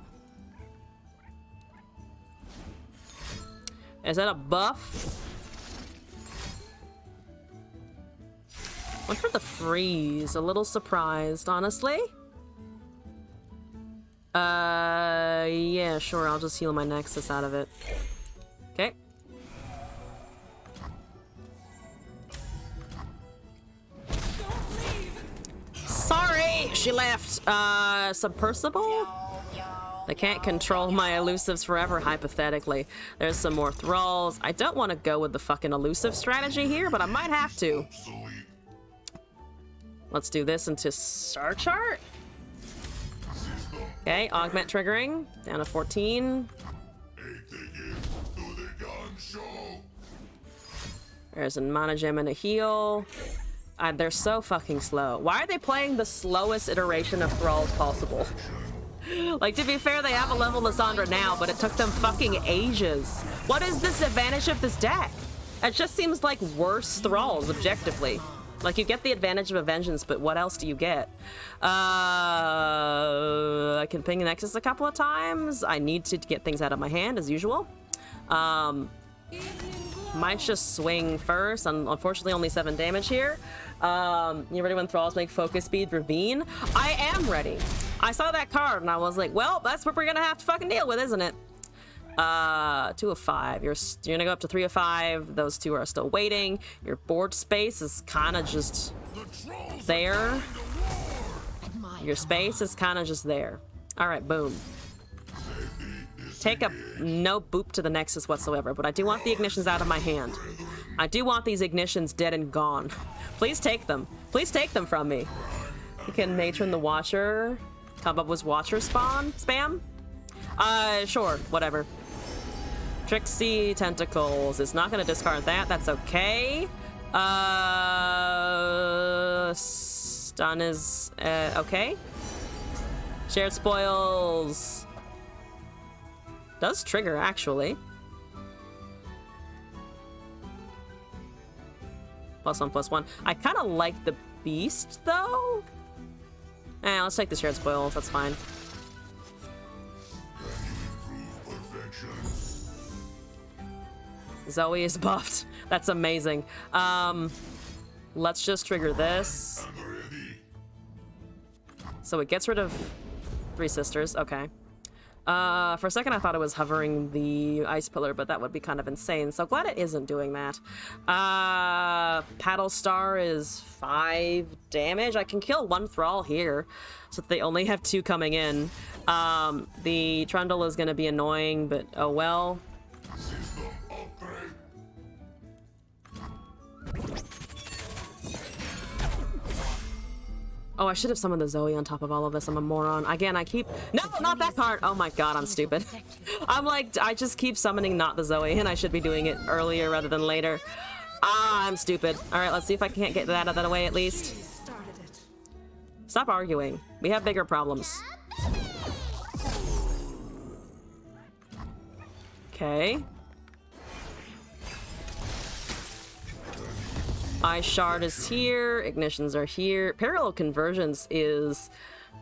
Is that a buff? Went for the freeze. A little surprised, honestly. Yeah, sure. I'll just heal my Nexus out of it. Okay. Sorry, she left. Submersible? They can't control my elusives forever, hypothetically. There's some more Thralls. I don't want to go with the fucking elusive strategy here, but I might have to. Let's do this into Star Chart. Okay, augment triggering. Down to 14. There's a mana gem and a heal. They're so fucking slow. Why are they playing the slowest iteration of Thralls possible? Like, to be fair, they have a level Lysandra now, but it took them fucking ages. What is this advantage of this deck? It just seems like worse Thralls, objectively. Like, you get the advantage of a Vengeance, but what else do you get? I can ping Nexus a couple of times. I need to get things out of my hand, as usual. Might just swing first. Unfortunately, only 7 damage here. You ready when Thralls make focus speed Ravine? I am ready. I saw that card, and I was like, well, that's what we're gonna have to fucking deal with, isn't it? 2 of 5. You're gonna go up to 3 of 5. Those 2 are still waiting. Your board space is kind of just there. Your space is kind of just there. All right, boom. Take a no boop to the Nexus whatsoever, but I do want the ignitions out of my hand. I do want these ignitions dead and gone. Please take them. Please take them from me. You can Matron the Watcher. Come up with Watcher spam? Sure, whatever. Trixie Tentacles is not going to discard that. That's okay. Stun is okay. Shared Spoils does trigger, actually. +1/+1. I kind of like the Beast, though. Let's take the Shared Spoils. That's fine. Zoe is buffed. That's amazing. Let's just trigger this. So it gets rid of 3 sisters. Okay. For a second I thought it was hovering the ice pillar, but that would be kind of insane. So glad it isn't doing that. Paddle Star is 5 damage. I can kill 1 Thrall here, so that they only have 2 coming in. The Trundle is going to be annoying, but oh well. Oh, I should have summoned the Zoe on top of all of this. I'm a moron. Again, I keep... No, not that card! Oh my god, I'm stupid. I'm like, I just keep summoning not the Zoe, and I should be doing it earlier rather than later. Ah, I'm stupid. Alright, let's see if I can't get that out of the way at least. Stop arguing. We have bigger problems. Okay. Eye Shard is here. Ignitions are here. Parallel Convergence is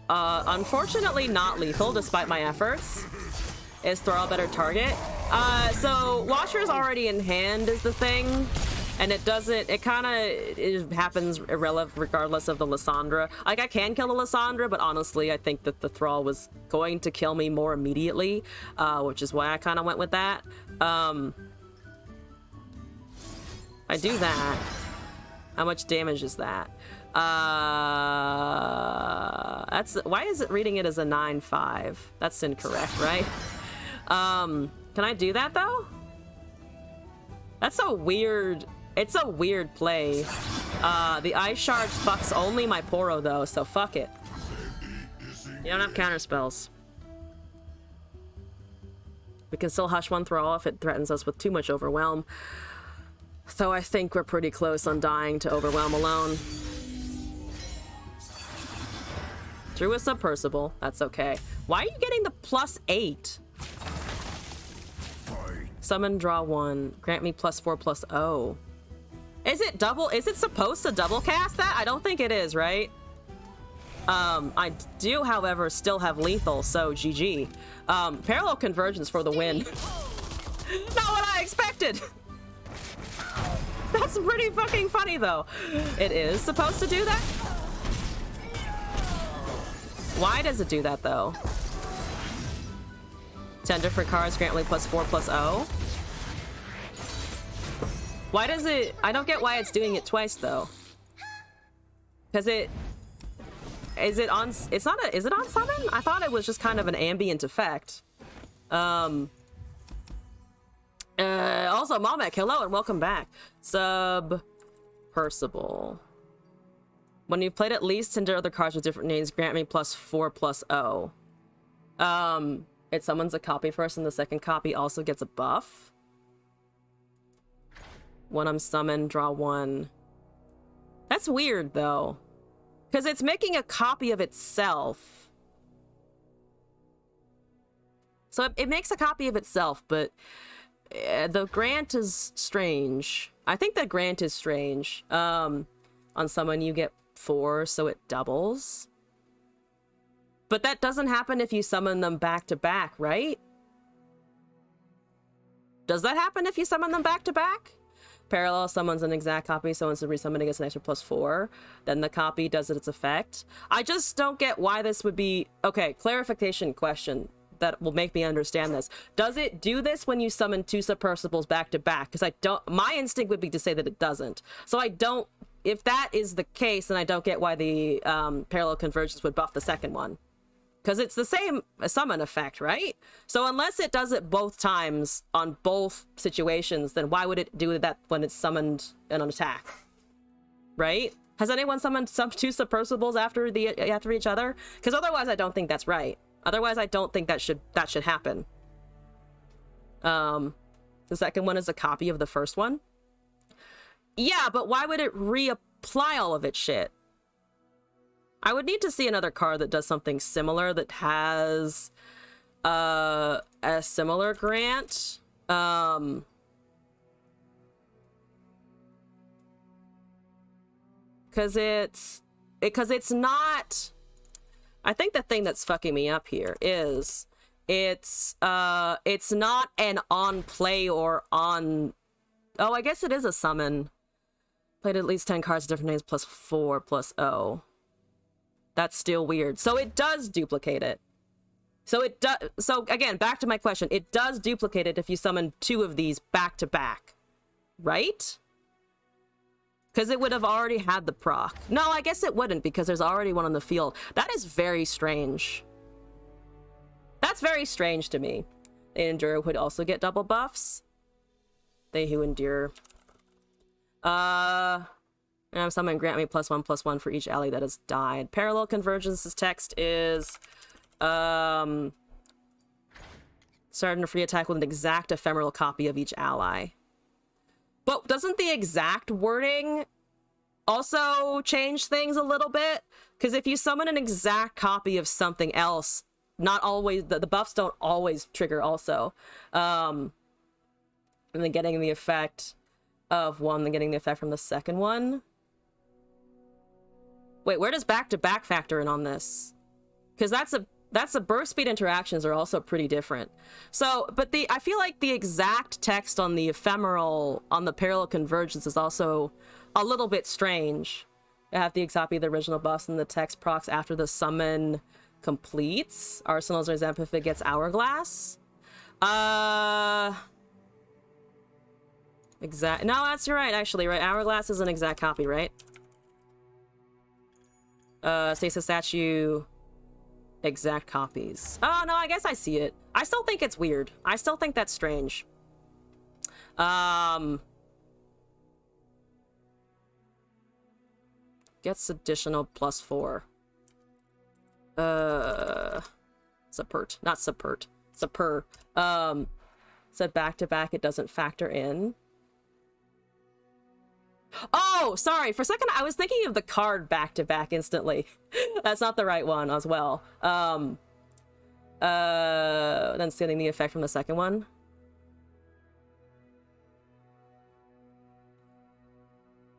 unfortunately not lethal despite my efforts. Is throw a better target. So Watcher is already in hand is the thing. And it doesn't, it happens regardless of the Lysandra. Like, I can kill the Lysandra, but honestly, I think that the Thrall was going to kill me more immediately, which is why I kind of went with that. I do that. How much damage is that? Why is it reading it as a 9-5? That's incorrect, right? Can I do that, though? That's a weird... It's a weird play. The Ice Shard fucks only my Poro, though, so fuck it. You don't have counter spells. We can still Hush one Thrall if it threatens us with too much Overwhelm. So I think we're pretty close on dying to Overwhelm alone. Drew a Submersible. That's okay. Why are you getting the +8? Summon, draw 1. Grant me +4/+0. Is it double? Is it supposed to double cast that? I don't think it is, right? I do, however, still have lethal, so GG. Parallel Convergence for the win. Not what I expected! That's pretty fucking funny, though. It is supposed to do that? Why does it do that, though? Tender for cards, grant me +4/+0. Why does it... I don't get why it's doing it twice, though. Because it... Is it on... It's not a... Is it on summon? I thought it was just kind of an ambient effect. Also, Malmek, hello and welcome back. Submersible. When you've played at least 10 other cards with different names, grant me +4/+0. It summons a copy first, and the second copy also gets a buff. When I'm summoned, draw 1. That's weird, though. Because it's making a copy of itself. So it makes a copy of itself, but the grant is strange. I think the grant is strange. On summon, you get 4, so it doubles. But that doesn't happen if you summon them back to back, right? Does that happen if you summon them back to back? Parallel summons an exact copy, so instead of resummoning gets an extra +4. Then the copy does its effect. I just don't get why this would be... Okay, clarification question that will make me understand this. Does it do this when you summon 2 Submersibles back to back? Because I don't... My instinct would be to say that it doesn't. So I don't... If that is the case, then I don't get why the Parallel Convergence would buff the second one. Because it's the same summon effect, right? So unless it does it both times on both situations, then why would it do that when it's summoned in an attack? Right? Has anyone summoned 2 Submersibles after each other? Because otherwise I don't think that's right. Otherwise I don't think that should happen. The second one is a copy of the first one. Yeah, but why would it reapply all of its shit? I would need to see another card that does something similar, that has a similar grant. Because it's not... I think the thing that's fucking me up here is it's not an on play or on... Oh, I guess it is a summon. Played at least 10 cards, different names, +4/+0. That's still weird. So it does duplicate it. So it does. So again, back to my question. It does duplicate it if you summon 2 of these back to back, right? Because it would have already had the proc. No, I guess it wouldn't because there's already one on the field. That is very strange. That's very strange to me. They endure would also get double buffs. They who endure. And someone grant me +1/+1 for each ally that has died. Parallel Convergence's text is starting a free attack with an exact ephemeral copy of each ally. But doesn't the exact wording also change things a little bit? Because if you summon an exact copy of something else, not always the buffs don't always trigger also. And then getting the effect. of one than getting the effect from the second one. Wait, where does back-to-back factor in on this? Because that's a burst speed interactions are also pretty different. So, but I feel like the exact text on the ephemeral, on the parallel convergence is also a little bit strange. You have the exact copy of the original buffs and the text procs after the summon completes. Arsenal's example if it gets hourglass. Exact. No, that's right. Actually, right. Hourglass is an exact copy, right? Stasis statue. Exact copies. Oh no, I guess I see it. I still think it's weird. I still think that's strange. Gets additional +4. Suppert, not suppert. Supper. Said back to back, it doesn't factor in. Oh, sorry. For a second, I was thinking of the card back to back instantly. That's not the right one as well. Then getting the effect from the second one.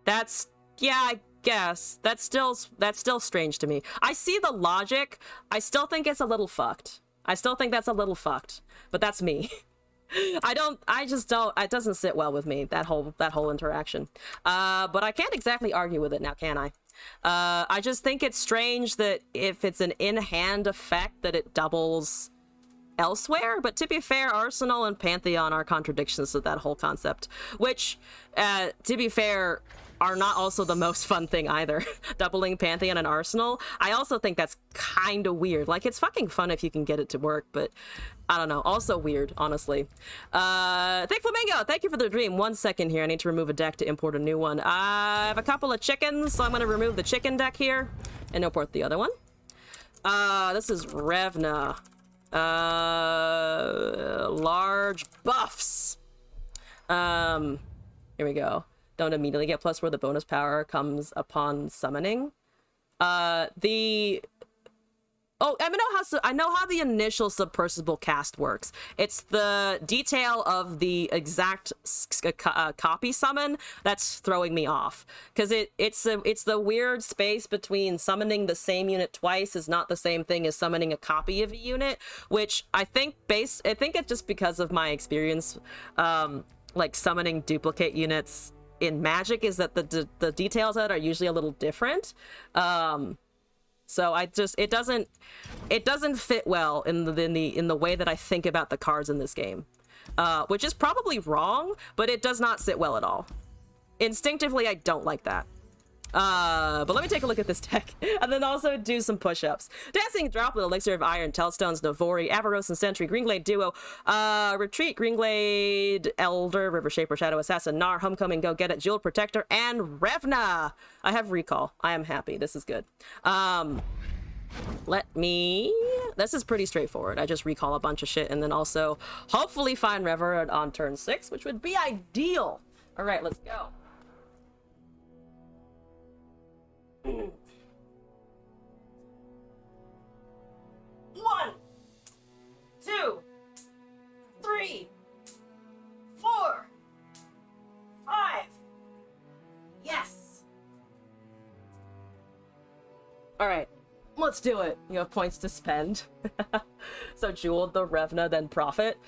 That's, yeah, I guess. That's still strange to me. I see the logic. I still think it's a little fucked. I still think that's a little fucked, but that's me. I just don't, it doesn't sit well with me, that whole interaction. But I can't exactly argue with it now, can I? I just think it's strange that if it's an in-hand effect that it doubles elsewhere, but to be fair, Arsenal and Pantheon are contradictions to that whole concept, which, to be fair, are not also the most fun thing either. Doubling Pantheon and Arsenal. I also think that's kind of weird. Like, it's fucking fun if you can get it to work, but I don't know. Also weird, honestly. Thick Flamingo, thank you for the dream. 1 second here. I need to remove a deck to import a new one. I have a couple of chickens, so I'm going to remove the chicken deck here and import the other one. This is Revna. Large buffs. Here we go. Don't immediately get +4. The bonus power comes upon summoning. I know how the initial submersible cast works. It's the detail of the exact copy summon that's throwing me off, because it's the weird space between summoning the same unit twice is not the same thing as summoning a copy of a unit, which I think it's just because of my experience, like summoning duplicate units in Magic, is that the details of it are usually a little different. So it doesn't fit well in the way that I think about the cards in this game, which is probably wrong, but it does not sit well at all. Instinctively, I don't like that. But let me take a look at this deck and then also do some push-ups. Dancing Droplet, Elixir of Iron, Telstones, Novori, Avaros and Sentry, Greenglade Duo, Retreat, Greenglade, Elder, River Shaper, Shadow Assassin, Gnar, Homecoming, Go Get It, Jeweled Protector, and Revna. I have Recall. I am happy. This is good. This is pretty straightforward. I just recall a bunch of shit and then also hopefully find Rever on turn 6, which would be ideal. All right, let's go. 1, 2, 3, 4, 5. Yes. All right, let's do it. You have points to spend. So Jeweled the Revna, then Profit.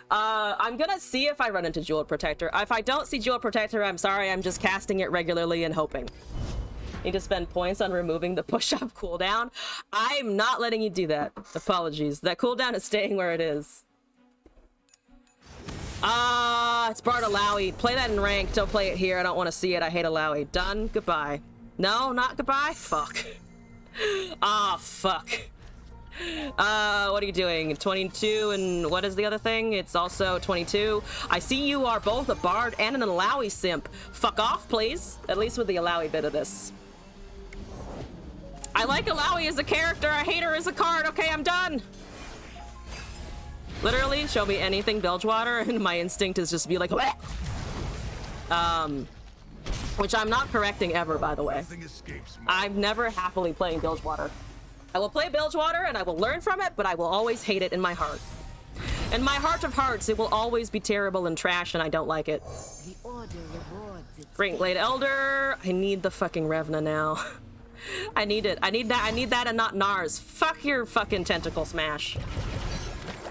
I'm gonna see if I run into Jeweled Protector. If I don't see Jeweled Protector, I'm sorry. I'm just casting it regularly and hoping. Need to spend points on removing the push-up cooldown. I'm not letting you do that. Apologies. That cooldown is staying where it is. It's Bard Alawi. Play that in rank. Don't play it here. I don't want to see it. I hate Alawi. Done. Goodbye. No, not goodbye? Fuck. Fuck. What are you doing? 22 and what is the other thing? It's also 22. I see you are both a Bard and an Alawi simp. Fuck off, please. At least with the Alawi bit of this. I like Alawi as a character. I hate her as a card. Okay, I'm done. Literally, show me anything Bilgewater, and my instinct is just to be like, bleh. Which I'm not correcting ever, by the way. I'm never happily playing Bilgewater. I will play Bilgewater, and I will learn from it, but I will always hate it in my heart. In my heart of hearts, it will always be terrible and trash, and I don't like it. The order rewards Great Blade Elder. I need the fucking Revna now. I need it. I need that. I need that and not Nars. Fuck your fucking tentacle smash.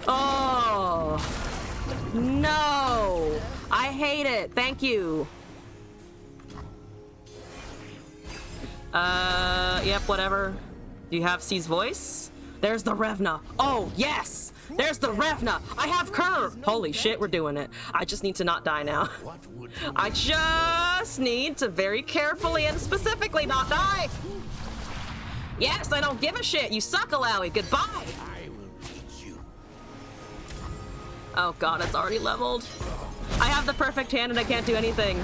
Oh. No. I hate it. Thank you. Yep, whatever. Do you have C's voice? There's the Revna. Oh, yes. There's the Revna. I have curve. Holy shit, we're doing it. I just need to not die now. I just need to very carefully and specifically not die. Yes, I don't give a shit. You suck, Alawi. Goodbye. I will teach you. Oh god, it's already leveled. I have the perfect hand and I can't do anything.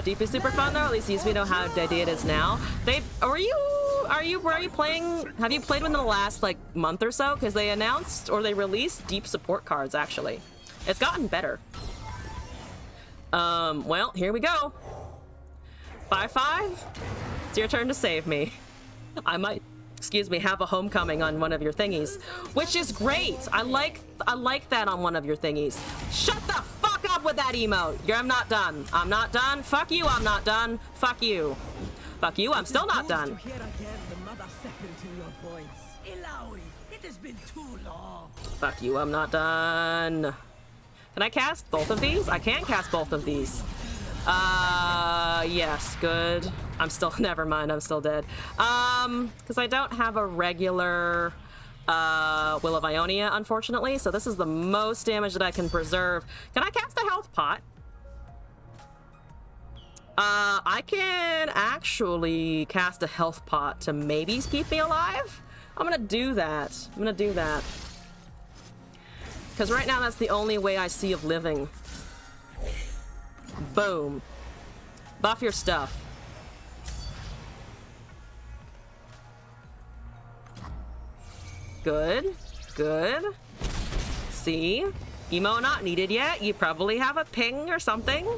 Deep is super fun though. At least we know how deadly it is now. Were you playing? Have you played within the last like month or so? Because they announced or they released deep support cards. Actually, it's gotten better. Well, here we go. 5-5. It's your turn to save me. I might, excuse me, have a homecoming on one of your thingies, which is great. I like that on one of your thingies. Shut the fuck up with that emote. I'm not done. I'm not done. Fuck you. I'm not done. Fuck you. Fuck you. I'm still not done. It has been too long. Fuck you. I'm not done. Can I cast both of these? I can cast both of these. Yes, good. I'm still, never mind, I'm still dead. Because I don't have a regular, Will of Ionia, unfortunately, so this is the most damage that I can preserve. Can I cast a health pot? I can actually cast a health pot to maybe keep me alive? I'm gonna do that. I'm gonna do that. Because right now that's the only way I see of living. Boom. Buff your stuff. Good. Good. See? Emo not needed yet. You probably have a ping or something.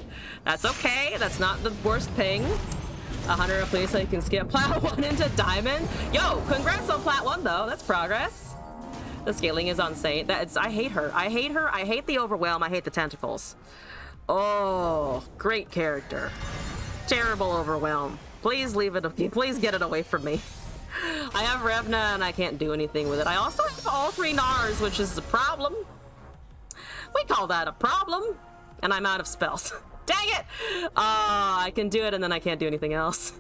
That's okay. That's not the worst ping. 100 please so you can skip Plat 1 into Diamond. Yo, congrats on Plat 1 though. That's progress. The scaling is insane. I hate her. I hate her. I hate the overwhelm. I hate the tentacles. Oh, great character. Terrible overwhelm. Please leave it. Please get it away from me. I have Revna and I can't do anything with it. I also have all 3 Nars, which is a problem. We call that a problem. And I'm out of spells. Dang it! I can do it and then I can't do anything else.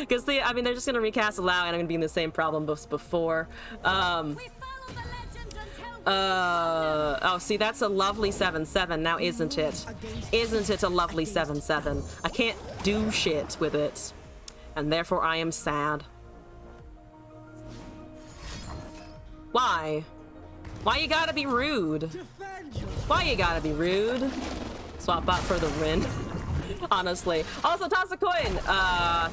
Because I mean, they're just gonna recast Allow and I'm gonna be in the same problem as before. Oh, see, that's a lovely 7-7 now, isn't it? Isn't it a lovely 7-7? I can't do shit with it. And therefore I am sad. Why? Why you gotta be rude? Why you gotta be rude? Swap bot for the Rin. Honestly. Also, toss a coin!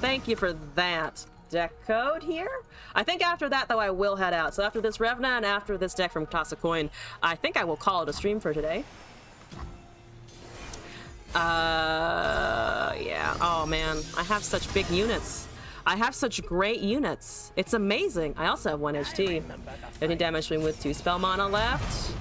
Thank you for that. Deck code here? I think after that, though, I will head out. So after this Revna and after this deck from Toss a Coin, I think I will call it a stream for today. Yeah. Oh, man. I have such big units. I have such great units. It's amazing. I also have 1 HT. 15 damage with 2 spell mana left.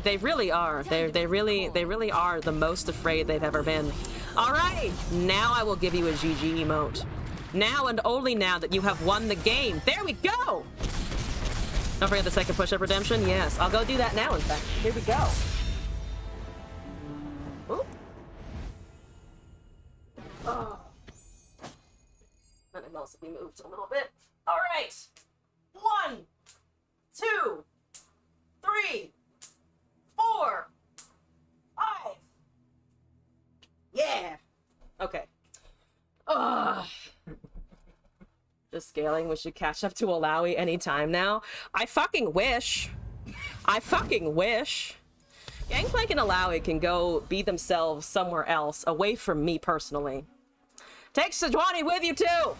They really are. They really are the most afraid they've ever been. All right. Now I will give you a GG emote. Now and only now that you have won the game. There we go! Don't forget the second push-up redemption. Yes, I'll go do that now, in fact. Here we go. Ooh. Oh. Let me also be moved a little bit. All right. 1, 2, 3, 4, 5. Yeah. Okay. Ugh. Just scaling. We should catch up to Alawi anytime now. I fucking wish. I fucking wish. Gangplank and Alawi can go be themselves somewhere else, away from me personally. Take Sejuani with you too!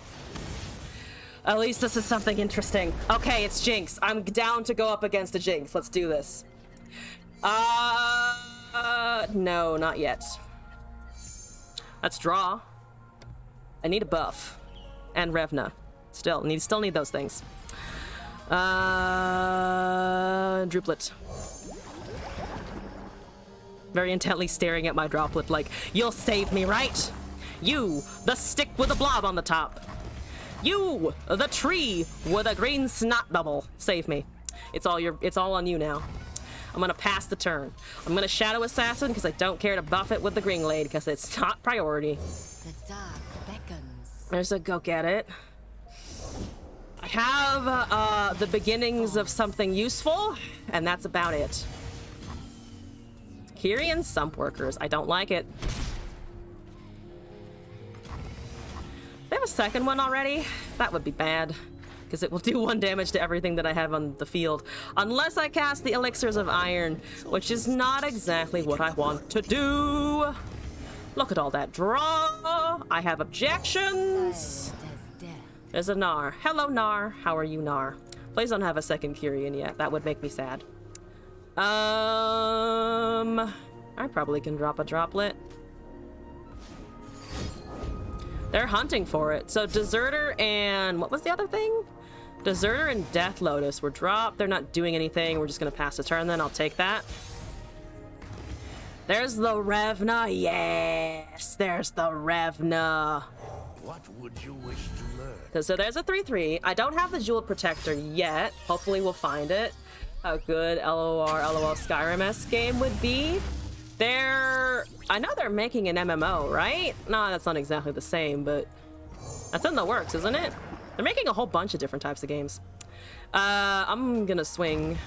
At least this is something interesting. Okay, it's Jinx. I'm down to go up against a Jinx. Let's do this. No, not yet. Let's draw. I need a buff. And Revna. Still need those things. Druplet. very intently staring at my droplet like, you'll save me, right? You, the stick with a blob on the top. You, the tree with a green snot bubble. Save me. It's all on you now. I'm gonna pass the turn. I'm gonna Shadow Assassin because I don't care to buff it with the Green Glade because it's not priority. The dark beckons. There's a go get it. I have the beginnings of something useful, and that's about it. Kyrian Sump Workers. I don't like it. They have a second one already? That would be bad, because it will do 1 damage to everything that I have on the field. Unless I cast the Elixirs of Iron, which is not exactly what I want to do. Look at all that draw. I have objections. There's a Gnar. Hello, Gnar. How are you, Gnar? Please don't have a second Kyrian yet. That would make me sad. I probably can drop a droplet. They're hunting for it. So Deserter and what was the other thing? Deserter and Death Lotus were dropped. They're not doing anything. We're just gonna pass the turn then. I'll take that. There's the Revna. Yes, there's the Revna. What would you wish to learn? So there's a 3/3. I don't have the Jeweled Protector yet. Hopefully we'll find it. How good LOL Skyrim-esque game would be. I know they're making an MMO, right? No, that's not exactly the same, but that's in the works, isn't it? They're making a whole bunch of different types of games. I'm gonna swing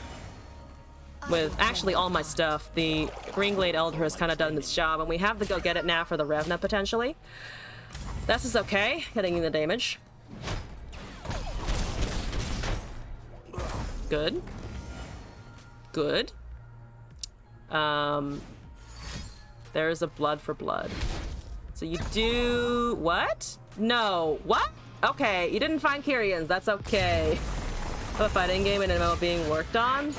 with actually all my stuff. The Green Glade Elder has kind of done its job, and we have to go get it now for the Revna, potentially. This is okay, getting the damage. Good. Good. There's a blood for blood. So you do... what? No. What? Okay, you didn't find Kyrians. That's okay. A fighting game and MMO being worked on.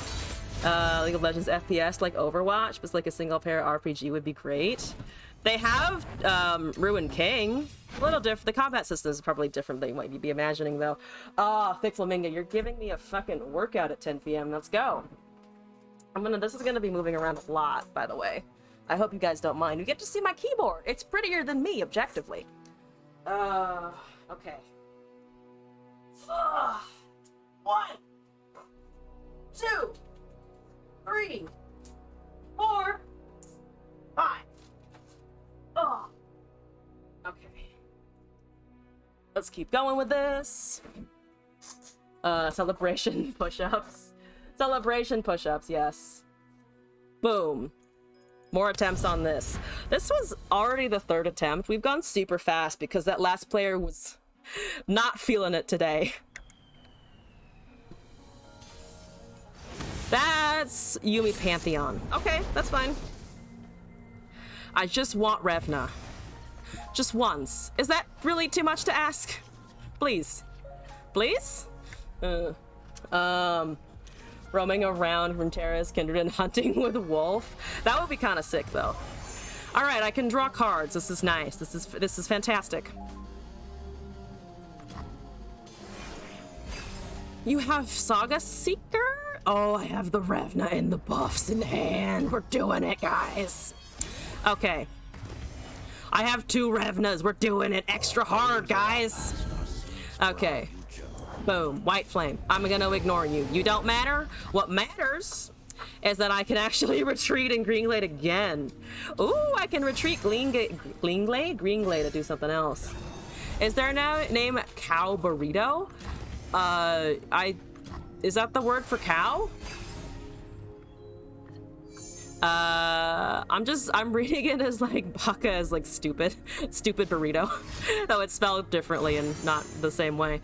League of Legends FPS like Overwatch, but like a single player RPG would be great. They have Ruined King. A little different. The combat system is probably different than you might be imagining, though. Oh, Thick Flamingo, you're giving me a fucking workout at 10 p.m. Let's go. This is gonna be moving around a lot, by the way. I hope you guys don't mind. You get to see my keyboard. It's prettier than me, objectively. Okay. 1, 2, 3, 4, 5. Oh. Okay. Let's keep going with this. Celebration push-ups. Celebration push-ups, yes. Boom. More attempts on this. This was already the 3rd attempt. We've gone super fast because that last player was not feeling it today. That's Yumi Pantheon. Okay, that's fine. I just want Revna. Just once. Is that really too much to ask? Please. Please? Roaming around Runeterra's Kindred and hunting with Wolf. That would be kind of sick, though. All right, I can draw cards. This is nice. This is fantastic. You have Saga Seeker? Oh, I have the Revna and the buffs in hand. We're doing it, guys. Okay. I have 2 Revnas. We're doing it extra hard, guys. Okay. Boom. White Flame. I'm gonna ignore you. You don't matter. What matters is that I can actually retreat in Green Glade again. Ooh, I can retreat Green Glade to do something else. Is there a name Cow Burrito? Is that the word for cow? I'm reading it as like baka as like stupid burrito. Though it's spelled differently and not the same way.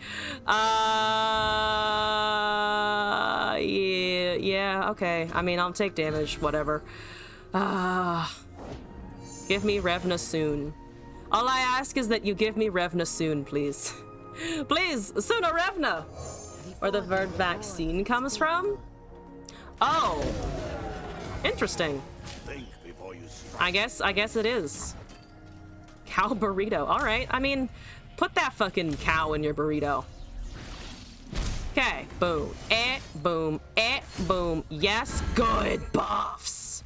Yeah, okay. I mean, I'll take damage, whatever. Give me Revna soon. All I ask is that you give me Revna soon, please. Please, sooner Revna! Where the Verd vaccine comes from? Oh. Interesting. Think before you strike. I guess it is. Cow burrito. All right. I mean, put that fucking cow in your burrito. Okay. Boom. Boom. Boom. Yes. Good buffs.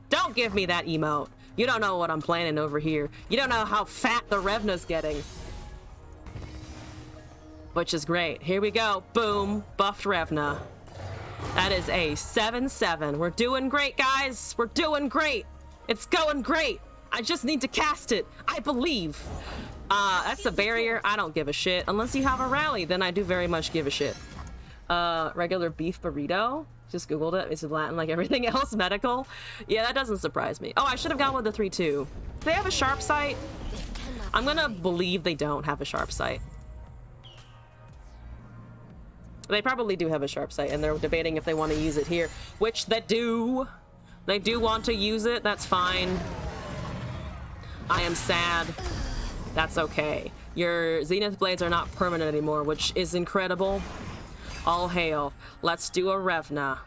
Don't Don't give me that emote. You don't know what I'm planning over here. You don't know how fat the Revna's getting. Which is great. Here we go. Boom. Buffed Revna. That is a 7-7. We're doing great, guys. We're doing great. It's going great. I just need to cast it. I believe. That's a barrier. I don't give a shit. Unless you have a rally, then I do very much give a shit. Regular beef burrito. Just Googled it. It's Latin like everything else. Medical. Yeah, that doesn't surprise me. Oh, I should have gone with the 3-2. Do they have a sharp sight? I'm gonna believe they don't have a sharp sight. They probably do have a sharp sight, and they're debating if they want to use it here, which they do. They do want to use it. That's fine. I am sad. That's okay. Your Zenith blades are not permanent anymore, which is incredible. All hail. Let's do a Revna.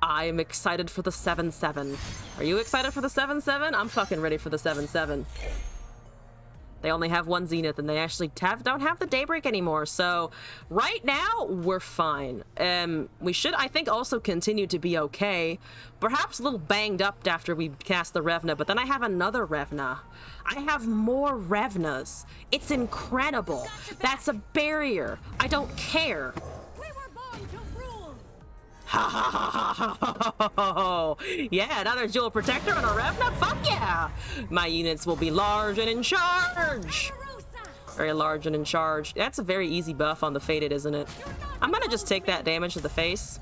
I am excited for the 7-7. Are you excited for the 7-7? I'm fucking ready for the 7-7. They only have one Zenith, and they actually don't have the Daybreak anymore. So right now, we're fine. We should, I think, also continue to be okay. Perhaps a little banged up after we cast the Revna, but then I have another Revna. I have more Revnas. It's incredible. That's a barrier. I don't care. We were born to rule. Ha ha ha ha ha ha. Yeah, another Jewel Protector and a Revna? Fuck yeah! My units will be large and in charge! Very large and in charge. That's a very easy buff on the Fated, isn't it? I'm gonna just take that damage to the face.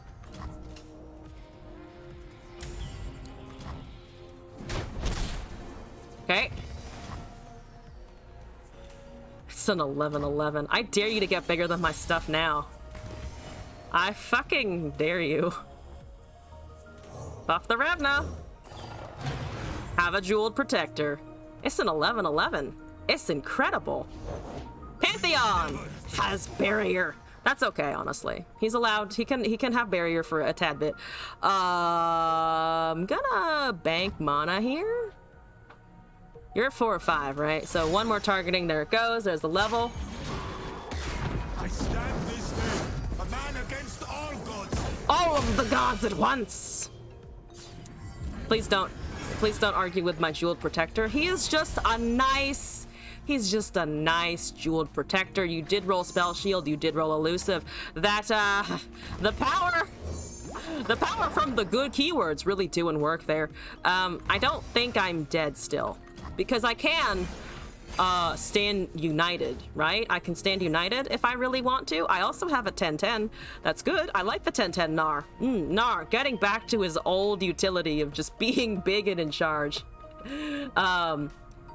Okay. It's an 11-11. I dare you to get bigger than my stuff now. I fucking dare you. Buff the Revna. Have a Jeweled Protector. It's an 11-11. It's incredible. Pantheon has barrier. That's okay, honestly. He's allowed. He can have barrier for a tad bit. I'm gonna bank mana here. You're at 4 or 5, right? So one more targeting. There it goes. There's the level. I stand this day, a man against all gods. All of the gods at once. Please don't argue with my Jeweled Protector. He is just a nice. He's just a nice Jeweled Protector. You did roll Spell Shield. You did roll Elusive. That the power from the good keywords really doing work there. I don't think I'm dead still. Because I can stand united, right? I can stand united if I really want to. I also have a 10-10. That's good. I like the 10-10 Gnar. Gnar, getting back to his old utility of just being big and in charge.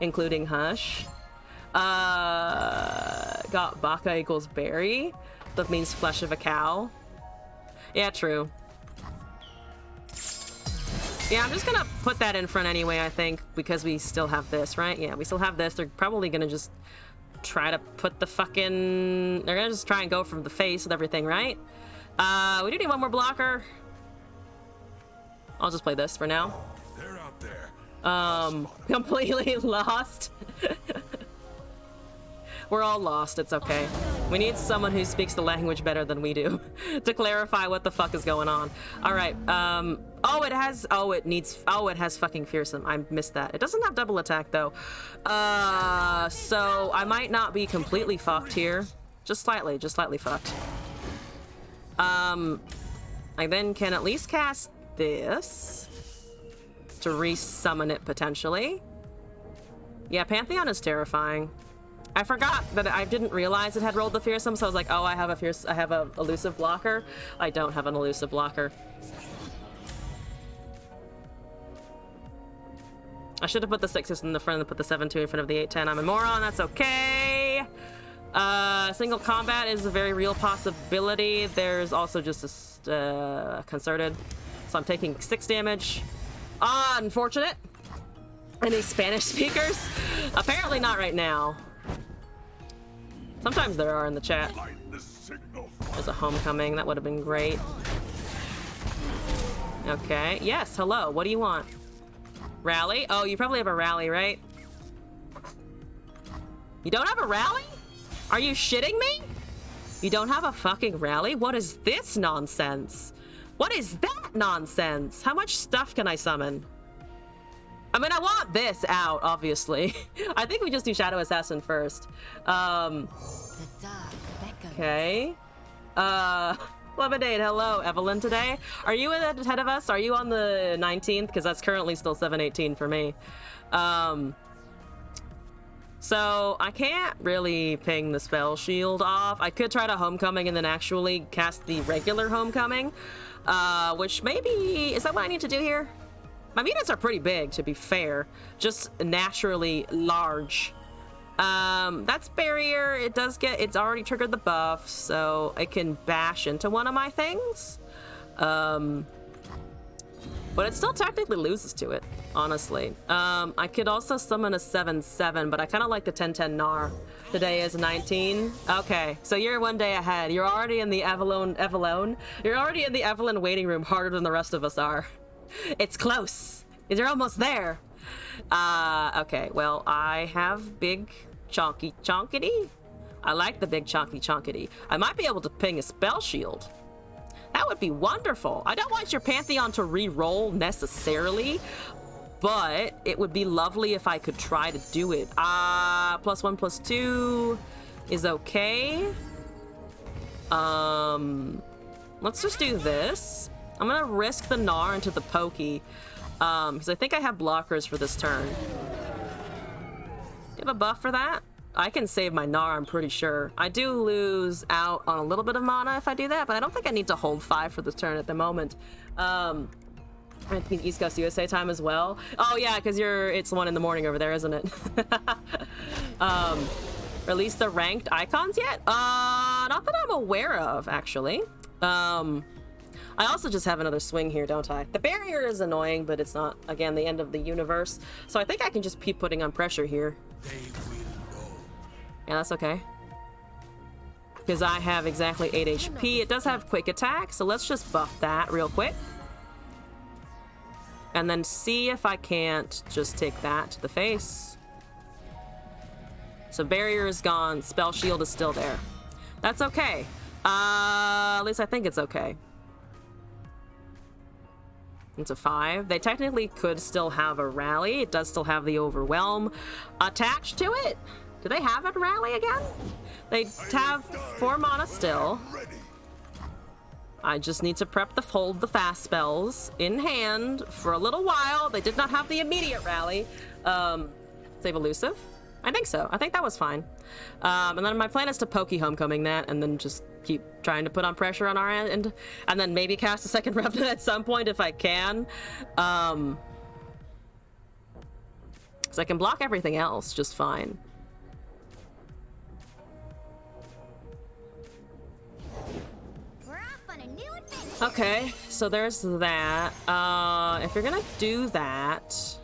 Including Hush. Got Baka equals berry. That means flesh of a cow. Yeah, true. Yeah, I'm just gonna put that in front anyway, I think, because we still have this, right? Yeah, we still have this. They're probably gonna just try to put the fucking... They're gonna just try and go from the face with everything, right? We do need one more blocker. I'll just play this for now. They're out there. Completely lost. We're all lost, it's okay. We need someone who speaks the language better than we do to clarify what the fuck is going on. All right, it has fucking fearsome. I missed that. It doesn't have double attack though. So I might not be completely fucked here. Just slightly fucked. I then can at least cast this to re-summon it potentially. Yeah, Pantheon is terrifying. I forgot that I didn't realize it had rolled the fearsome, so I was like, oh, I have a elusive blocker. I don't have an elusive blocker. I should have put the 6s in the front and put the 7-2 in front of the 8-10. I'm a moron, that's okay. Single combat is a very real possibility. There's also just a concerted. So I'm taking 6 damage. Unfortunate. Any Spanish speakers? Apparently not right now. Sometimes there are in the chat. There's a homecoming. That would have been great. Okay. Yes, hello. What do you want? Rally? Oh, you probably have a rally, right? You don't have a rally? Are you shitting me? You don't have a fucking rally? What is this nonsense? What is that nonsense? How much stuff can I summon? I mean, I want this out, obviously. I think we just do Shadow Assassin first. The dark beckons. Okay. Lemonade, hello. Evelyn today. Are you ahead of us? Are you on the 19th? Because that's currently still 7:18 for me. So I can't really ping the spell shield off. I could try to homecoming and then actually cast the regular homecoming, which maybe, is that what I need to do here? My units are pretty big, to be fair, just naturally large. That's barrier. It does get, it's already triggered the buff, so it can bash into one of my things. But it still technically loses to it, honestly. I could also summon a 7/7, but I kind of like the 10/10 Gnar. Today is 19. Okay, so you're one day ahead. You're already in the Evelyn. You're already in the Evelyn waiting room harder than the rest of us are. It's close. You're almost there. Okay, well, I have big chonky chonkity. I like the big chonky chonkity. I might be able to ping a spell shield. That would be wonderful. I don't want your Pantheon to re-roll necessarily, but it would be lovely if I could try to do it. +1/+2 is okay. Let's just do this. I'm gonna risk the Gnar into the Pokey, because I think I have blockers for this turn. Do you have a buff for that? I can save my Gnar, I'm pretty sure. I do lose out on a little bit of mana if I do that, but I don't think I need to hold 5 for this turn at the moment. I think East Coast USA time as well. Oh yeah, because it's 1 in the morning over there, isn't it? Release the ranked icons yet? Not that I'm aware of, actually. I also just have another swing here, don't I? The barrier is annoying, but it's not, again, the end of the universe. So I think I can just keep putting on pressure here. Yeah, that's okay. Because I have exactly 8 HP. It does have quick attack, so let's just buff that real quick. And then see if I can't just take that to the face. So barrier is gone. Spell shield is still there. That's okay. At least I think it's okay. It's a 5. They technically could still have a rally. It does still have the overwhelm attached to it. Do they have a rally again? They have 4 mana still. I just need to prep the hold the fast spells in hand for a little while. They did not have the immediate rally. Save elusive? I think so. I think that was fine. And then my plan is to pokey homecoming that and then just keep trying to put on pressure on our end and then maybe cast a second Revenant at some point if I can. So I can block everything else just fine. Okay, so there's that. If you're gonna do that,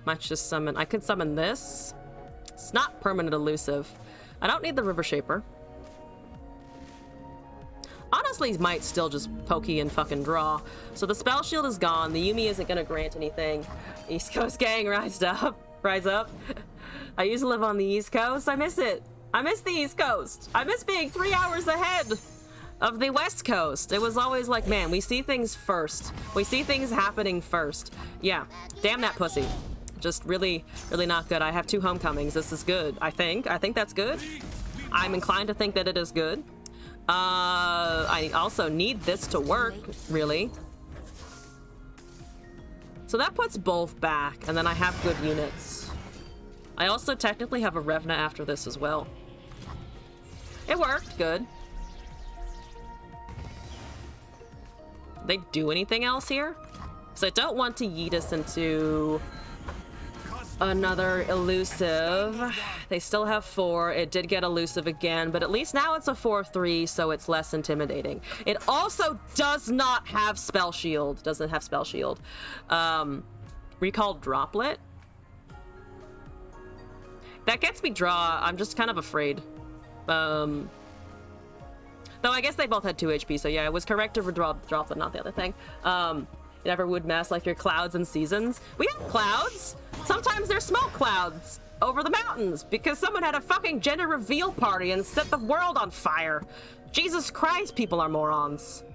might just summon. I could summon this. It's not permanent elusive. I don't need the River Shaper. Honestly, might still just pokey and fucking draw. So the spell shield is gone. The Yumi isn't gonna grant anything. East Coast gang, rise up. Rise up. I used to live on the East Coast. I miss it. I miss the East Coast. I miss being 3 hours ahead of the West Coast. It was always like, man, we see things first. We see things happening first. Yeah, damn that pussy. Just really, really not good. I have 2 homecomings. This is good, I think. I think that's good. I'm inclined to think that it is good. I also need this to work, really. So that puts both back, and then I have good units. I also technically have a Revna after this as well. It worked, good. They do anything else here? So I don't want to yeet us into another elusive. They still have 4. It did get elusive again, but at least now it's a 4/3, so it's less intimidating. It also does not have spell shield. Doesn't have spell shield. Recall droplet. That gets me draw. I'm just kind of afraid. Though I guess they both had 2 HP, so yeah, it was correct to drop them, not the other thing. You never would mess like your clouds and seasons. We have clouds. Sometimes they're smoke clouds over the mountains because someone had a fucking gender reveal party and set the world on fire. Jesus Christ, people are morons.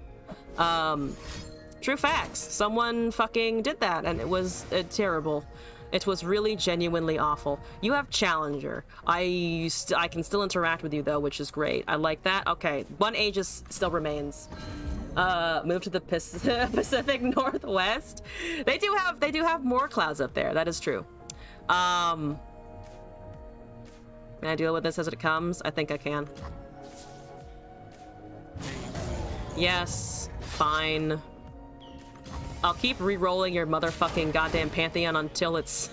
True facts. Someone fucking did that, and it was terrible. It was really genuinely awful. You have Challenger. I can still interact with you though, which is great. I like that. Okay, one Aegis still remains. Move to the Pacific Northwest. They do have more clouds up there. That is true. Can I deal with this as it comes? I think I can. Yes, fine. I'll keep re-rolling your motherfucking goddamn Pantheon until it's...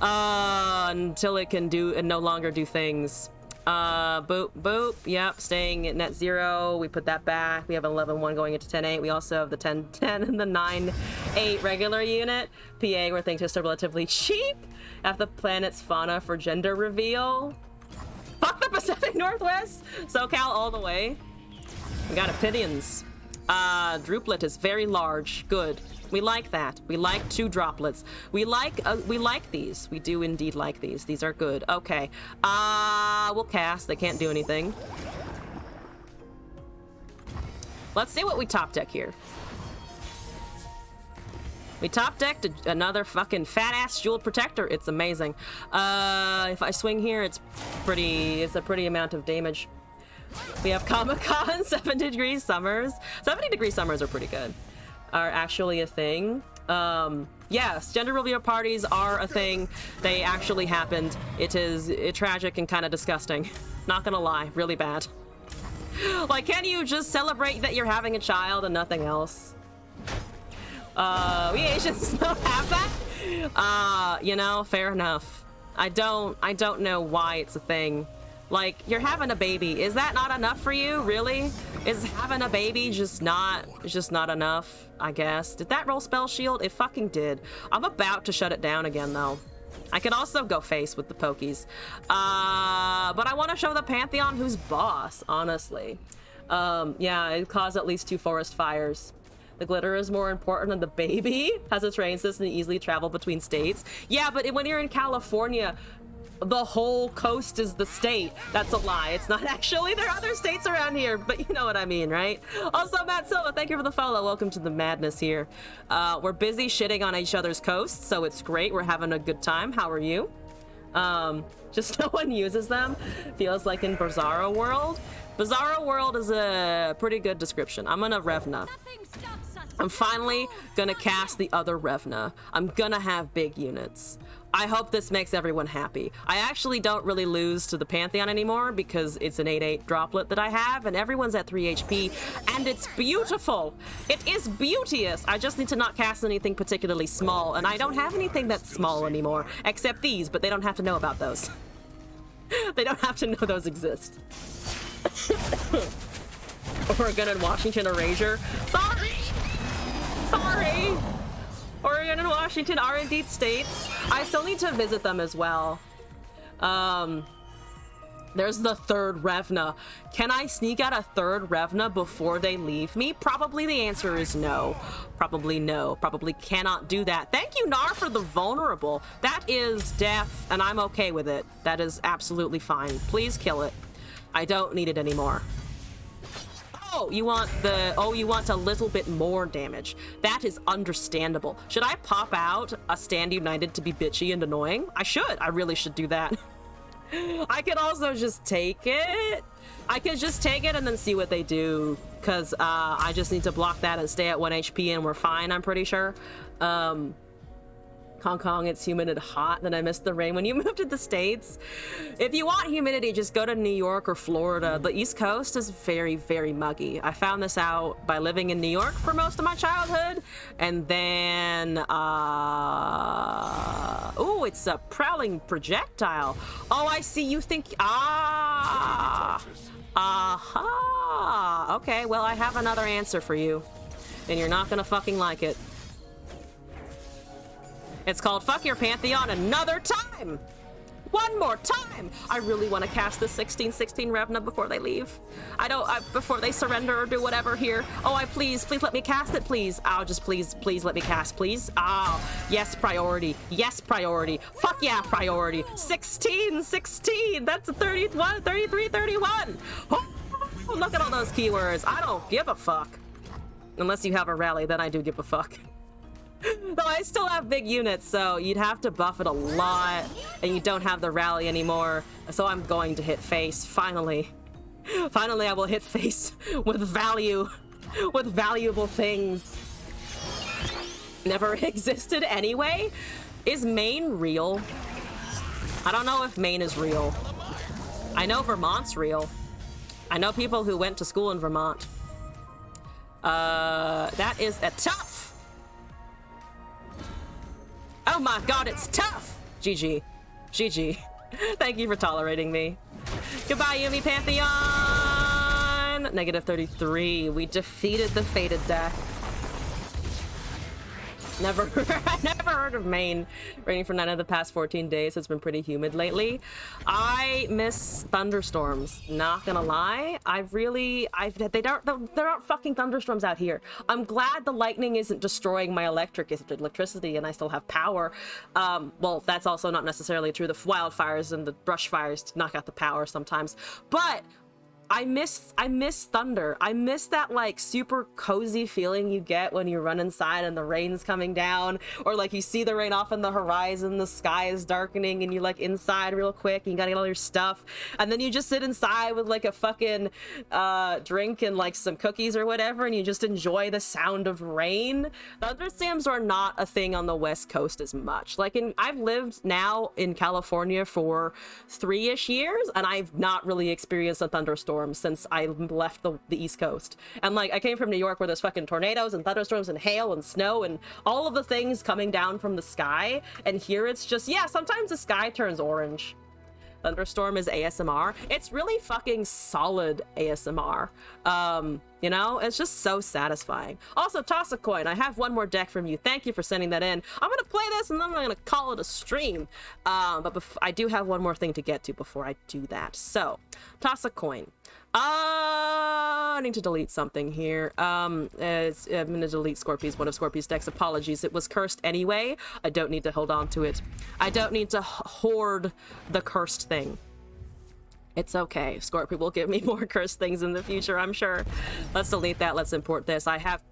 until it can do and no longer do things. Boop, boop. Yep, staying at net 0. We put that back. We have 11-1 going into 10-8. We also have the 10-10 and the 9-8 regular unit. PA, where things are still relatively cheap. Have the planet's fauna for gender reveal. Fuck the Pacific Northwest! SoCal all the way. We got opinions. Drooplet is very large. Good. We like that. We like 2 droplets. We like these. We do indeed like these. These are good. Okay. We'll cast. They can't do anything. Let's see what we top deck here. We top decked another fucking fat ass jeweled protector. It's amazing. If I swing here, it's a pretty amount of damage. We have Comic-Con, 70 degree summers. 70 degree summers are pretty good. Are actually a thing. Yes, gender reveal parties are a thing. They actually happened. It is tragic and kind of disgusting. Not gonna lie, really bad. Like, can you just celebrate that you're having a child and nothing else? We Asians don't have that. You know, fair enough. I don't know why it's a thing. Like, you're having a baby. Is that not enough for you? Really? Is having a baby just not enough, I guess? Did that roll spell shield? It fucking did. I'm about to shut it down again, though. I could also go face with the pokies. But I want to show the Pantheon who's boss, honestly. Yeah, it caused at least 2 forest fires. The glitter is more important than the baby. Has a train system to easily travel between states. Yeah, but when you're in California, the whole coast is the state. That's a lie. It's not actually. There are other states around here, but you know what I mean, right? Also, Matt Silva, thank you for the follow. Welcome to the madness here. We're busy shitting on each other's coasts, so it's great. We're having a good time. How are you? Just no one uses them. Feels like in Bizarro World. Bizarro World is a pretty good description. I'm gonna Revna. I'm finally gonna cast the other Revna. I'm gonna have big units. I hope this makes everyone happy. I actually don't really lose to the Pantheon anymore because it's an 8/8 droplet that I have and everyone's at 3 HP and it's beautiful. It is beauteous. I just need to not cast anything particularly small and I don't have anything that's small anymore except these, but they don't have to know about those. They don't have to know those exist. Oregon and Washington erasure. Sorry! Sorry! Oregon and Washington are indeed states. I still need to visit them as well. There's the 3rd Revna. Can I sneak out a 3rd Revna before they leave me? Probably the answer is no. Probably no. Probably cannot do that. Thank you, Nar, for the vulnerable. That is death, and I'm okay with it. That is absolutely fine. Please kill it. I don't need it anymore. Oh, you want a little bit more damage. That is understandable. Should I pop out a Stand United to be bitchy and annoying? I should. I really should do that. I could also just take it. I could just take it and then see what they do. Because I just need to block that and stay at 1 HP and we're fine, I'm pretty sure. Hong Kong, it's humid and hot. Then I missed the rain when you moved to the States. If you want humidity, just go to New York or Florida. The East Coast is very, very muggy. I found this out by living in New York for most of my childhood. And then, oh, it's a prowling projectile. Oh, I see. You think, aha. Okay, well, I have another answer for you. And you're not gonna fucking like it. It's called Fuck Your Pantheon another time! One more time! I really want to cast this 16/16 Revna before they leave. Before they surrender or do whatever here. Oh, please let me cast it, please. Oh, just please let me cast, please. Oh, yes, priority. Yes, priority. Fuck yeah, priority. 16/16! That's a 31, 33, 31! Oh. Oh, look at all those keywords. I don't give a fuck. Unless you have a rally, then I do give a fuck. Though I still have big units, so you'd have to buff it a lot, and you don't have the rally anymore. So I'm going to hit face, finally. Finally, I will hit face with value, with valuable things. Never existed anyway? Is Maine real? I don't know if Maine is real. I know Vermont's real. I know people who went to school in Vermont. That is a tough. Oh my god, it's tough! GG. GG. Thank you for tolerating me. Goodbye, Yumi Pantheon! Negative 33. We defeated the fated death. Never, I never heard of Maine. Raining for 9 of the past 14 days. It's been pretty humid lately. I miss thunderstorms. Not gonna lie. There aren't fucking thunderstorms out here. I'm glad the lightning isn't destroying my electricity and I still have power. Well, that's also not necessarily true. The wildfires and the brush fires knock out the power sometimes. But I miss thunder. I miss that like super cozy feeling you get when you run inside and the rain's coming down, or like you see the rain off in the horizon, the sky is darkening and you like inside real quick and you gotta get all your stuff, and then you just sit inside with like a fucking drink and like some cookies or whatever, and you just enjoy the sound of rain. Thunderstorms are not a thing on the West Coast as much. Like I've lived now in California for 3-ish years and I've not really experienced a thunderstorm since I left the East Coast. And like I came from New York where there's fucking tornadoes and thunderstorms and hail and snow and all of the things coming down from the sky, and here it's just, yeah, sometimes the sky turns orange. Thunderstorm is ASMR. It's really fucking solid ASMR. You know, it's just so satisfying. Also, toss a coin. I have one more deck from you. Thank you for sending that in. I'm gonna play this and then I'm gonna call it a stream. But I do have one more thing to get to before I do that. So, toss a coin. I need to delete something here. I'm gonna delete Scorpies, one of Scorpies' decks. Apologies, it was cursed anyway. I don't need to hold on to it. I don't need to hoard the cursed thing. It's okay. Scorpio will give me more cursed things in the future, I'm sure. Let's delete that. Let's import this. I have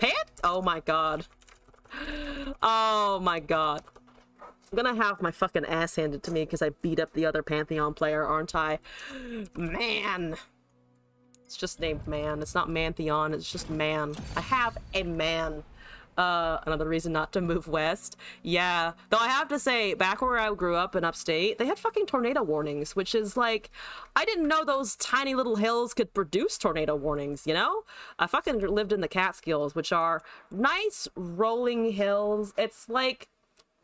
oh my god. Oh my god. I'm gonna have my fucking ass handed to me because I beat up the other Pantheon player, aren't I? Man. It's just named Man. It's not Mantheon. It's just Man. I have a man. Another reason not to move west. Yeah. Though I have to say, back where I grew up in upstate, they had fucking tornado warnings, which is like, I didn't know those tiny little hills could produce tornado warnings, you know? I fucking lived in the Catskills, which are nice rolling hills. It's like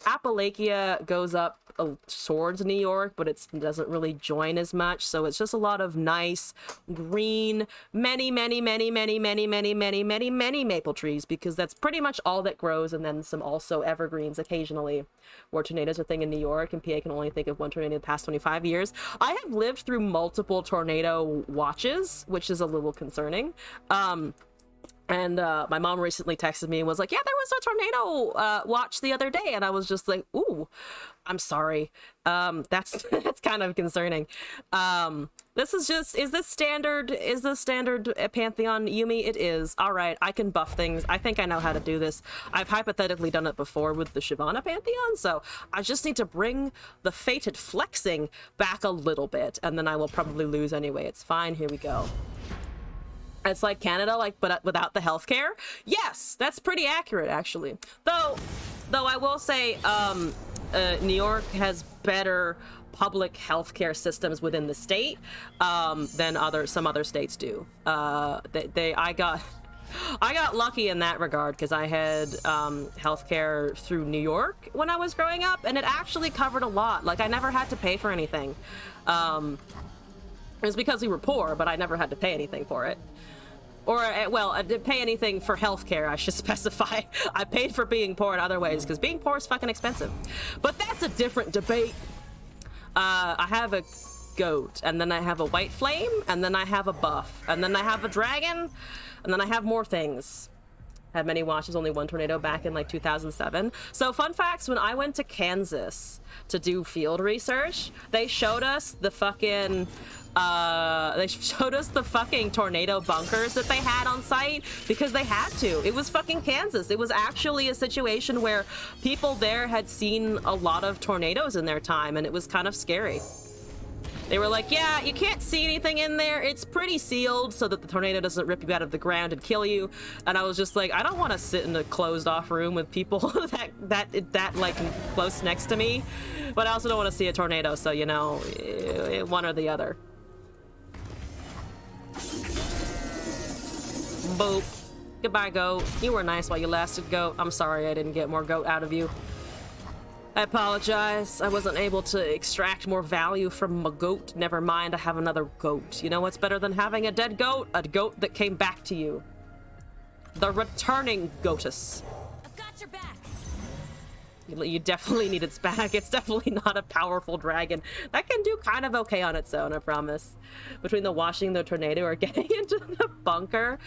Appalachia goes up towards New York, but it doesn't really join as much, so it's just a lot of nice green, many maple trees, because that's pretty much all that grows, and then some also evergreens occasionally, where tornadoes are a thing in New York, and PA can only think of one tornado in the past 25 years. I have lived through multiple tornado watches, which is a little concerning. And my mom recently texted me and was like, yeah, there was a tornado watch the other day. And I was just like, ooh, I'm sorry. That's kind of concerning. This is just, is this standard Pantheon Yumi? It is. All right, I can buff things. I think I know how to do this. I've hypothetically done it before with the Shyvana Pantheon, so I just need to bring the fated flexing back a little bit, and then I will probably lose anyway. It's fine. Here we go. It's like Canada, like, but without the healthcare. Yes, that's pretty accurate, actually. Though I will say, New York has better public healthcare systems within the state than some other states do. I got lucky in that regard because I had healthcare through New York when I was growing up, and it actually covered a lot. Like, I never had to pay for anything. It was because we were poor, but I never had to pay anything for it. Or, well, I didn't pay anything for healthcare, I should specify. I paid for being poor in other ways, because being poor is fucking expensive. But that's a different debate. I have a goat, and then I have a white flame, and then I have a buff, and then I have a dragon, and then I have more things. Had many watches, only one tornado back in like 2007. So fun facts, when I went to Kansas to do field research, they showed us the fucking They showed us the fucking tornado bunkers that they had on site because they had to. It was fucking Kansas. It was actually a situation where people there had seen a lot of tornadoes in their time, and it was kind of scary. They were like, yeah, you can't see anything in there. It's pretty sealed so that the tornado doesn't rip you out of the ground and kill you. And I was just like, I don't want to sit in a closed off room with people that like close next to me. But I also don't want to see a tornado. So, you know, one or the other. Boop. Goodbye, goat. You were nice while you lasted, goat. I'm sorry I didn't get more goat out of you. I apologize. I wasn't able to extract more value from a goat. Never mind, I have another goat. You know what's better than having a dead goat? A goat that came back to you. The returning goatus. I've got your back. You definitely need its back. It's definitely not a powerful dragon. That can do kind of okay on its own, I promise. Between the washing the tornado or getting into the bunker.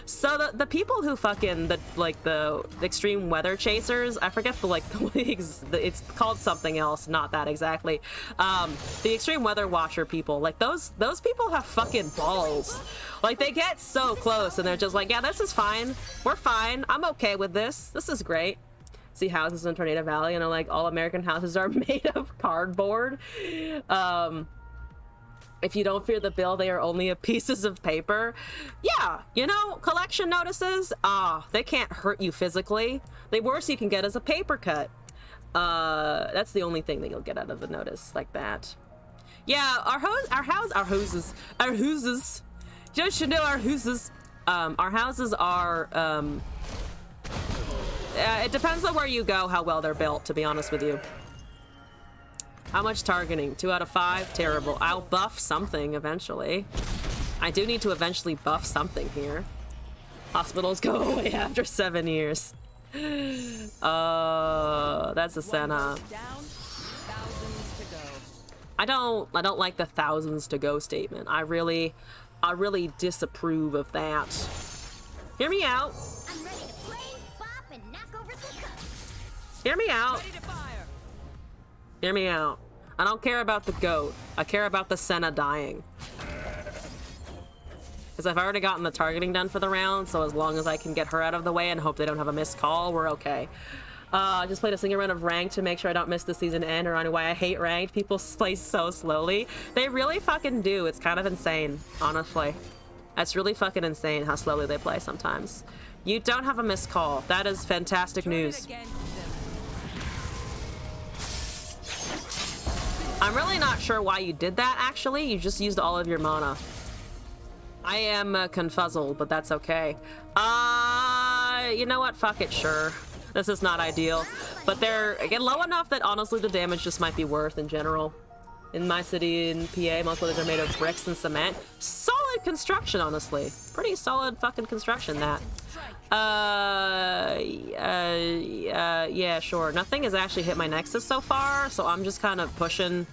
So the people who fucking, the extreme weather chasers, I forget it's called something else, not that exactly. The extreme weather watcher people, like those people have fucking balls. Like they get so close and they're just like, yeah, this is fine. We're fine. I'm okay with this. This is great. See houses in Tornado Valley, and like all American houses are made of cardboard. If you don't fear the bill, they are only pieces of paper. Yeah, you know, collection notices, they can't hurt you physically. The worst you can get is a paper cut. That's the only thing that you'll get out of the notice like that. Yeah, our houses. You should know our houses. Our houses are, it depends on where you go, how well they're built, to be honest with you. How much targeting? 2 out of 5? Terrible. I'll buff something eventually. I do need to eventually buff something here. Hospitals go away after 7 years. That's a Senna. I don't like the thousands to go statement. I really disapprove of that. Hear me out. I'm ready to play, bop, and knock over some cups. Hear me out. Hear me out. I don't care about the goat. I care about the Senna dying. Because I've already gotten the targeting done for the round, so as long as I can get her out of the way and hope they don't have a missed call, we're okay. I just played a single run of ranked to make sure I don't miss the season end, or on why I hate ranked. People play so slowly. They really fucking do. It's kind of insane, honestly. It's really fucking insane how slowly they play sometimes. You don't have a missed call. That is fantastic news. I'm really not sure why you did that, actually. You just used all of your mana. I am confuzzled, but that's okay. You know what? Fuck it, sure. This is not ideal. But they're, again, low enough that honestly the damage just might be worth in general. In my city in PA, most buildings are made of bricks and cement. Solid construction, honestly. Pretty solid fucking construction, that. Yeah, sure. Nothing has actually hit my nexus so far, so I'm just kind of pushing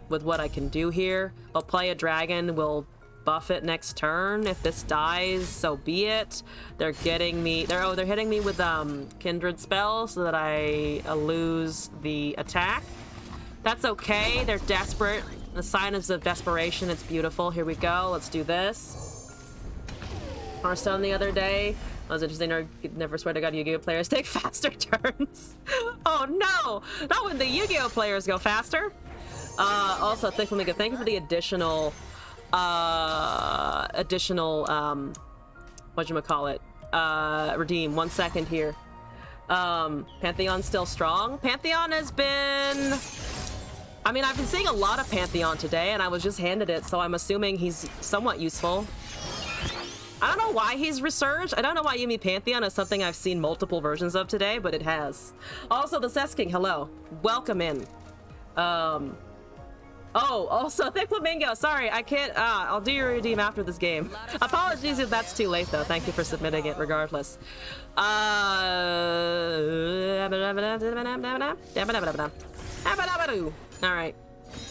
with what I can do here. I'll play a dragon, we'll buff it next turn. If this dies, so be it. They're getting me, they're hitting me with kindred spell so that I lose the attack. That's okay. They're desperate. The signs of desperation. It's beautiful. Here we go. Let's do this. Hearthstone the other day. I was interesting. Never swear to God Yu-Gi-Oh players take faster turns. Oh no! Not when the Yu-Gi-Oh players go faster. Also, thank you for the additional, whatchamacallit, redeem. 1 second here. Pantheon's still strong. Pantheon has been... I mean, I've been seeing a lot of Pantheon today, and I was just handed it, so I'm assuming he's somewhat useful. I don't know why he's resurged. I don't know why Yumi Pantheon is something I've seen multiple versions of today, but it has. Also, the Sesking, hello. Welcome in. Oh, also, Thick Flamingo. Sorry, I can't. I'll do your redeem after this game. Apologies if that's too late, though. Thank you for submitting it regardless. Alright.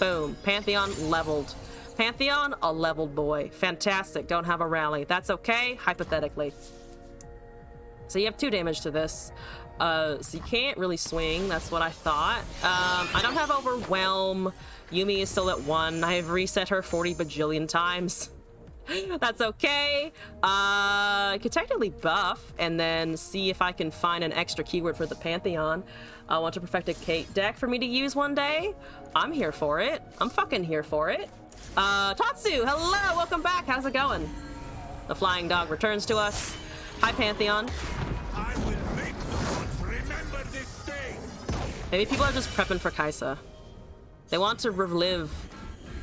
Boom. Pantheon leveled. Pantheon, a leveled boy. Fantastic. Don't have a rally. That's okay, hypothetically. So you have 2 damage to this. So you can't really swing. That's what I thought. I don't have Overwhelm. Yumi is still at 1. I have reset her 40 bajillion times. That's okay. I could technically buff and then see if I can find an extra keyword for the Pantheon. I want to perfect a Kate deck for me to use one day. I'm here for it. I'm fucking here for it. Tatsu, hello, welcome back. How's it going? The flying dog returns to us. Hi, Pantheon. I will make the gods remember this day. Maybe people are just prepping for Kaisa. They want to relive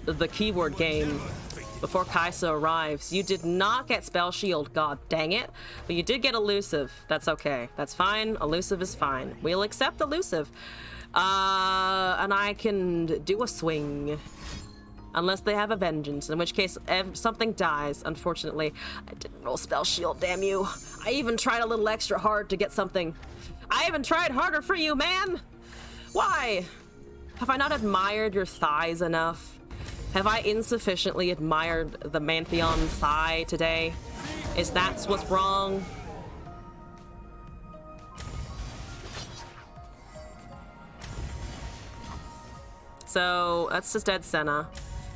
the keyword game before Kaisa arrives. You did not get Spell Shield, god dang it. But you did get Elusive. That's okay. That's fine. Elusive is fine. We'll accept Elusive. And I can do a swing. Unless they have a vengeance, in which case something dies, unfortunately. I didn't roll Spell Shield, damn you. I even tried a little extra hard to get something. I even tried harder for you, man! Why? Have I not admired your thighs enough? Have I insufficiently admired the Pantheon thigh today? Is that what's wrong? So, that's just dead Senna.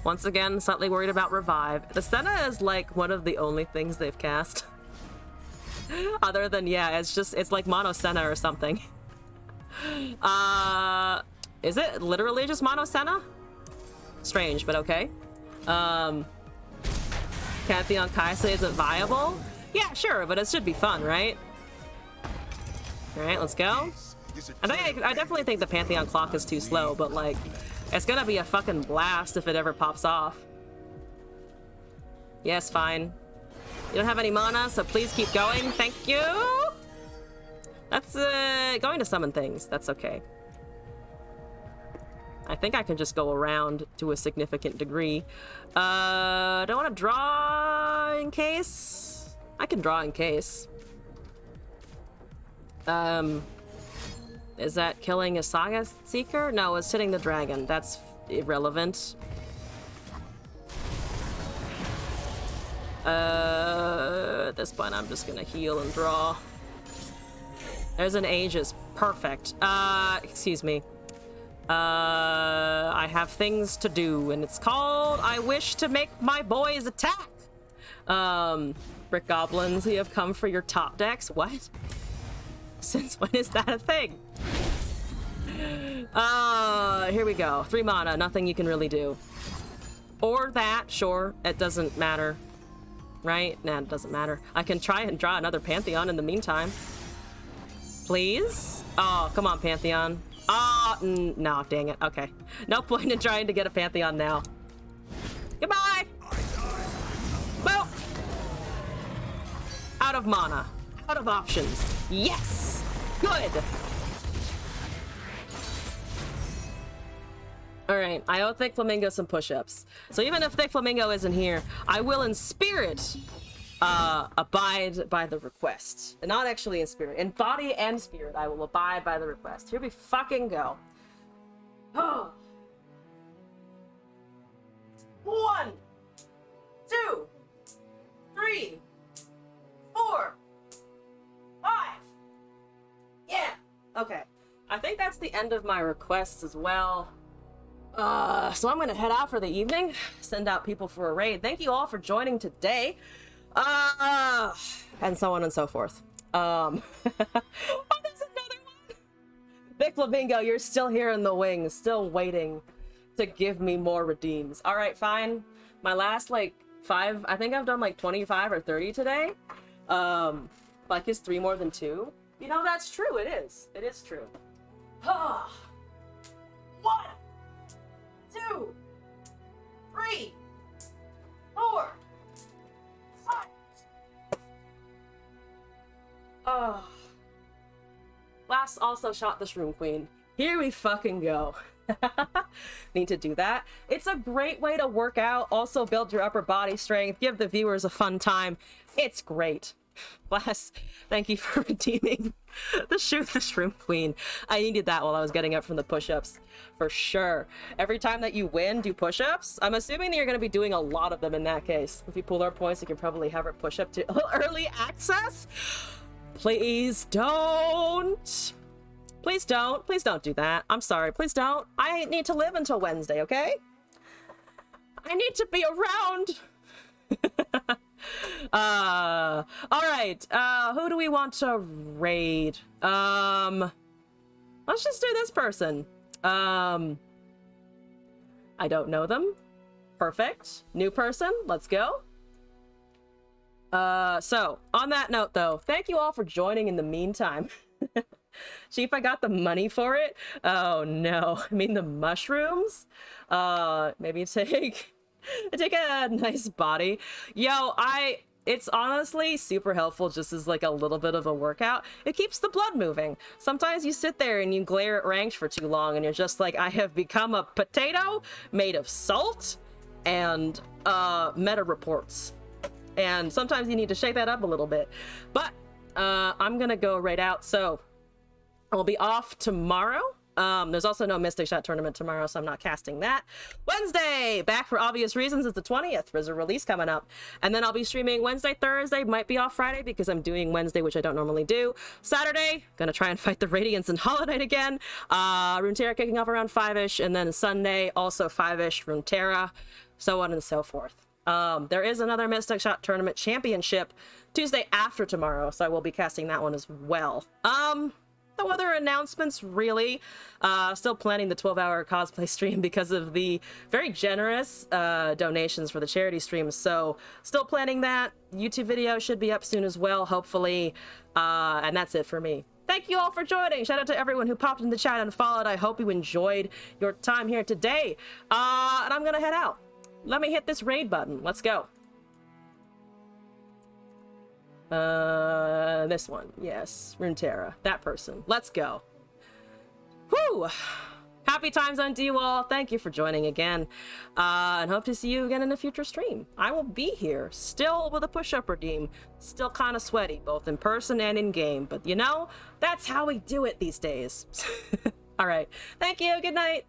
Once again, slightly worried about revive. The Senna is like one of the only things they've cast. Other than, yeah, it's like Mono Senna or something. Is it literally just Mono Senna? Strange, but okay. Pantheon Kaisa isn't viable? Yeah, sure, but it should be fun, right? Alright, let's go. I definitely think the Pantheon clock is too slow, but like, it's gonna be a fucking blast if it ever pops off. Yes, fine. You don't have any mana, so please keep going. Thank you! That's, going to summon things. That's okay. I think I can just go around to a significant degree. Don't want to draw in case? I can draw in case. Is that killing a Saga Seeker? No, it's hitting the dragon. That's irrelevant. At this point, I'm just gonna heal and draw. There's an Aegis. Perfect. Excuse me. I have things to do, and it's called I wish to make my boys attack. Brick Goblins, we have come for your top decks. What? Since when is that a thing? Here we go. 3 mana, nothing you can really do. Or that, sure, it doesn't matter. Right? Nah, it doesn't matter. I can try and draw another Pantheon in the meantime. Please? Oh, come on, Pantheon. No, dang it. Okay. No point in trying to get a Pantheon now. Goodbye! Well, out of mana. Out of options. Yes! Good! Alright, I owe Thick Flamingo some push-ups. So even if Thick Flamingo isn't here, I will in spirit abide by the request. And not actually in spirit. In body and spirit, I will abide by the request. Here we fucking go. Oh. 1, 2, 3, 4, 5. Yeah. Okay. I think that's the end of my requests as well. So I'm gonna head out for the evening, send out people for a raid. Thank you all for joining today. And so on and so forth. Oh, there's another one! Big Flamingo, you're still here in the wings, still waiting to give me more redeems. Alright, fine. My last, like, 5, I think I've done, like, 25 or 30 today. Like, is 3 more than 2? You know, that's true, it is. It is true. 1, 2, 3, 4, 5. Oh. Last also shot the Shroom Queen. Here we fucking go. Need to do that. It's a great way to work out, also build your upper body strength, give the viewers a fun time. It's great. Bless, thank you for redeeming the Shroom Queen. I needed that while I was getting up from the push-ups. For sure. Every time that you win, do push-ups. I'm assuming that you're going to be doing a lot of them in that case. If you pull our points, you can probably have her push-up to early access. Please don't. Please don't. Please don't do that. I'm sorry. Please don't. I need to live until Wednesday, okay? I need to be around. All right. Who do we want to raid? Let's just do this person. I don't know them. Perfect. New person. Let's go. So on that note though, thank you all for joining in the meantime. Chief, I got the money for it. Oh no, I mean the mushrooms. Maybe take a nice body. Yo, it's honestly super helpful just as like a little bit of a workout. It keeps the blood moving. Sometimes you sit there and you glare at ranks for too long and you're just like, I have become a potato made of salt and meta reports. And sometimes you need to shake that up a little bit. But I'm gonna go right out. So I'll be off tomorrow. There's also no Mystic Shot tournament tomorrow, so I'm not casting that. Wednesday, back for obvious reasons, is the 20th. There's a release coming up. And then I'll be streaming Wednesday, Thursday, might be off Friday because I'm doing Wednesday, which I don't normally do. Saturday, gonna try and fight the Radiance and Hollow Knight again. Runeterra kicking off around 5-ish, and then Sunday, also 5-ish, Runeterra, so on and so forth. There is another Mystic Shot Tournament Championship Tuesday after tomorrow, so I will be casting that one as well. No other announcements, really. Still planning the 12-hour cosplay stream because of the very generous donations for the charity stream, so still planning that. YouTube video should be up soon as well, hopefully. And that's it for me. Thank you all for joining. Shout out to everyone who popped in the chat and followed. I hope you enjoyed your time here today. And I'm gonna head out. Let me hit this raid button. Let's go. This one. Yes. Runeterra. That person. Let's go. Whew. Happy times unto you all. Thank you for joining again. And hope to see you again in a future stream. I will be here. Still with a push-up redeem. Still kind of sweaty, both in person and in game. But you know, that's how we do it these days. All right. Thank you. Good night.